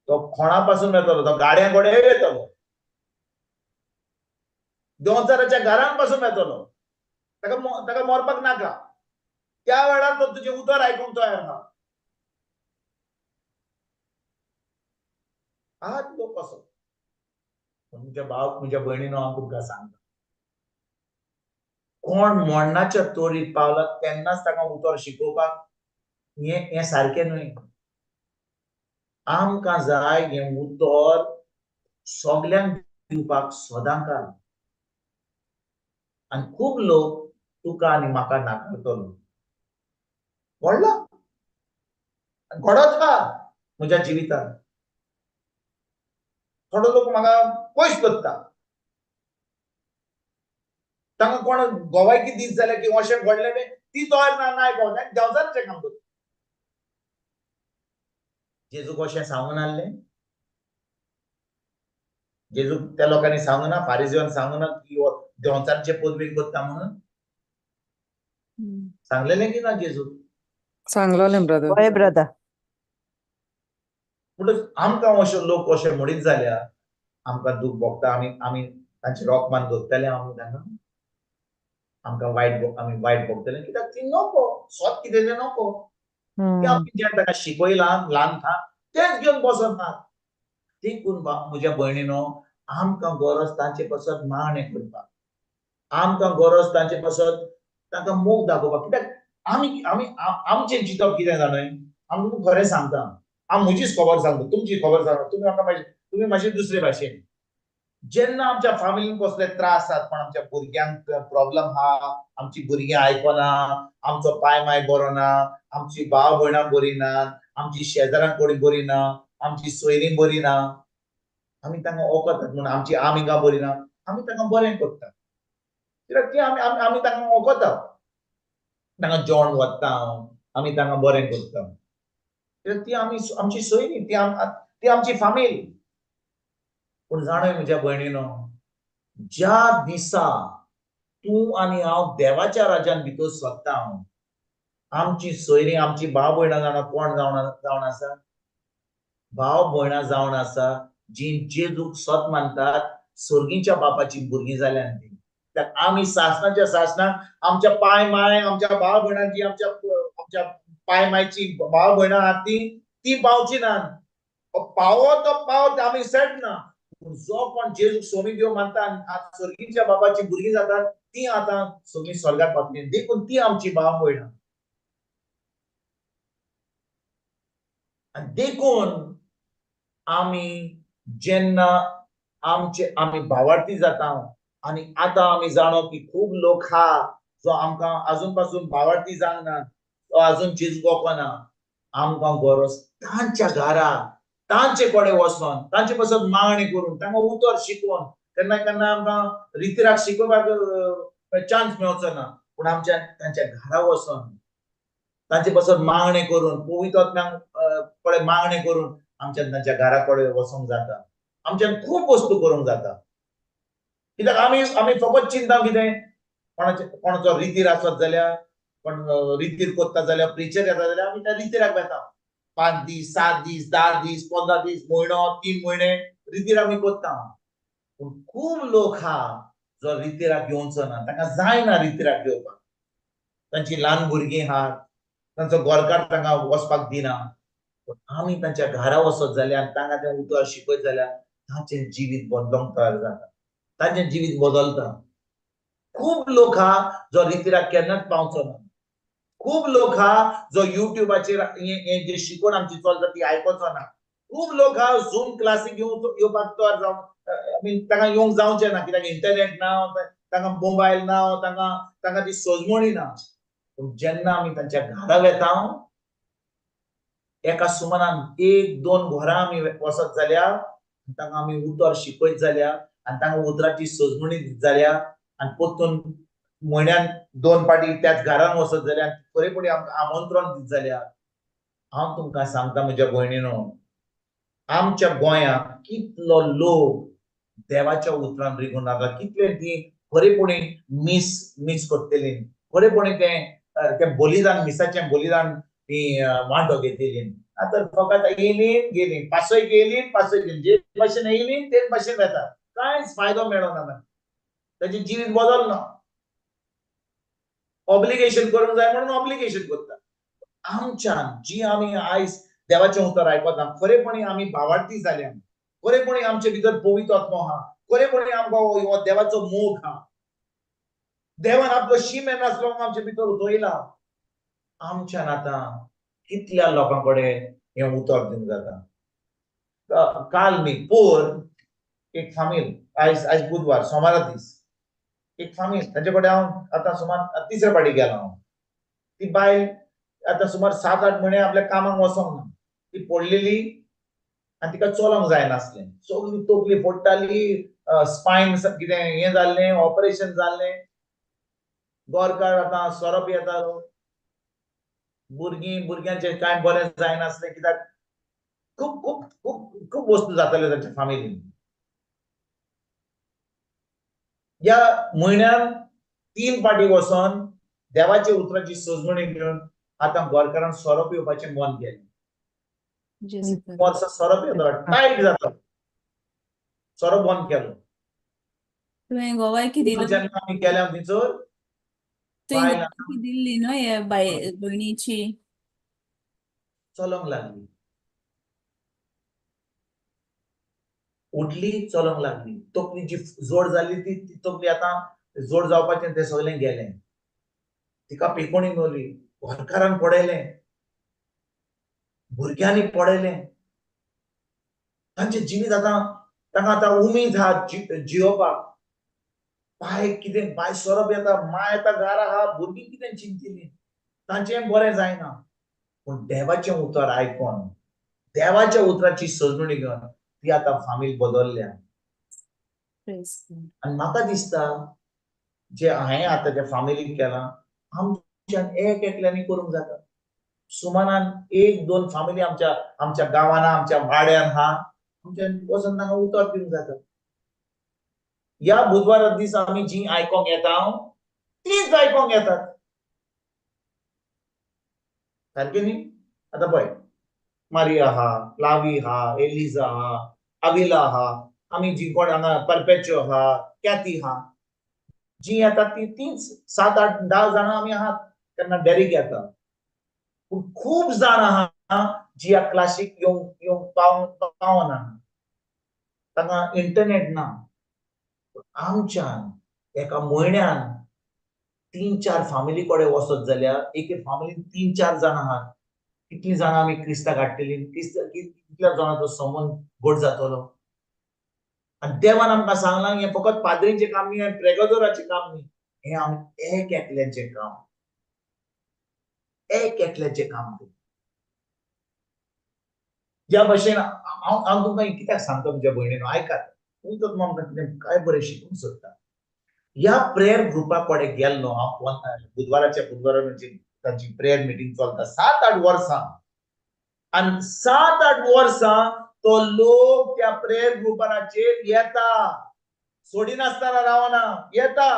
तो खोणा पासून येतलो, तो गाड्या घोड्या येतलो, देंवचाराच्या घरान पासून येतलो, ताका मरपाक नाका. त्या वेळार तो तुजें उतर आयकूंक तयार ना. आहात लोक असो. तुमच्या भाव तुमच्या भयणीनो हांव तुमकां सांगता, कोण मरणाच्या तोरीत पावला तेन्नाच ताका उतर शिकोवपाक हें सारकें न्हय. आमकां जाय हें उतर सगल्यांक दिवपाक सदांकाळ. आनी खूब लोक तुका आनी म्हाका नाकारतलो. कळ्ळां? घडत आहा म्हज्या जिवितांत. थोडो लोक म्हाका पयस करता, तांकां कोण गोवायकी दीत जाल्यार की अशें घडलें तें ती तोर ना आयकोंक जाय, देंवचाराचें काम करता. जेजूक अशें सांगून नासलें? जेजूक त्या लोकांनी सांगूं ना, फारिझीवान सांगूं ना की हो देंवचाराचे पदवेक करता म्हणून? सांगलेलें की ना जेजूक? सांगलोलें ब्रदर. होय ब्रदर. म्हणटच आमकां अशे लोक अशे म्हणीत जाल्यार आमकां दूख भोगता, आमी तांचे रोकमान धरतले आमी तांकां, आमकां आमी वायट भोगतले, कित्याक ती नको, सत कितें तें नको. ते आमी जें ताका शिकयलां ल्हानपणा तेंच घेवन बसनात. देखून म्हज्या भयणीनो, आमकां गरज तांचे पासत मागणें करपाक, आमकां गरज तांचे पासत तांकां मोग दाखोवपाक. कित्याक आमचें चिंतप कितें जाणाय, हांव तुमकां खरें सांगता, हांव म्हजीच खबर सांगता, तुमची खबर सांगता, तुमी म्हाजे दुसरे भाशेन. जेन्ना आमच्या फॅमिलीन कसले त्रास जातात, पण आमच्या भुरग्यांक प्रॉब्लेम आहा, आमची भुरगीं आयकना, आमचो पाय माय बरो ना, आमची भाव भयणां बरीं नात, आमची शेजाऱ्यांक कोणी बरीं ना, आमची सोयरीं बरीं ना, आमी तांकां ओकतात म्हणून आमची आमिंगा बरीं ना, आमी तांकां बरें करता. कित्याक ती आमी तांकां ओकता, तांकां जेवण व्हरता, आमी तांकां बरें करता. कित्याक ती आमची सोयरीं, ती आमची फामील. पूण जाणय म्हज्या भयणीनो, ज्या दिसा तूं आनी हांव देवाच्या राज्यान भितर सरता, आमची सोयरीं, आमची भाव भयणां जाणां कोण जावन आसा? भाव भयणां जावन आसा जीं जेजूक सत मानतात, सर्गीच्या बापाची भुरगीं जाल्यात तीं. कित्याक आमी सासणाच्या सासणाक आमच्या पाय माय, आमच्या भाव भयणांची, आमच्या पाय मायची भाव भयणां आहात तीं ती पावची ना पावत आम्ही सेट ना जो कोण जेजू सोमी देव मानता आज स्वर्गीच्या बाबाची भुरगीं जातात ती आता सोमी स्वर्गात पावतली देखून ती आमची भाव भयणां आणि देखून आम्ही जेन्ना आम्ही भावार्थी जाता आणि आता आम्ही जाणो की खूप लोक हा जो आमकां अजून पासून भावार्थी जावंक ना तो अजून जेजू गोवना आमकां गरज तांच्या घरा तांचे कडेन वचोन तांचे पासून मागणी करून तांकां उतर शिकोवन केन्ना केन्ना आमकां रितीराक शिकोवपाक चान्स मेळचो ना पूण आमच्या तांच्या घरा वचोन तांचे पासून मागणी करून पवित्र आत्म्याक कडेन मागणी करून आमच्या तांच्या घरा कडेन वचोंक जाता आमच्यान खूब वस्तू करूंक जाता कित्याक आमी फकत चिंता कितें कोणाचो रितीर आसत जाल्यार कोण रितीर कोत्ता जाल्यार प्रिचर येता जाल्यार आमी त्या रितीराक वेता 5 दीस 7 दीस 10 दीस 15 दीस म्हयनो 3 म्हयने रितीर आमी कोत्ता पूण खूब लोक हा जो रितीराक येवचो ना तांकां जायना रितीराक येवपाक तांची ल्हान भुरगीं आहात तांचो गोरकार तांकां वचपाक दिना आमी तांच्या घरा वचत जाल्यार तांकां तें उतर शिकयत जाल्यार तांचें जिवीत बदलोवंक तयार जाता तांचें जिवीत बदलता खूब लोक हा जो रितीराक केन्नाच पावचो ना खूब लोक हा जो युट्यूबाचेर हे जे शिकवण आमची चलता ती आयकोचो ना खूब लोक हा झूम क्लासीक येवपाक तयार जावन तांकां येवंक जावचें ना कित्याक इंटरनेट ना तांकां मोबायल ना तांकां ती सोजमणी ना पूण जेन्ना आमी तांच्या घरा वेता एका सुमनान 1-2 घरां आमी वचत जाल्यार तांकां आमी उतर शिकयत जाल्यार आनी तांकां उतराची सोजमणी दित जाल्यार आनी परतून म्हयन्यान 2 पाटी त्याच घरान वचत जाल्यार खरेपणी आमकां आमंत्रण दित जाल्यार हांव तुमकां सांगता म्हज्या भयणीनो आमच्या गोंयांत कितलो लोक देवाच्या उतरान रिगून रावता कितले ती खरेपणी मिस करतली खरेपणी तें बलिदान मिसाचें बलिदान ती वांटो घेतली आता फकत येयली गेली 500 गेली 500 गेली जे भाशेन येयली तेच भाशेन येता कांयच फायदो मेळना ताचें जिवीत बदलना ऑब्लिगेशन करूंक जाय म्हणून ऑब्लिगेशन करता आमच्यान जी आमी आयज देवाचें उतर आयकता खरेपणी आमी भावार्थी जाल्या खरेपणी आमचे भितर पवित्र आत्मो आहा खरेपणी आमकां हो देवाचो मोग आहा देवान आपलो शिमे नासलो आमचे भितर उतरयला आमच्यान आतां कितल्या लोकां कडेन हें उतर दिवंक जाता काल न्ही पोर एक फामील आयज बुधवार सोमारा दीस एक फामील ताचे कडेन हांव आतां सुमार 3रे फावटी गेलो हांव ती बायल आतां सुमार 7-8 म्हयने आपल्या कामाक वचोंक ना ती पडलेली आनी तिका चलोंक जायनासलें सगळी तकली पडटाली स्पायन कितें हें जाल्लें ऑपरेशन जाल्लें गोरकार आतां सोरोप येतालो भुरग्यांचें कांय बरें जायनासलें कित्याक खूब खूब खूब खूब वस्तू जाताल्यो तांच्या फामिलीन ह्या म्हयन्यान 3 पाटी वचोन देवाच्या उतराची सोजमणी घेवन आतां गोरकारान सोरोप येवपाचें मन केलें वर्सां सोरोप येता टायट जाता सोरोप बंद केलो तुवें गोवायकी दिलो जेन्ना आमी गेल्या थंयसर तुवें गोवायकी दिल्ली न्हू हे भयणीची चलोंक लागली उठली चलोंक लागली तकली जी जोड जाल्ली ती तकली आतां जोड जावपाचें तें सगळें गेलें तिका पिकोणी मेवली गोरकारान पडयलें भुरग्यांनी पडयलें तांचें जिवीत आतां तांकां आतां उमेद आहा जियोवपाक बाय सोरोप येता माय येता घरा आहा भुरगीं कितें चिंतिल्लीं तांचें बरें जायना पूण देवाचें उतर आयकोन देवाच्या उतराची सोजमणी घेवन ती आतां फामील बदलल्या आनी म्हाका दिसता जे हांवें आतां त्या फामिलीक केलां आमच्यान एक एकल्यांनी करूंक जाता सुमारान 1-2 फामिली आमच्या गांवांत आमच्या वाड्यान आहा आमच्यान वचोन तांकां उतर दिवंक जाता ह्या बुधवारा दीस आमी जी आयकोंक येता तीच आयकोंक येतात सारकें न्ही आतां पळय मारिया आहा लावी आहा एलिजा आहा अविला आहा आमी जी कोण हांगा परपेच्यो आहा कॅथी आहा जी येता तीच 7-8-10 जाणां आमी आहात केन्ना डेरीक येता पूण खूब जाण आहा जी ह्या क्लासीक येवंक पावना, तांकां इंटरनेट ना. आमच्यान एका म्हयन्यान 3-4 फामिली कडेन वचत जाल्यार एक फामिलीन 3-4 जाण आहात. कितली जाणां आमी क्रिस्ताक हाडटली, कितल्या जाणांचो संबंद घट जातलो. आनी देवान आमकां सांगलां हें फकत पाद्रींचें काम न्ही, हें प्रेगोदोराचें काम न्ही, हें एक एकल्याचें काम. एक एकल्याचें काम. ज्या भशेन हांव तुमकां कित्याक सांगता तुमच्या भयणीनो, आयकात. तुमकां आमकां कितें काय बरें शिकूंक सोदता. ह्या प्रेयर ग्रुपा कडेन गेल्लो हांव बुधवाराच्या बुधवारा तांची प्रेयर मिटींग चलता 7-8 वर्सां. आनी 7-8 वर्सां तो लोक त्या प्रेयर ग्रुपाचेर येता, सोडिनासतना रावना, येता.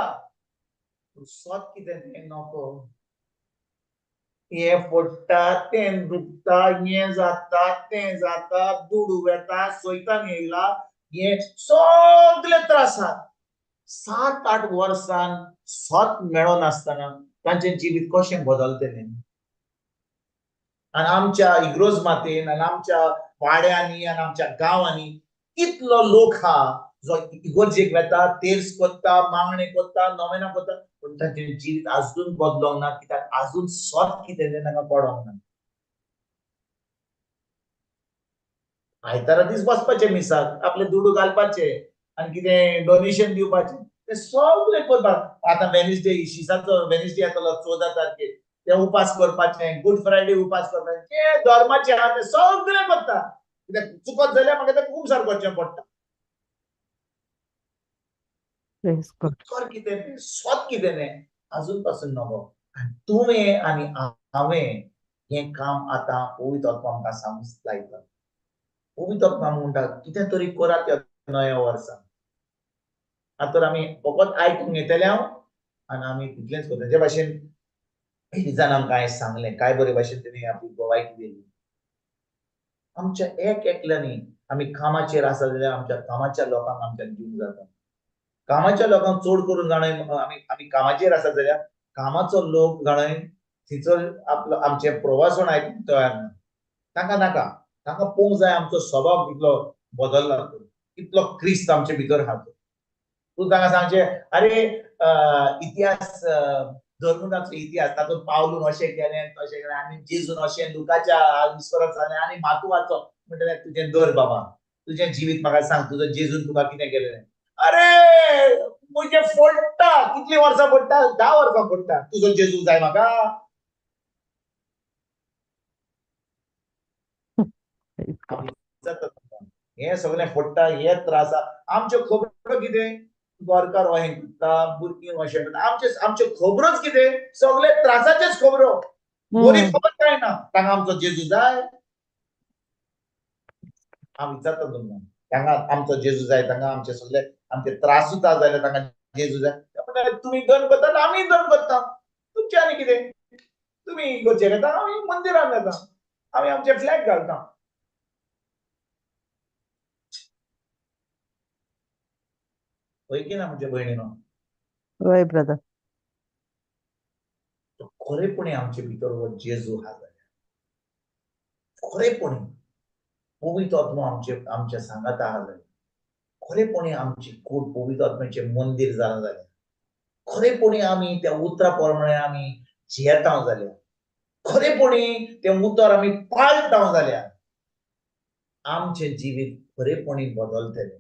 सोत कितें तें नको. हें फोडटा, तें दुखता, हें जाता, तें जाता, दुडू येता, सैतान येयला, हे सगळे त्रास आसात. 7-8 वर्सां सोत मेळो नासतना तांचें जिवीत कशें बदलतलें. आनी आमच्या इग्रोज मातेन आनी आमच्या वाड्यांनी आनी आमच्या गांवांनी कितलो लोक आहा जो इगोर्जेक वेता, तेर्स कोत्ता, मागणे कोत्ता, नोवेना कोत्ता, पूण तांचें जिवीत आजून बदलोंक ना, कित्याक आजून सोत कितें तें तांकां कळोंक ना. आयतारा दीस बसपाचें मिसाक, आपले दुडू घालपाचे आनी कितें डोनेशन दिवपाचें, तें सगळें करपाक. आतां वेनिसडे शिसाचो वेनिसडे येतलो 14 तारखेर, ते उपास करपाचें, गुड फ्रायडे उपास करपाचें, जे धर्माचे आहा ते सगळें करता. कित्याक चुकत जाल्यार म्हाका तें खूब सार करचें पडटा. उत्तर कितें तें, सोत कितें तें आजून पासून नको. आनी तुवें आनी हांवें हें काम आतां पवित्र आत्मा आमकां सांगूंक लायता. पवित्र आत्मा म्हणटा कितें तरी करात ह्या नव्या वर्साक. आतां आमी फकत आयकूंक येतले आनी आमी तितलेंच करता. जे भाशेन एलिजान आमकां आयज सांगलें, काय बरे भाशेन तेणी आपली गोवायकी दिली. आमच्या एक एकल्यांनी आमी कामाचेर आसा जाल्यार आमच्या कामाच्या लोकांक आमच्यान दिवंक जाता. कामाच्या लोकांक चड करून जाणाय आमी कामाचेर आसा जाल्यार कामाचो लोक जाणाय थंयसर आपलो आमचे प्रवासण आयकूंक तयार ना. तांकां नाका. तांकां पळोवंक जाय आमचो स्वभाव कितलो बदलला तो, कितलो क्रिस्त आमचे भितर आहा तो. तूं तांकां सांगचें, अरे इतिहास, धर्मुनाचो इतिहास, तातूंत पावलून अशें केलें तशें केलें आनी जेजून अशें लुकाच्या इस्कोलांत सांगलें आनी मातू वाचो म्हणटल्यार तुजें धर बाबा, तुजें जिवीत म्हाका सांग, तुजो जेजून तुका कितें केलें. अरे म्हजें फोडटा, कितलीं वर्सां फोडटा, 10 वर्सां फोडटा. तुजो जेजू जाय म्हाका. हे सगळें फोडटा, हे त्रास आमच्यो खबरो कितें, गोरकार अशें करता, बुरकीं अशें करता, आमच्यो खबरोच कितें, सगळे त्रासाच्योच खबरो. बरी खबर काय ना. तांकां आमचो जेजू जाय. हांव विचारता तुमकां, तांकां आमचो जेजू जाय, तांकां आमचे सगळे आमचे त्रास जाता जाल्यार तांकां जेजू जाय. तुमी दंड करतात, आमी दंड करता. तुमचें आनी कितें. तुमी इगोर्जेक येता, आमी मंदिरान येता, आमी आमचे फ्लॅग घालता. होय की ना म्हणजे भयणीनो. होय ब्रदर. खरेपणी आमचे भितर हो जेजू आहा जाल्यार, खरेपणी पवित्र आत्मा आमच्या सांगात आहा जाल्यार, खरेपणी आमची कूड पवित्र आत्म्याचें मंदीर जालां जाल्यार, खरेपणी आमी त्या उतरा प्रमाणे आमी जियेता जाल्यार, खरेपणी तें उतर आमी पाळटा जाल्यार आमचें जिवीत खरेपणी बदलतलें.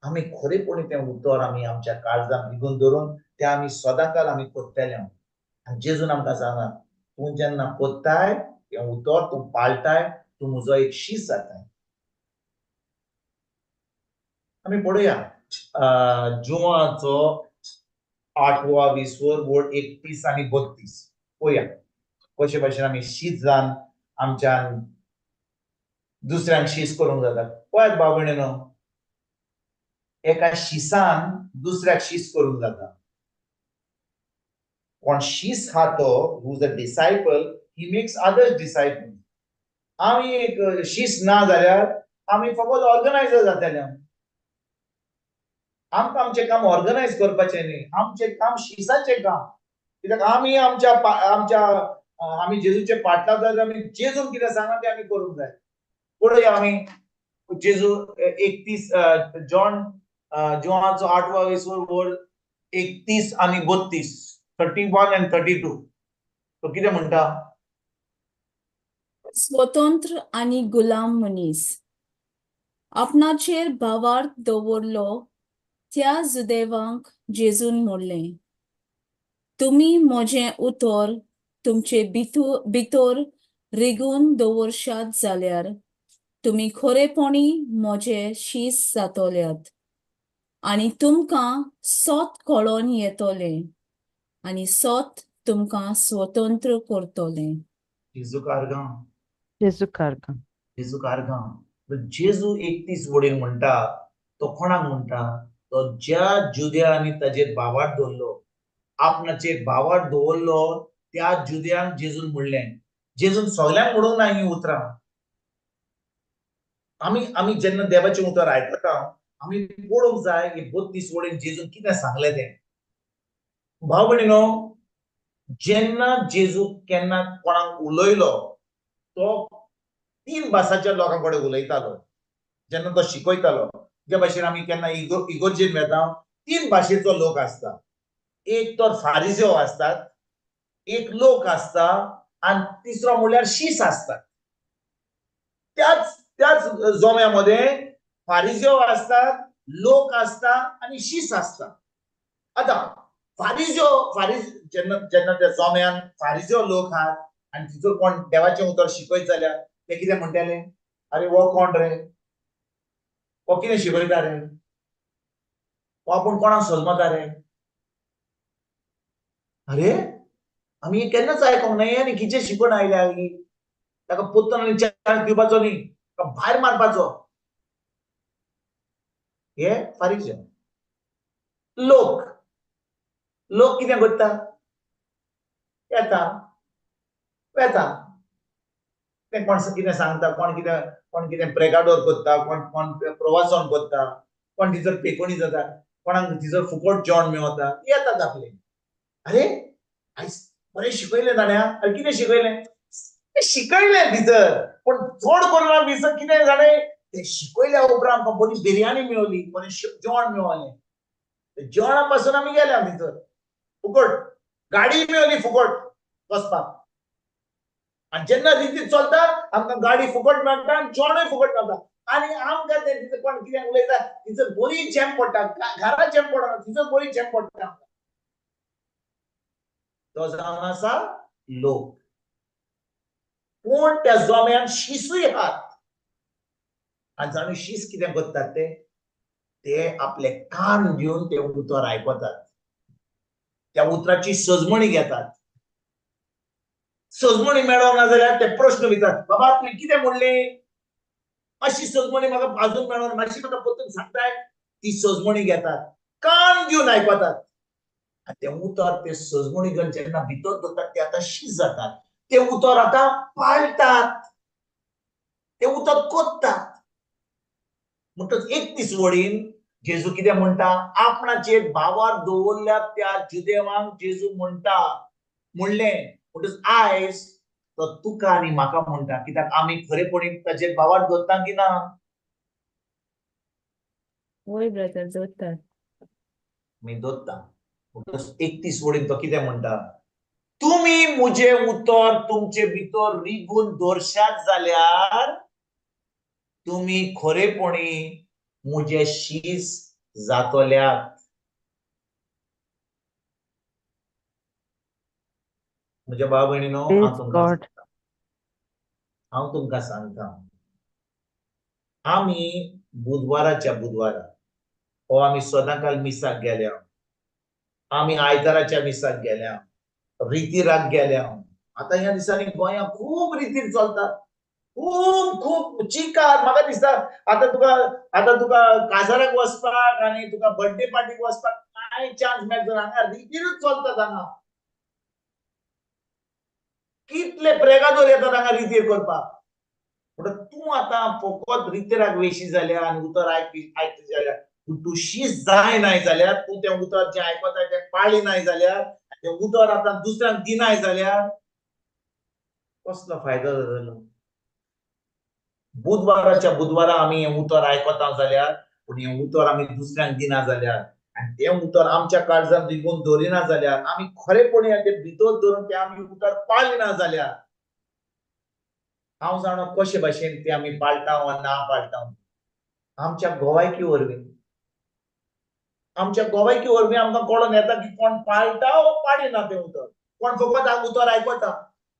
आमी खरेपणी तें उतर आमी आमच्या काळजांत लिगून धरून तें आमी सदांकाल आमी कोत्तेले. आनी जेजून आमकां सांगा, तूं जेन्ना कोत्ताय तें उतर तूं पाळटाय, तूं म्हजो एक शीस जाताय. आमी पळोवया जुवाचो 8वा 20 बोर्ड 31 आनी 32. पळोवया कशे भाशेन आमी शीस जावन आमच्यान दुसऱ्यांक शीस करूंक जाता. पळयात भाव भयणीनो, एका शिसान दुसऱ्याक शीस करूंक जाता. कोण शीस हा तो, who is a disciple, he makes others disciple. आमी एक शीस ना जाल्यार आमी फकत ऑर्गनायझर जातले. आमकां आमचें काम ऑर्गनायज करपाचें न्ही, आमचें काम शिसाचें काम. कित्याक आमी आमच्या आम्ही जेजूचे पाटला जाय आम्ही जेजून कितें सांगा ते आम्ही करूंक जाय. पळोवया आम्ही जेजू 31 जॉन जोहाचो 8वा वर्ड 31 आणि 32 31 and 32 तो कितें म्हणटा. स्वतंत्र आणि गुलाम मनीस आपणाचेर भावार्थ दवरलो त्या जुदेवांक जेजून म्हणलें, तुम्ही म्हजें उतर तुमचे भितोर रिगून दवरशात जाल्यार तुम्ही खरेपणी म्हजे शीस जातोल्यात आणि तुमकां सोत कळोन येतोलें आणि सोत तुमकां स्वतंत्र करतोलें. जेजू कारगां जेजू कारगां. जेजू कारगां. जेजू 31 वडील म्हणटा तो कोणाक म्हणटा, तो ज्या जुद्यांनी ताजेर भावार्थ दवरलो, आपणाचेर भावार्थ दवरलो त्या जुद्यांक जेजून म्हणलें. जेजून सगळ्यांक म्हणूंक ना ही उतरां. आमी जेन्ना देवाचें उतर आयकता आमी पळोवंक जाय की 32 वडील जेजून कितें सांगलें तें. भाव भयणीनो, जेन्ना जेजू केन्ना कोणाक उलयलो तो 3 भासाच्या लोकां कडेन उलयतालो. जेन्ना तो शिकयतालो जे भाशेन आमी केन्ना इगोर्जेन वेता 3 भाशेचो लोक आसता. एक तर फारिझेव असतात, एक लोक असता आणि तिसरो म्हणल्यार शीस असतात. त्याच जोम्यामध्ये फारिझेव असतात, लोक असतात आणि शीस असतात. आता जेन्ना त्या जोम्यान फारिझेव लोक आहात आणि तिचो कोण देवाचें उतर शिकयत जाल्यार ते कितें म्हणटाले, अरे वो कोण रे, वो कितें शिकयता रे, वो आपूण कोणाक सजमता रे. अरे आमी केन्नाच आयकोंक ना आनी कितें शिकून आयल्या ही. ताका पोत्तन आनी चान्स दिवपाचो न्ही, ताका भायर मारपाचो. हे फारिझेव. लोक कितें करता, येता वेता ते कोण कितें सांगता, कोण कितें प्रेगाडोर करता, कोण प्रवासोन करता, कोण तिचर पेकोणी जाता, कोणाक तिचर फुकट जेवण मेवता, येतात आपले. अरे आयज बरें शिकयलें ताणें, अरे कितें शिकयलें, शिकयलें भितर पण चड करून भितर कितें जालें ते शिकयल्या उपरांत आमकां बरी बिर्याणी मेवली, बरें जेवण मेवलें. जेवणा पासून आमी गेल्या भितर फुकट, गाडी मेवली फुकट वचपाक. आणि जेन्ना रितीन चलता आमकां गाडी फुकट मेळटा आनी जेवणूय फुकट मेळटा. आनी आमकां ते कोण कितें उलयता तिचर बरी झेम पडटा, घरा झेम पडना, तिचर बरी झेम पडटा. तो जावन आसा लोक. पूण त्या जोम्यान शिसूय आहात. आनी जाणू शीस कितें करतात ते आपले कान घेवन ते उतर आयकतात. त्या उतराची सजमणी घेतात. सजमणी मेळना जाल्यार ते प्रश्न विचारतात, बाबा तुवें कितें म्हणलें, मातशी सजमणी म्हाका अजून मेळना, मातशी म्हाका परतून सांगताय. ती सजमणी घेतात, कान घेवन आयकतात. ते उतर ते सजमणी घेवन जेन्ना भितर दवरतात ते आतां शीस जातात. ते उतर आतां पाळटात, ते उतर कोत्तात. म्हणटच 31 वडीन जेजू कितें म्हणटा, आपणाचेर भावार्थ दवरल्या त्या जुदेवांक जेजू म्हणलें. म्हणटच आयज तो तुका आनी म्हाका म्हणटा, कित्याक आमी खरेपणीन ताचेर भावार्थ दवरता की ना. वय ब्रदर जोडतात. मी दवरता. म्हणटच 31 वडीन तो कितें म्हणटा, तुमी म्हजे उतर तुमचे भितर रिगून दवरशात जाल्यार तुम्ही खरेपणी म्हजे शीस जातोल्यात. म्हज्या भाव भयणीनो, हांव तुमकां सांगता, आमी बुधवाराच्या बुधवारा हो आमी सदांकाल मिसाक गेल्या, आमी आयताराच्या मिसाक गेल्या, रितीराक गेल्या. आतां ह्या दिसांनी गोंयांत खूब रितीर चलतात, खूब चिकार. म्हाका दिसता आतां तुका काजाराक वचपाक आनी तुका बर्थडे पार्टीक वचपाक कांय चान्स मेळचो ना. हांगा रितीरूच चलतात. हांगा कितले प्रेगादोर येतात हांगा रितीर करपाक. म्हणटा तूं आतां फकत रितीराक वेशी जाल्यार आनी उतर आयकता जाल्यार तूं शीस जाय नाय जाल्यार, तूं तें उतर जें आयकता तें पाळ्ळी नाय जाल्यार, तें उतर आतां दुसऱ्यांक दिनाय जाल्यार कसलो फायदो जातलो? बुधवाराच्या बुधवारा आमी हें उतर आयकता जाल्यार, पूण हें उतर आमी दुसऱ्यांक दिना जाल्यार, आनी तें उतर आमच्या काळजांत रिगून दवरिना जाल्यार, आमी खरेपणी तें भितर धरून तें आमी उतर पाळिना जाल्यार, हांव जाणो कशे भाशेन तें आमी पाळटा वा ना पाळटा. आमच्या गोवायकी वरवीं आमकां कळोन येता की कोण पाळटा वा पाळिना तें उतर. कोण फकत हांव उतर आयकता.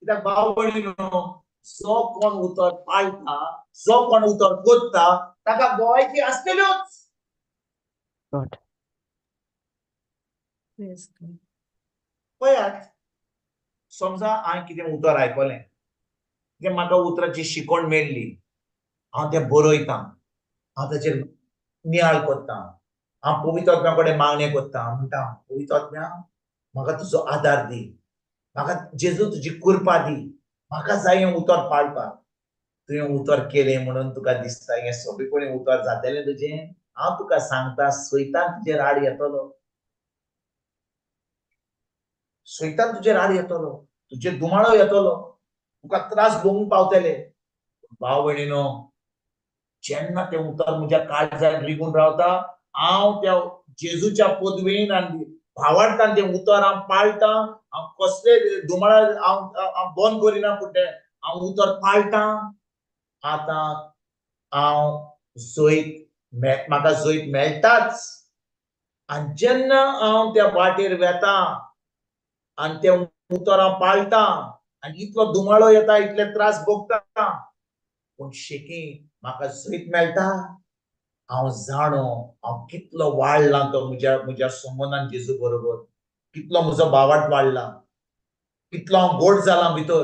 कित्याक भाव भयणीनो, जो कोण उतर पाळटा, जो कोण उतर कोत्ता, ताका गोवायकी आसतल्योच. God. पळयात, समजा हांवें कितें उतर आयकलें, तें म्हाका उतराची शिकवण मेळ्ळी, हांव तें बरयतां, हांव ताचेर नियाळ कोत्तां, हांव पवित्र आत्म्या कडेन मागणें कोत्तां, हांव म्हणटा पवित्र आत्म्या म्हाका तुजो आदार दी, म्हाका जेजू तुजी कृपा दी, म्हाका जाय हें उतर पाळपाक. तुवें उतर केलें म्हणून तुका दिसता हें सोंपेपणी उतर जातलें तुजें? हांव तुका सांगता, सैतान तुजेर आड येतलो. सैतान तुजेर आड येतलो, तुजेर दुमाळो येतलो, तुका त्रास भोगूंक पावतले. भाव भयणीनो, जेन्ना तें उतर म्हज्या काळजांत रिगून रावता, हांव त्या जेजूच्या पदवेन आनी भावार्थान तें उतर हांव पाळटां, हांव कसले दुमाळा हांव बंद करिना, पूण तें हांव उतर पाळटां. आतां हांव म्हाका जैत मेळटाच, आनी जेन्ना हांव त्या वाटेर वेतां आनी तें उतर हांव पाळटां आनी इतलो दुमाळो येता, इतले त्रास भोगता, पूण शेकी म्हाका जैत मेळटा. हांव जाणो हांव कितलो वाडलां तो म्हज्या संबंदान जेजू बरोबर, कितलो म्हजो भावार्थ वाडला, कितलो हांव गोड जालां भितर.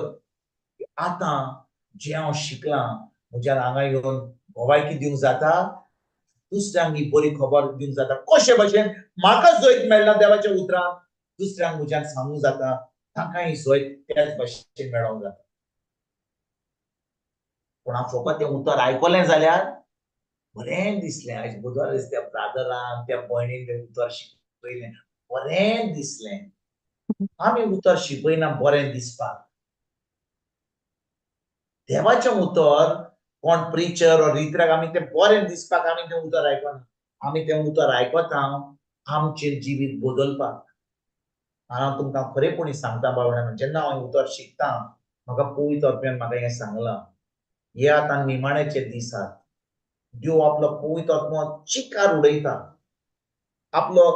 आतां जें हांव शिकलां, म्हज्या हांगा येवन भोवायकी दिवंक जाता, दुसऱ्यांक ही बरी खबर दिवंक जाता. कशे भाशेन म्हाका जैत मेळ्ळा देवाच्या उतरान, दुसऱ्यांक म्हज्यान सांगूंक जाता, ताकाय जैत त्याच भाशेन मेळोंक जाता. पूण हांव फकत तें उतर आयकलें जाल्यार बरें दिसलें. आयज बुधवार दीस त्या ब्रादरान, त्या भयणीन तें उतर शिकयलें, बरें दिसलें. आमी उतर शिकयना बरें दिसपाक. देवाचें उतर कोण प्रिचर वा रित्र्याक आमी तें बरें दिसपाक आमी तें उतर आयकना. आमी तें उतर आयकता आमचें जिवीत बदलपाक. हांव तुमकां खरेपणी सांगता बावड्यानो, जेन्ना हांव उतर शिकतां, म्हाका पवित्र आत्म्यान म्हाका हें सांगलां, हे आतां निमाणेचे दीस आसात. देव आपलो पवित्र आत्मो चिकार उडयता, आपलो,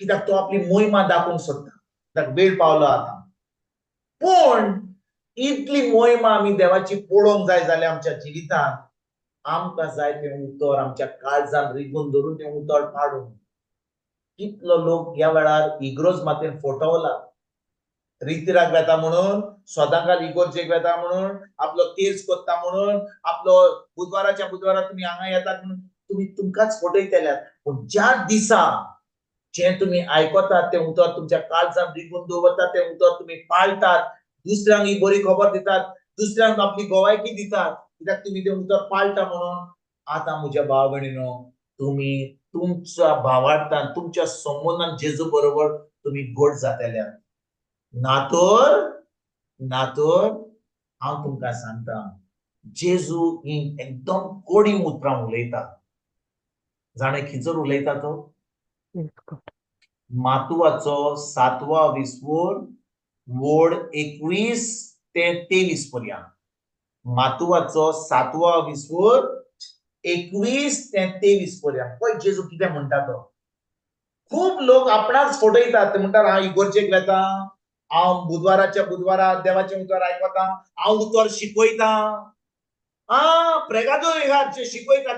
कित्याक तो आपली मोहिमा दाखोवंक सोदता. कित्याक वेळ पावलो आतां. पूण इतली मोहिमा आमी देवाची पळोवंक जाय जाल्यार आमच्या जिवितांत आमकां जाय तें उतर आमच्या काळजांत रिगून धरून तें उतर पाडून. कितलो लोक ह्या वेळार इग्रोज मातेन फटवला, रितीराक वेता म्हणून, सदांकाल इगोर्जेक वेता म्हणून, आपलो तेज कोत्ता म्हणून, आपलो बुधवाराच्या बुधवारा तुमी हांगा येतात म्हणून तुमी तुमकांच फटयतल्यात. पूण ज्या दिसा जें तुमी आयकतात तें उतर तुमच्या काळजांत रिगून दवरतात, तें उतर तुमी पाळटात, दुसऱ्यांक ही बरी खबर दितात, दुसऱ्यांक आपली गोवायकी दितात, कित्याक तुमी तें उतर पाळटा म्हणून. आतां म्हज्या भाव भयणीनो, तुमी तुमच्या भावार्थान, तुमच्या संबंदान जेजू बरोबर तुमी गोड जातल्यात. नातर हांव तुमकां सांगता, जेजू ही एकदम कोडी उतरां उलयता. जाणे खिचर उलयता तो? मातुवाचो 7वा विस्वोर वोड 21 ते 23 पर्यंत. मातुवाचो 7वा विस्वोर 21 ते 23 पर्यंत. पळय जेजू कितें म्हणटा तो. खूब लोक आपणाच फटयतात. ते म्हणटात हांव इगोर्जेक वेता, हांव बुधवाराच्या बुधवारा देवाचें उतर आयकता, हांव उतर शिकयतां. प्रेगादो जे शिकयतात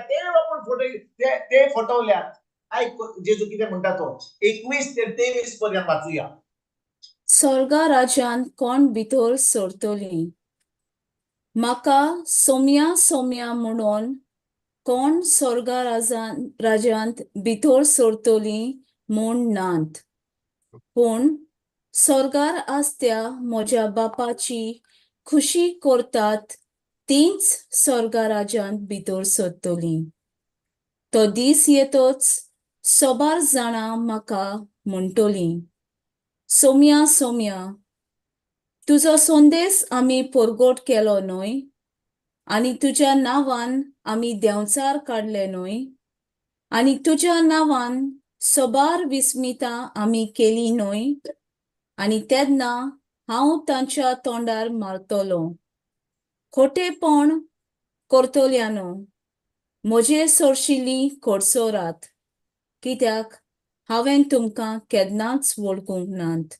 ते फटवल्यात. आयक जेजू कितें म्हणटा तो. 21 ते 23 पर्यंत वाचुया. स्वर्गाराज्यांत कोण भितोर सरतली, म्हाका सोम्या सोम्या म्हणून कोण स्वर्गाराज्यांत भितोर सरतली म्हूण नात. पूण स्वर्गार आसत्या म्हज्या बापाची खुशी करतात तींच स्वर्गाराज्यांत भितोर सरतली. तो दीस येतोच सोबार जाणां म्हाका म्हणटलीं, सोम्या सोम्या तुजो संदेश आमी परगोट केलो न्हय, आनी तुज्या नांवान आमी देंवचार काडले न्हय, आनी तुज्या नांवान सोबार विस्मिता आमी केली न्हय, आनी तेन्ना हांव तांच्या तोंडार मारतलो. खोटेपण करतल्यानो म्हजे सोडशिल्ली कोडसोरात, कित्याक हांवें तुमकां केन्नाच वळखूंक नात.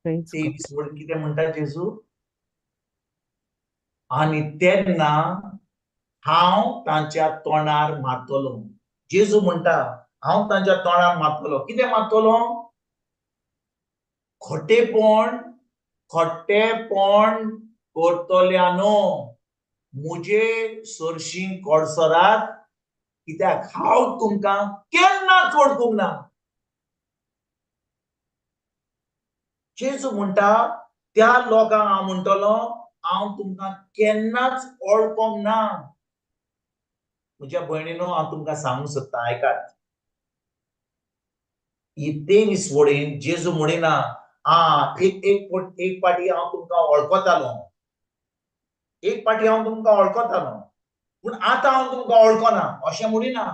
Praise God. 23 वर्ड कितें म्हणटा जेजू? आनी तेन्ना हांव तांच्या तोंडार मारतलो. जेजू म्हणटा हांव तांच्या तोंडार मारतलो. कितें मारतलो? खोटेपण करतल्यानो म्हजे सोरशीं कोडसोरात, कित्याक हांव तुमकां केन्नाच वळखूंक ना. जेजू म्हणटा त्या लोकांक हांव म्हणटलो हांव तुमकां केन्नाच वळखोंक ना. म्हज्या भयणीनो, हांव तुमकां सांगूंक सोदतां, आयकात. ही 23 वडीन जेजू म्हणिना एक पाटी हांव तुमकां वळखतालो, एक पाटी हांव तुमकां वळखतालो, पूण आतां हांव तुमकां वळखना अशें म्हणिना.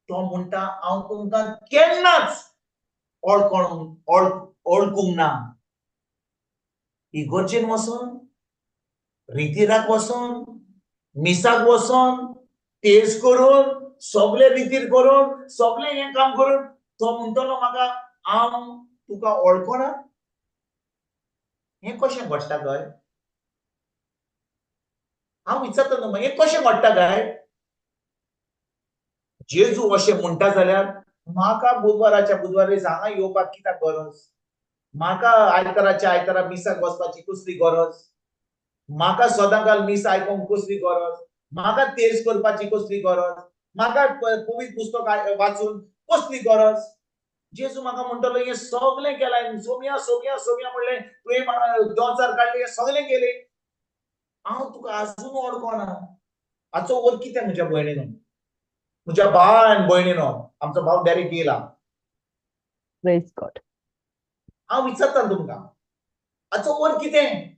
तो म्हणटा हांव तुमकां केन्नाच वळखूंक ना. इगर्जेन वचोन, रितीराक वचोन, मिसाक वचोन, तेज करून, सगळे रितीर करून, सगळे हें काम करून तो म्हणटलो म्हाका हांव तुका वळखना. हें कशें घडटा काय? हांव विचारता न्हू, हें कशें घडटा काय? जेजू अशें म्हणटा जाल्यार म्हाका बुधवाराच्या बुधवारी हांगा येवपाक कित्याक गरज? म्हाका आयताराच्या आयतारा मिसाक वचपाची कसली गरज? म्हाका सदांकाळ मिस आयकोंक कसली गरज? म्हाका तेज करपाची कसली गरज? म्हाका पवित्र पुस्तक वाचून कसली गरज? जेजू म्हाका म्हणटलो हें सगळें केलां, सोम्या सोम्या सोम्या म्हणलें, तुवें दोचार काडले, हें सगळें केलें, हांव तुका आजून वळखना. हाचो अर्थ कितें म्हज्या भयणीनो, म्हज्या भाव आनी भयणीनो? आमचो भाव डायरेक्ट येयला. Praise God. हांव विचारता तुमकां, हाचो अर्थ कितें?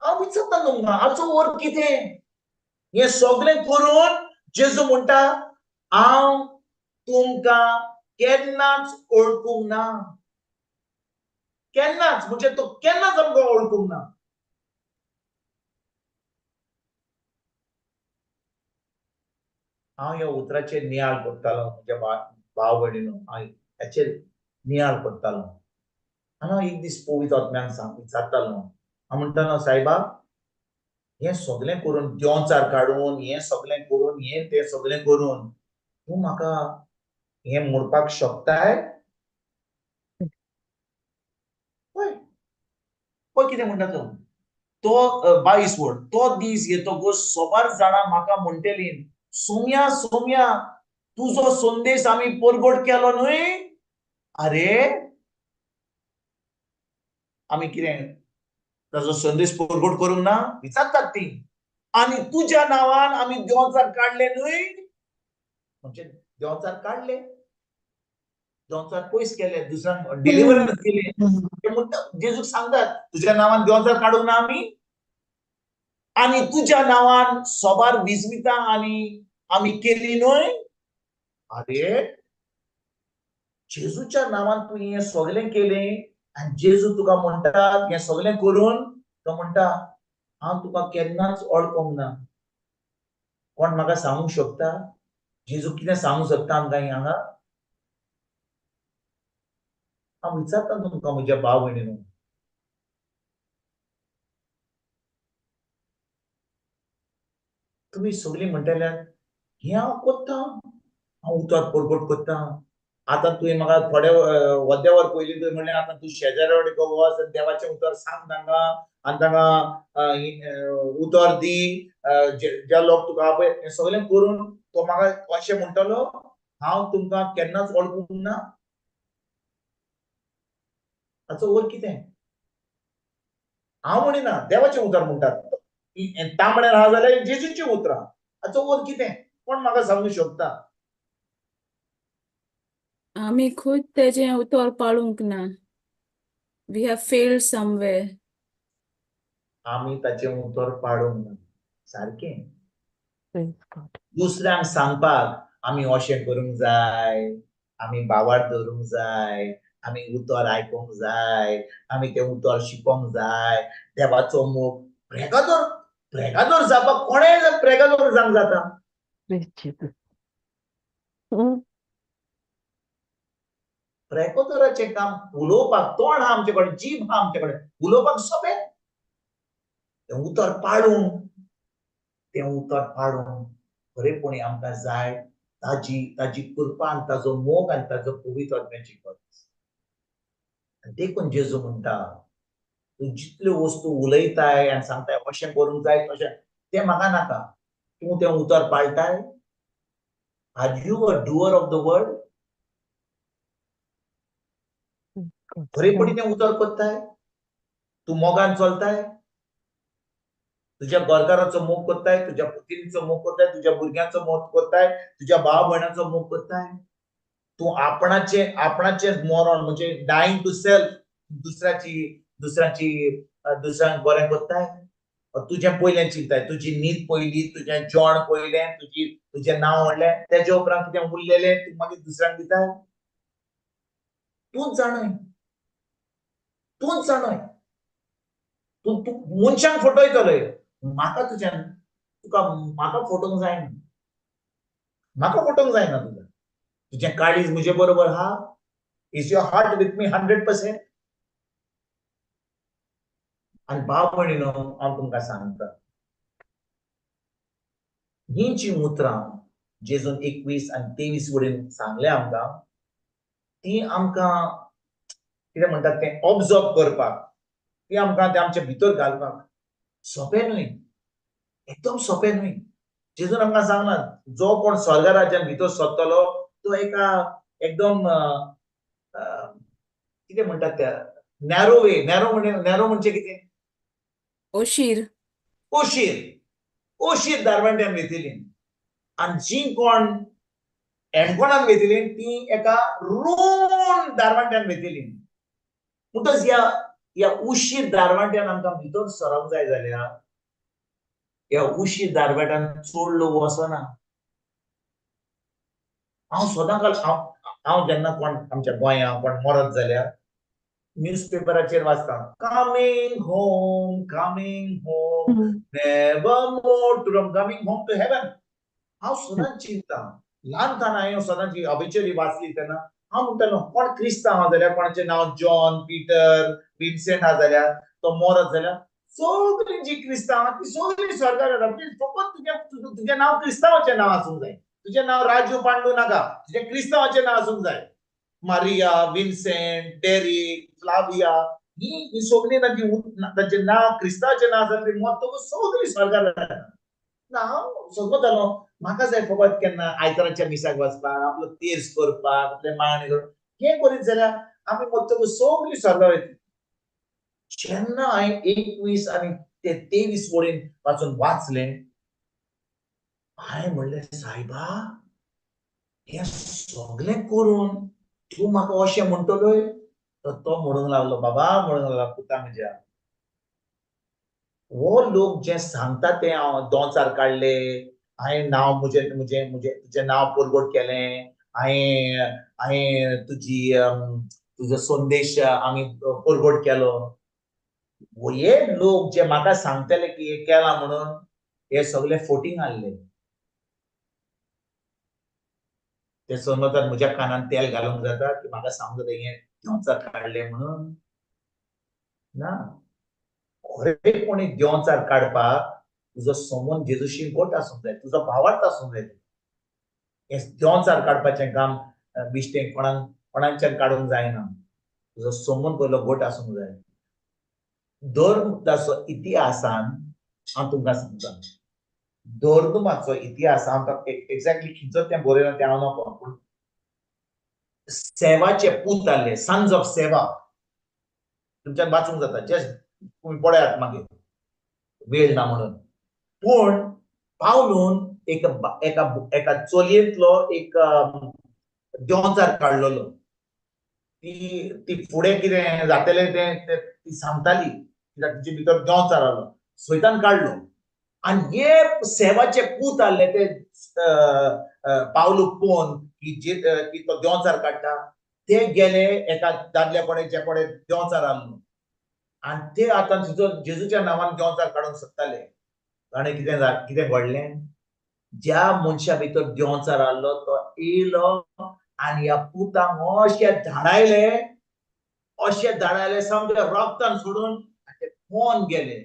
हांव विचारता तुमकां, हाचो अर्थ कितें? हें सगळें करून जेजू म्हणटा हांव तुमकां केन्नाच वळखूंक ना. केन्नाच म्हणजे तो केन्नाच आमकां वळखूंक ना. हांव ह्या उतराचेर नियाळ करतालो म्हज्या भाव भयणीनो, हांव हाचेर नियाळ करतालो. हांव एक दीस पवित्र आत्म्याक विचारतालो, हांव म्हणटालो सायबा, हें सगळें करून देंवचार काडून, हें सगळें करून, हें तें सगळें करून तूं म्हाका हें म्हणपाक शकताय? पळय कितें म्हणटा तो 22 वर्ड. तो दीस येतकच सोबार जाणां म्हाका म्हणटलीं, सोम्या सोम्या तुजो संदेश आमी परगट केलो न्हय. अरे, आमी कितें ताजो संदेश परगट करूंक ना? विचारतात ती. आनी तुज्या नांवान आमी देंवचार काडले न्हय. म्हणजे देंवचार काडले, देंवचार पयस केले, दुसऱ्यांक डिलिव्हरन्स दिले. ते म्हणटा जेजूक सांगतात तुज्या नांवान देंवचार काडूंक ना आमी, आनी तुज्या नांवान सोबार विस्मिता आमी केली न्हय. अरे, जेजूच्या नांवान तूं हें सगळें केलें आनी जेजू तुका म्हणटा हें सगळें करून तो म्हणटा हांव तुका केन्नाच वळखोंक ना. कोण म्हाका सांगूंक शकता जेजू कितें सांगूंक सोदता आमकां हांगा? हांव विचारता तुमकां म्हज्या भाव भयणीनो, तुमी सगळीं म्हणटल्यार हें हांव कोत्ता, हांव उतर परगट कोत्ता. आतां तुवें म्हाका थोडे वद्या वर पयलीं तुवें म्हणलें आतां तूं शेजाऱ्या कडेन वच आनी देवाचें उतर सांग तांकां आनी तांकां उतर दी, जे लोक तुका आपय, हें सगळें करून तो म्हाका अशें म्हणटलो हांव तुमकां केन्नाच वळखूंक ना. हाचो अर्थ कितें? हांव म्हणिना, देवाचें उतर म्हणटात. तांबड्यान आहा जाल्यार जेजूचीं उतरां. हाचो अर्थ कितें? कोण म्हाका सांगूंक शकता? आमी खुद तेजें उतर पाळूंक ना. We have failed somewhere. आम्ही ताचे उतर पाडूंक ना. सारकें. Praise God. दुसऱ्यांक सांगपाक आमी अशें करूंक जाय, आमी बावार्द धरूंक जाय, आमी उतर आयकूंक जाय, आमी तें उतर शिकोंक जाय, देवाचो मोग प्रेगादोर जावपाक कोणेय प्रेगादोर जावंक जाता. Praise Jesus. Hmm. प्रेगादोराचें काम उलोवपाक तोंड आहा आमचे कडेन, जीब आहा आमचे कडेन, उलोवपाक सोंपें. तें उतर पाडून खरेपणी आमकां जाय ताजी कृपा आनी ताजो मोग आनी ताजो पवित्र आत्म्याची गरज. देखून जेजू म्हणटा, तूं जितल्यो वस्तू उलयताय आनी सांगताय अशें करूंक जाय तशें, तें म्हाका नाका. तूं तें उतर पाळटाय? Are you a doer of the word? God. खरेपणी तें उतर करताय? तूं मोगान चलताय? तुज्या गोरकाराचो मोग करताय, तुज्या पुतींचो मोग करताय, तुज्या भुरग्यांचो मोग करताय, तुज्या भाव भयणाचो मोग करताय? तूं आपणाचे मरण म्हणजे डायिंग टू सेल्फ दुसऱ्यांक बरें करताय? तुजें पयलें चिंताय, तुजी न्हीद पयली, तुजें जेवण पयलें, तुजें नांव व्हडलें, तेजे उपरांत कितें उरलेलें तूं मागीर दुसऱ्यांक दिताय? तूंच जाणय. तूं मनशांक फटयतलय, म्हाका फटोवंक जायना. म्हाका फटोवंक जायना तुजें काळीज म्हजे बरोबर आहा? Is your heart with me 100%? आनी भाव भयणीनो, हांव तुमकां सांगता, ही जी उतरां जेजून 21 आनी 23 वडेन सांगले आमकां, ती आमकां कितें म्हणटात तें ऑब्जर्व करपाक, ती आमकां तें आमचे भितर घालपाक सोंपें न्हय, एकदम सोंपें न्हय. जेजून आमकां सांगलां, जो कोण स्वर्ग राज्यांत भितर सरतलो तो एका एकदम कितें म्हणटात त्या नॅरो म्हणजे कितें? ओशीर. ओशीर दारवांट्यान वेतली. आनी जी कोण एणकोणान वेतली ती एका रोन दारवांट्यान वेतली. म्हणटच ह्या उशीर दारवांट्यान आमकां भितर सरप जाय जाल्यार ह्या उशीर दारवांट्यान चड लोक वचना. हांव जेन्ना कोण आमच्या गोंयांत कोण मरत जाल्यार न्यूजपेपराचेर वाचता, coming home, never more coming home to heaven. हांव सदांच चिंतता, ल्हानपणां हांवें सदांच ऑबिच्युरी वाचली तेन्ना हांव म्हणटालो कोण क्रिस्तांव आहा जाल्यार कोणाचें नांव जॉन, पिटर, विन्सेंट आहा जाल्यार तो मरत जाल्यार सगळीं जी क्रिस्तांव आहा ती सगळीं स्वर्गाक वता. फकत तुजें नांव क्रिस्तांवाचें नांव आसूंक जाय. तुजें नांव राजू पांडू नाका, तुजें क्रिस्तांवाचें नांव आसूंक जाय. मारिया, विन्सेंट, डेरिक, फ्लाविया, ही सगळीं तांचें नांव क्रिस्तांवाचें नांव आसा ती मरतकच सगळीं स्वर्गाक वता. हांव समजतालो म्हाका जाय फकत केन्ना आयताराच्या मिसाक वचपाक, आपलो तेर्स करपाक, आपले मागणी करपाक, हें करीत जाल्यार आमी मरतकच सगळीं स्वर्गाक वयतलीं. जेन्ना हांवें 21 आनी ते 23 वडेन वाचून वाचलें, हांवें म्हणलें सायबा, हें सगळें करून तूं म्हाका अशें म्हणटलोय? तर तो म्हणूंक लागलो, बाबा म्हणूंक लागलो, पुता म्हज्या, हो लोक जे सांगता तें हांव दोंचार काडले, हांवें नांव तुजें नांव परगट केलें, हांवें तुजो संदेश आमी परगट केलो. हे लोक जे म्हाका सांगतले की हें केलां म्हणून, हे सगळे फोटींग हाडले. ते समजतात म्हज्या कानान तेल घालूंक जाता की म्हाका सांगूंक जाता हें दोंचार काडलें म्हणून? ना. खरेपणी देंवचार काडपाक तुजो संबंद जेजूशी घट आसूंक जाय, तुजो भावार्थ आसूंक जाय. हें देंवचार काडपाचें काम बिश्टें कोणाच्यान काडूंक जायना. तुजो संबंद पयलो घट आसूंक जाय. धर्माचो इतिहासान हांव तुमकां सांगता, धर्माचो इतिहास आमकां एक्झॅक्टली खंयसर तें बरयलां तें हांव नपळय, पूण सेवाचे पूत आहले, सन्स ऑफ सेवा, तुमच्यान वाचूंक जाता, जस्ट तुमी पळयात मागीर, वेळ ना म्हणून. पूण पावलून एका चलयेंतलो एक देंवचार काडलेलो ती फुडें कितें जातलें तें ती सांगताली कित्याक तिचे भितर देंवचार आसलो सैतान काडलो आनी हे सेवाचे पूत आहले ते पावलूक पळोवन की तो देंवचार काडटा ते गेले एका दादल्या कोणे जे कोणे देंवचार आसलो आनी ते आतां जेजूच्या नांवान देंवचार काडूंक सोदताले ताणें कितें घडलें ज्या मनशा भितर देंवचार आसलो तो येयलो आनी ह्या पुतांक अशे धाडायले सामके रोगतान सोडून ते पोवन गेले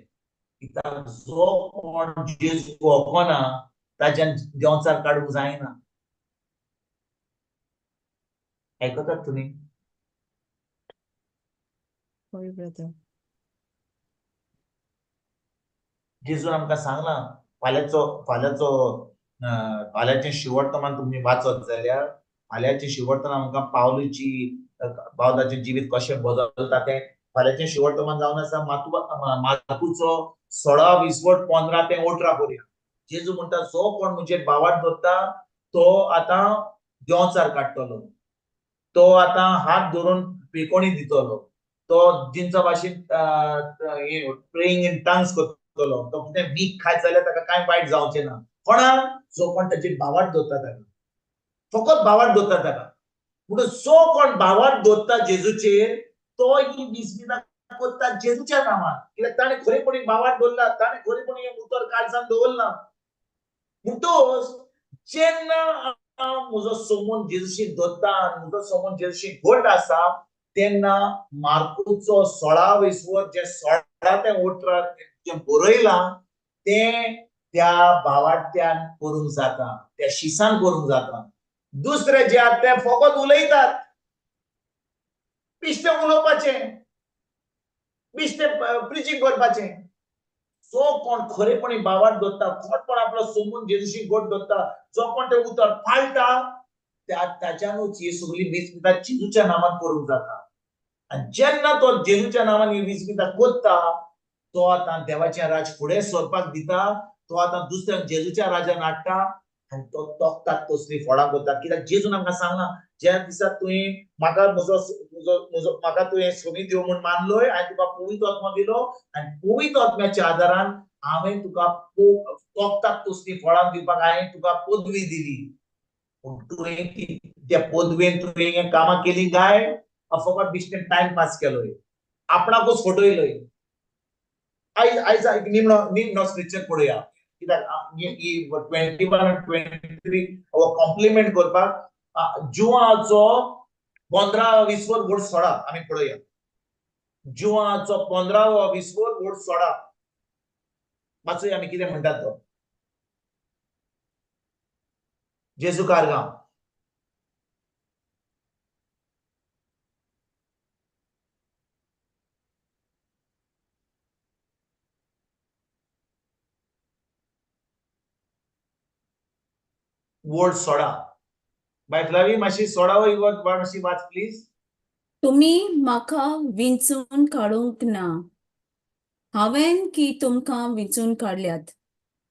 कित्याक जो कोण जेजू वळखना ताच्यान देंवचार काडूंक जायना आयकतात तुमी होय ब्रदर. जेजून आमकां सांगला फाल्यांचे शिवर्थमान तुमी वाचत जाल्यार फाल्यांचे शिवर्थमान आमकां पावलाची जिवीत कशें बदलता तें फाल्यांचे शिवर्थमान जावन आसा मातूचो 16:20-15 ते 18 पर्यंत जेजू म्हणटा जो कोण म्हणजे बावाट धरता तो आतां देंवचार काडटलो तो आतां हात धरून पेकोणी दितलो तो जिंचा भाशेन प्रेइंग इन टंग्स करतलो तो कितें वीक खायत जाल्यार ताका कांय वायट जावचें ना कोणाक जो कोण ताची बावाट धरता ताका फकत बावाट धरता ताका म्हणून जो कोण बावाट धरता जेजूचेर तो ही विस्मितां करता जेजूच्या नांवान कित्याक ताणें खरेपणी बावाट धरला ताणें खरेपणी हें उतर काळजान दवरला म्हणटोच जेन्ना म्हजो संबंद जेजूशी धरता म्हजो संबंद जेजूशी घट आसा तेन्ना मार्कूचो 16:20 जे 16 ते 18 जे बरयलां तें त्या बावाट्यान करूंक जाता त्या शिसान करूंक जाता दुसरे जे आहात ते फकत उलयतात बिश्टें उलोवपाचें बिश्टें प्रिचींग करपाचें जो कोण खरेपणी बावाट धरता खरेपण आपलो संबंद जेजूशी घट धरता जो कोण ते उतर पाळटा ताच्यानूच ही सगळी विस्मितां जेजूच्या नांवान करूंक जाता आनी जेन्ना तो जेजूच्या नांवान ही विस्मितां करता तो आतां देवाचें राज फुडें सरपाक दिता तो आतां दुसऱ्याक जेजूच्या राजान हाडटा आनी तो तोखतात तसली फळां करता कित्याक जेजून आमकां सांगला ज्या दिसा तुवें म्हाका म्हाका तुवें सोबीत दिवं म्हूण मानलोय हांवें तुका पवित्र आत्मा दिलो आनी पवित्र आत्म्याच्या आदारान हांवें तुका तोखतात तसली फळां दिवपाक हांवें तुका पदवी दिली तुवें त्या पदवेन तुवें हें कामां केलीं काय फकत बिश्टें टायम पास केलोय आपणाकूच फटयलोय आयज निमणो स्क्रिप्चर पळोवया कित्याक 21 आनी 23 कॉम्प्लिमेंट करपाक जुवाचो 15-20 वोट सोडा आमी पळोवया जुवाचो 15-20 वोट सोडा वाचूया आमी कितें म्हणटात तो जेजू कारगांव वोट सोडा बायफलावी मातशी सोडा मातशी वाच प्लीज तुम्ही म्हाका विंचून काडूंक ना हांवें की तुमकां विंचून काडल्यात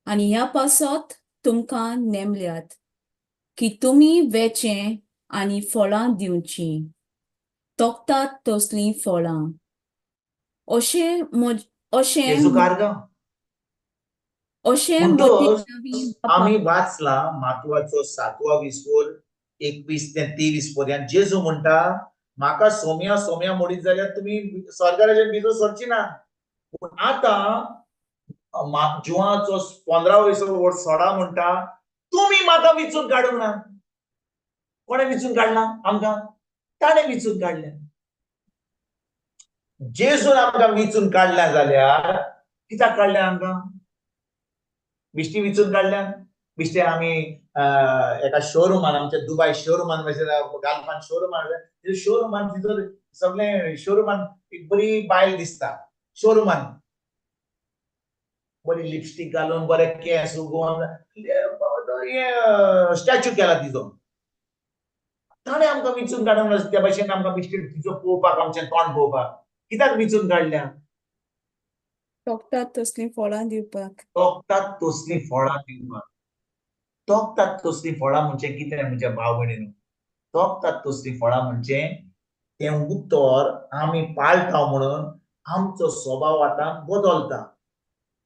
आनी ह्या पासत तुमकां नेमल्यात की तुमी वेचें आनी फळां दिवची तोखतात तसलीं फळां जेजू कारगांव आमी वाचला मातवाचो 7:20 21 ते 23 पर्यंत जेजू म्हणटा म्हाका सोम्या सोम्या म्हणीत जाल्यार तुमी स्वर्गराज्यात भितर सरची ना पूण आतां जुवाचो 15-20 वोट सोडा म्हणटा तुमी म्हाका विचून काडूंक ना कोणें विचून काडला आमकां ताणें विचून काडल्या जेजून आमकां विचून काडल्या जाल्यार कित्याक काडल्या आमकां बिश्टी विचून काडल्या बिश्टे आमी एका शोरुमान आमच्या दुबय शोरुमान गालफान शोरुमान भितर सगळे शोरुमान एक बरी बायल दिसता शोरुमान बरी लिपस्टिक घालून बरे केस उगोवन स्टॅच्यू केला तिचो ताणें आमकां विचून काडूंक ना त्या भाशेन आमकां बिश्टी तिचो पळोवपाक आमचें तोंड पळोवपाक कित्याक विचून काडल्या तोखतात तसलीं फळां दिवपाक तोखतात तसलीं फळां दिवपाक तोखतात तसलीं फळां म्हणजे कितें म्हणजे भाव भयणीनो तोंकतात तसली फळां म्हणजे तें उतर आमी पाळटा म्हणून आमचो स्वभाव आतां बदलता.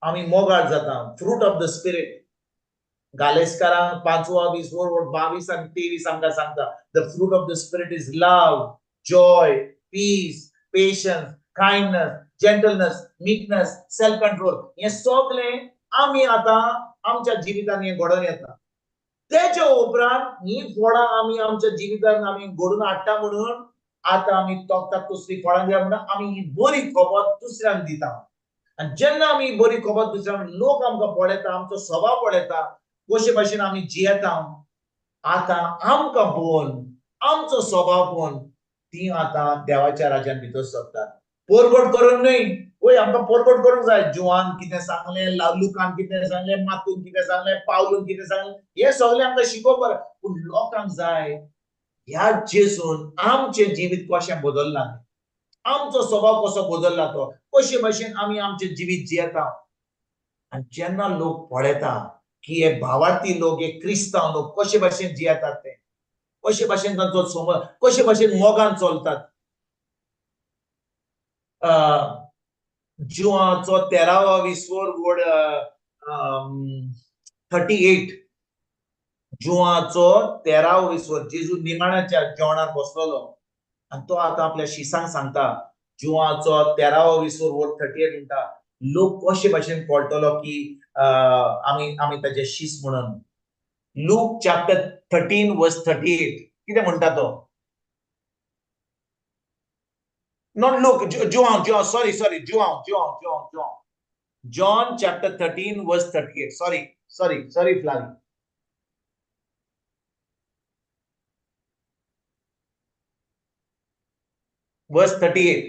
आमी मोगाळ जाता. Fruit of the spirit. गालेस्कारांक 5वा 22 आनी 23 आमकां सांगता the fruit of the spirit is love, joy, peace, patience, kindness, gentleness, meekness, self control. हे सगळें आमी आतां आमच्या जिवितांत हे घडोवन येता. तेच्या उपरांत ही फळां आमी आमच्या जिवितांत आमी घडोवन हाडटा म्हणून आतां आमी तोंकतात तसली फळां दिया म्हणून आमी ही बरी खबर दुसऱ्यांक दिता. आनी जेन्ना आमी बरी खबर दुसऱ्यांक लोक आमकां पळयता, आमचो स्वभाव पळयता, कशे भाशेन आमी जियेता, आतां आमकां पळोवन आमचो स्वभाव पळोवन ती आतां देवाच्या राज्यान भितर सरतात. पोरगोट करून न्हय. ओय आमकां पोरगोट करूंक जाय. जुवान कितें सांगलें, लुकान कितें सांगलें, मातून कितें सांगलें, पावलून कितें सांगलें, हे सगळें आमकां शिकोवप. पूण लोकांक जाय ह्या जेजून आमचें जिवीत कशें बदल्लां, आमचो स्वभाव कसो बदल्ला तो, कशे भाशेन आमी आमचें जिवीत जियेता. आनी जेन्ना लोक पळयता की हे भावार्थी लोक, हे क्रिस्तांव लोक कशे भाशेन जियेतात, ते कशे भाशेन तांचो समज, कशे भाशेन मोगान चलतात. जुवाचो 13वा विसवोर वड 38. जुवाचो 13वा विसवोर जेजू निमाण्याच्या जेवणाक बसलोलो आनी तो आतां आपल्या शिसांक सांगता. जुवाचो 13वा विसवोर वड 38 म्हणटा लोक कशे भाशेन कळटलो की आमी ताजे शीस म्हणून. लूक चॅप्टर 13 वर्स 38 कितें म्हणटा तो? नॉट लूक, जुवांव, सॉरी जुवांव. John chapter 13 verse 38. सॉरी फ्लावी. वर्स 38.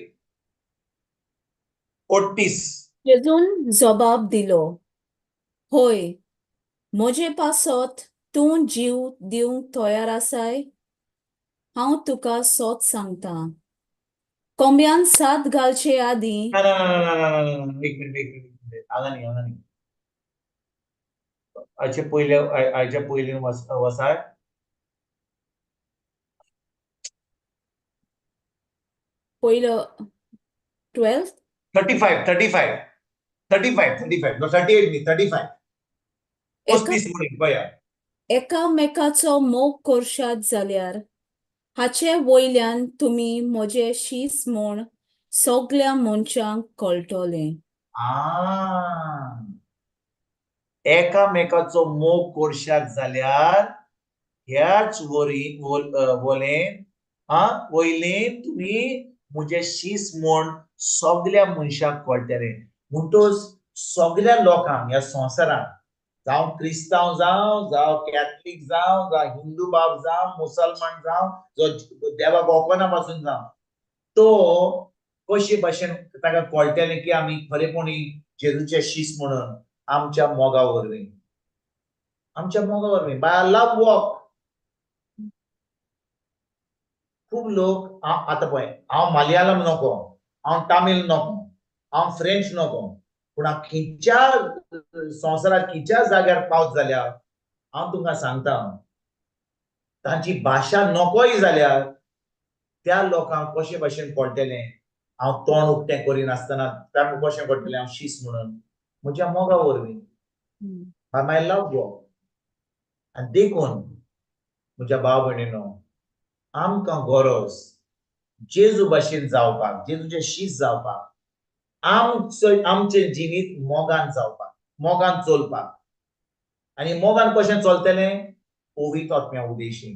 38. जेजून जबाब दिलो, होय, म्हजे पासत तूं जीव दिवंक तयार आसाय? हांव तुका सोत सांगता, कोंब्यान सात घालचे आदीं एक मिनिट. हांगा न्ही. हाचे पयले वसाय. पयलं 12. 35. नो 38 न्ही, 35. 35 म्हणून पळया. एकामेकाचो मोग करशात जाल्यार हाचे वयल्यान तुमी म्हजे शीस म्हूण सगळ्या मनशांक कळटलें. एकामेकाचो मोग करशात जाल्यार ह्याच वयल्यान तुमी म्हजे शीस म्हूण सगळ्या मनशांक कळटलें. म्हणटच सगळ्या लोकांक ह्या संवसारांत, जावं क्रिस्तांव जावं कॅथलीक जावं हिंदू बाब जावं, मुसलमान जावं, जो देवाक वळखना पासून जावं, तो कशे भाशेन ताका कळटलें की आमी खरेपणी जेजूचे शीस म्हणून आमच्या मोगा वरवीं बाय आय लव वॉक. खूब लोक आतां पळय, हांव मलयाळम नको, हांव तामीळ नको, हांव फ्रेंच नको, पूण हांव खंयच्या संवसारात खंयच्या जाग्यार पावत जाल्यार हांव तुमकां सांगता, तांची भाशा नकोय जाल्यार त्या लोकांक कशे भाशेन कळटलें हांव तोंड उक्तें करिनासतना तांकां कशें कळटलें हांव शीस म्हणून म्हज्या मोगा वरवीं. बाय माय लव वॉक. आनी देखून म्हज्या भाव भयणीनो, आमकां गरज जेजू भाशेन जावपाक, जेजूचे शीस जावपाक, आमचें जिवीत मोगान जावपाक, मोगान चलपाक. आनी मोगान कशें चलतलें? पवित्र आत्म्या उदेशी.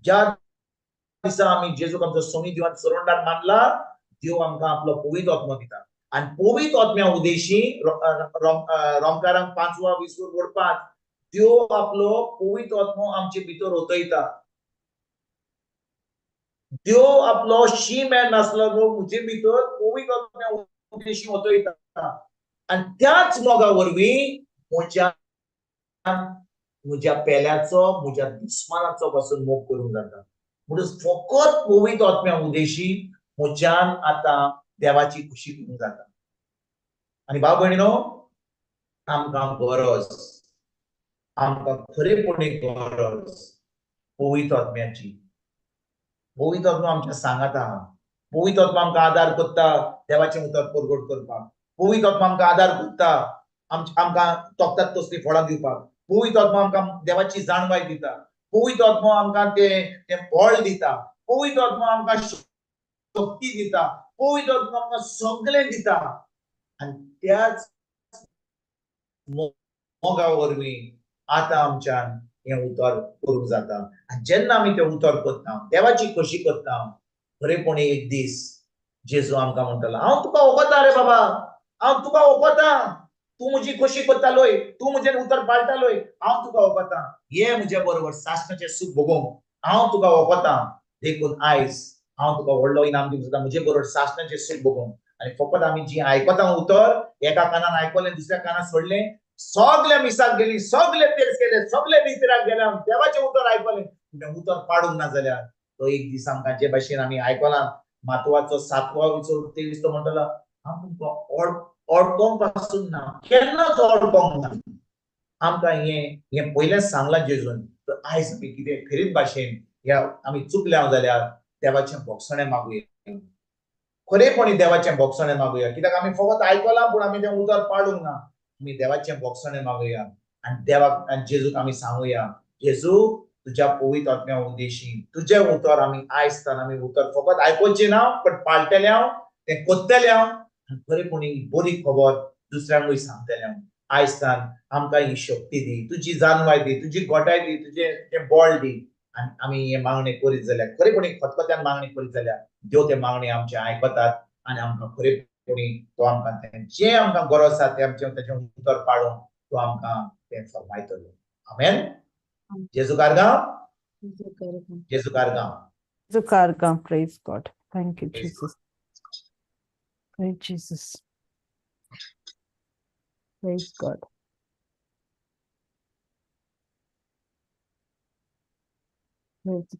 ज्या दिसा आमी जेजूक आमचो स्वामी देवान सरोंडार मानला, देव आमकां आपलो पवित्र आत्मो दिता. आनी पवित्र आत्म्या उदेशी रोमकारांक 5वा विसवोर वड 5 देव आपलो पवित्र आत्मो आमचे भितर ओतयता. देव आपलो शी मेळ नासलो म्हजे भितर पवित्र आत्म्या उदेशी ओतयता. आनी त्याच मोगा वरवीं म्हज्या पेल्याचो, म्हज्या दुस्मानाचो पासून मोग करूंक जाता. म्हणून फकत पवित्र आत्म्या उदेशी म्हज्यान आतां देवाची खुशी करूंक जाता. आनी भाव भयणीनो, आमकां गरज, आमकां खरेपणी गरज पवित्र आत्म्याची. पवित्र आत्मा आमच्या सांगात आहा. पवित्र आत्मा आमकां आदार करता देवाचें उतर परगट करपाक. पवित्र आत्मा आमकां आदार करता आमकां तोखतात तसली फळां दिवपाक. पवित्र आत्मा आमकां देवाची जाणवाय दिता. पवित्र आत्मा आमकां ते बळ दिता. पवित्र आत्मा आमकां शक्ती दिता. पवित्र आत्मा आमकां सगळें दिता. आनी त्याच मोगा वरवीं आतां आमच्यान हें उतर करूंक जाता. आनी जेन्ना आमी तें उतर करता देवाची खोशी करता खरेपणी एक दीस जेजू आमकां म्हणटलो हांव तुका वखता रे बाबा, हांव तुका वखता. तूं म्हजी खोशी करतालोय, तूं म्हजें उतर पाळटालोय, हांव तुका वखता. ये म्हजे बरोबर सासणाचें सूख भोगूंक हांव तुका वखता. देखून आयज हांव तुका व्हडलो इनाम दिवंक सोदता म्हजे बरोबर सासणाचें सूख भोगूंक. आनी फकत आमी जी आयकता उतर एका कानान आयकलें दुसऱ्या कानान सोडलें सगळे मिसाक गेली, सगळे तेच केले, सगळे भितराक गेले, देवाचें उतर आयकलें पूण उतर पाडूंक ना जाल्यार तो एक दीस आमकां जे भाशेन आमी आयकलां मातवाचो 7वा विचर 23 तो म्हणटलो हांव तुमकां ओळखोंक पासून ना, केन्नाच ओळखोंक ना. आमकां हें पयलेंच सांगलां जेजून. तर आयज आमी कितें खरीच भाशेन ह्या आमी चुकल्या जाल्यार देवाचें भोगसणें मागुया. खरेपणी देवाचें भोगसणें मागुया. कित्याक आमी फकत आयकलां पूण आमी तें उतर पाडूंक ना. आमी देवाचें भोगसणें मागुया आनी देवाक आनी जेजूक आमी सांगुया जेजू तुज्या पवित्र आत्म्या उद्देशी तुजें उतर आमी आयजतान आमी उतर फकत आयकोचें ना पण पाळटले हांव तें कोत्तले हांव आनी खरेपणी बरी खबर दुसऱ्यांकूय सांगतले हांव. आयजतान आमकां ही शक्ती दी, तुजी जाणवाय दी, तुजी गोटाय दी, तुजें बळ दी आनी आमी हे मागणें करीत जाल्यार खरेपणी खतखत्यान मागणी करीत जाल्यार देव ते मागणी आमचे आयकतात आनी आमकां खरेपणी तो आमकां जें आमकां गरज आसा तें आमचें तेजें उतर पाडून तो आमकां तें फरमायतलो. आमेन. जेजू कारगांव. जेजू कारगांव. जेजू कारगांव. Praise God. Thank you, Jesus. Praise Jesus. Praise God.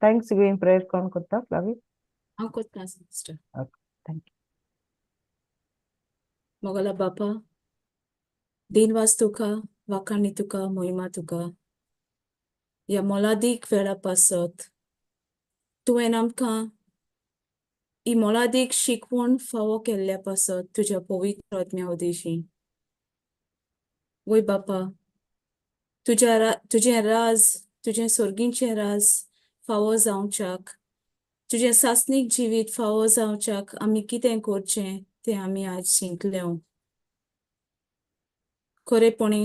Thanks again. Prayer कोण करता फ्लावी? हांव कोत्ता सिस्टर. Thank you. मोगला बापा दिनवास तुका वाखाणी तुका मोहिमा तुका ह्या मोलादीक वेळा पासत तुवें आमकां ही मोलादीक शिकवण फावो केल्ल्या पासत तुज्या पवित्र आत्म्या उद्देशी वय बापा तुजें राज तुजें सोर्गींचें राज फावो जावच्याक तुजें सासनीक जिवीत फावो जावच्याक आमी कितें करचें तें आमी आज शिंकल्यो. खरेपणी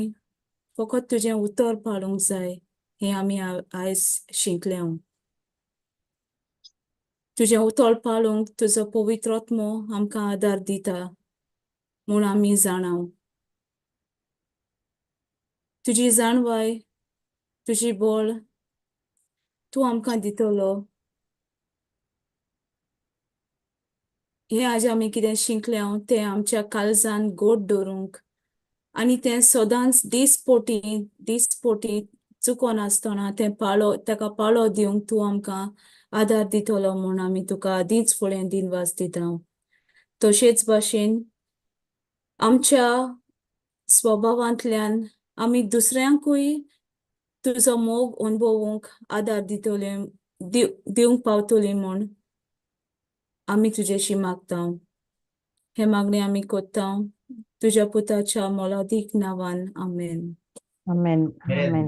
फकत तुजें उतर पाडूंक जाय हें आमी आयज शिंकल्यो. तुजें उतर पाळूंक तुजो पवित्र आत्मो आमकां आदार दिता म्हूण आमी जाणाव. तुजी जाणवाय तुजी बळ तूं आमकां दितलो हें आज आमी कितें शिंकल्यो तें आमच्या काळजान गोड दवरूंक आनी तें सदांच दिसपोटी चुकोन आसतना तेका पाळो दिवंक तूं आमकां आदार दितलो म्हूण आमी तुका आदींच फुडें दिनवास दिता. तशेंच भाशेन आमच्या स्वभावांतल्यान आमी दुसऱ्यांकूय तुजो मोग अनुभवूंक आदार दिवंक पावतली म्हूण आमी तुजेशी मागता. हे मागणें आमी कोत्ता तुज्या पुताच्या मोलादीक नांवान. आमेन. Amen. Amen.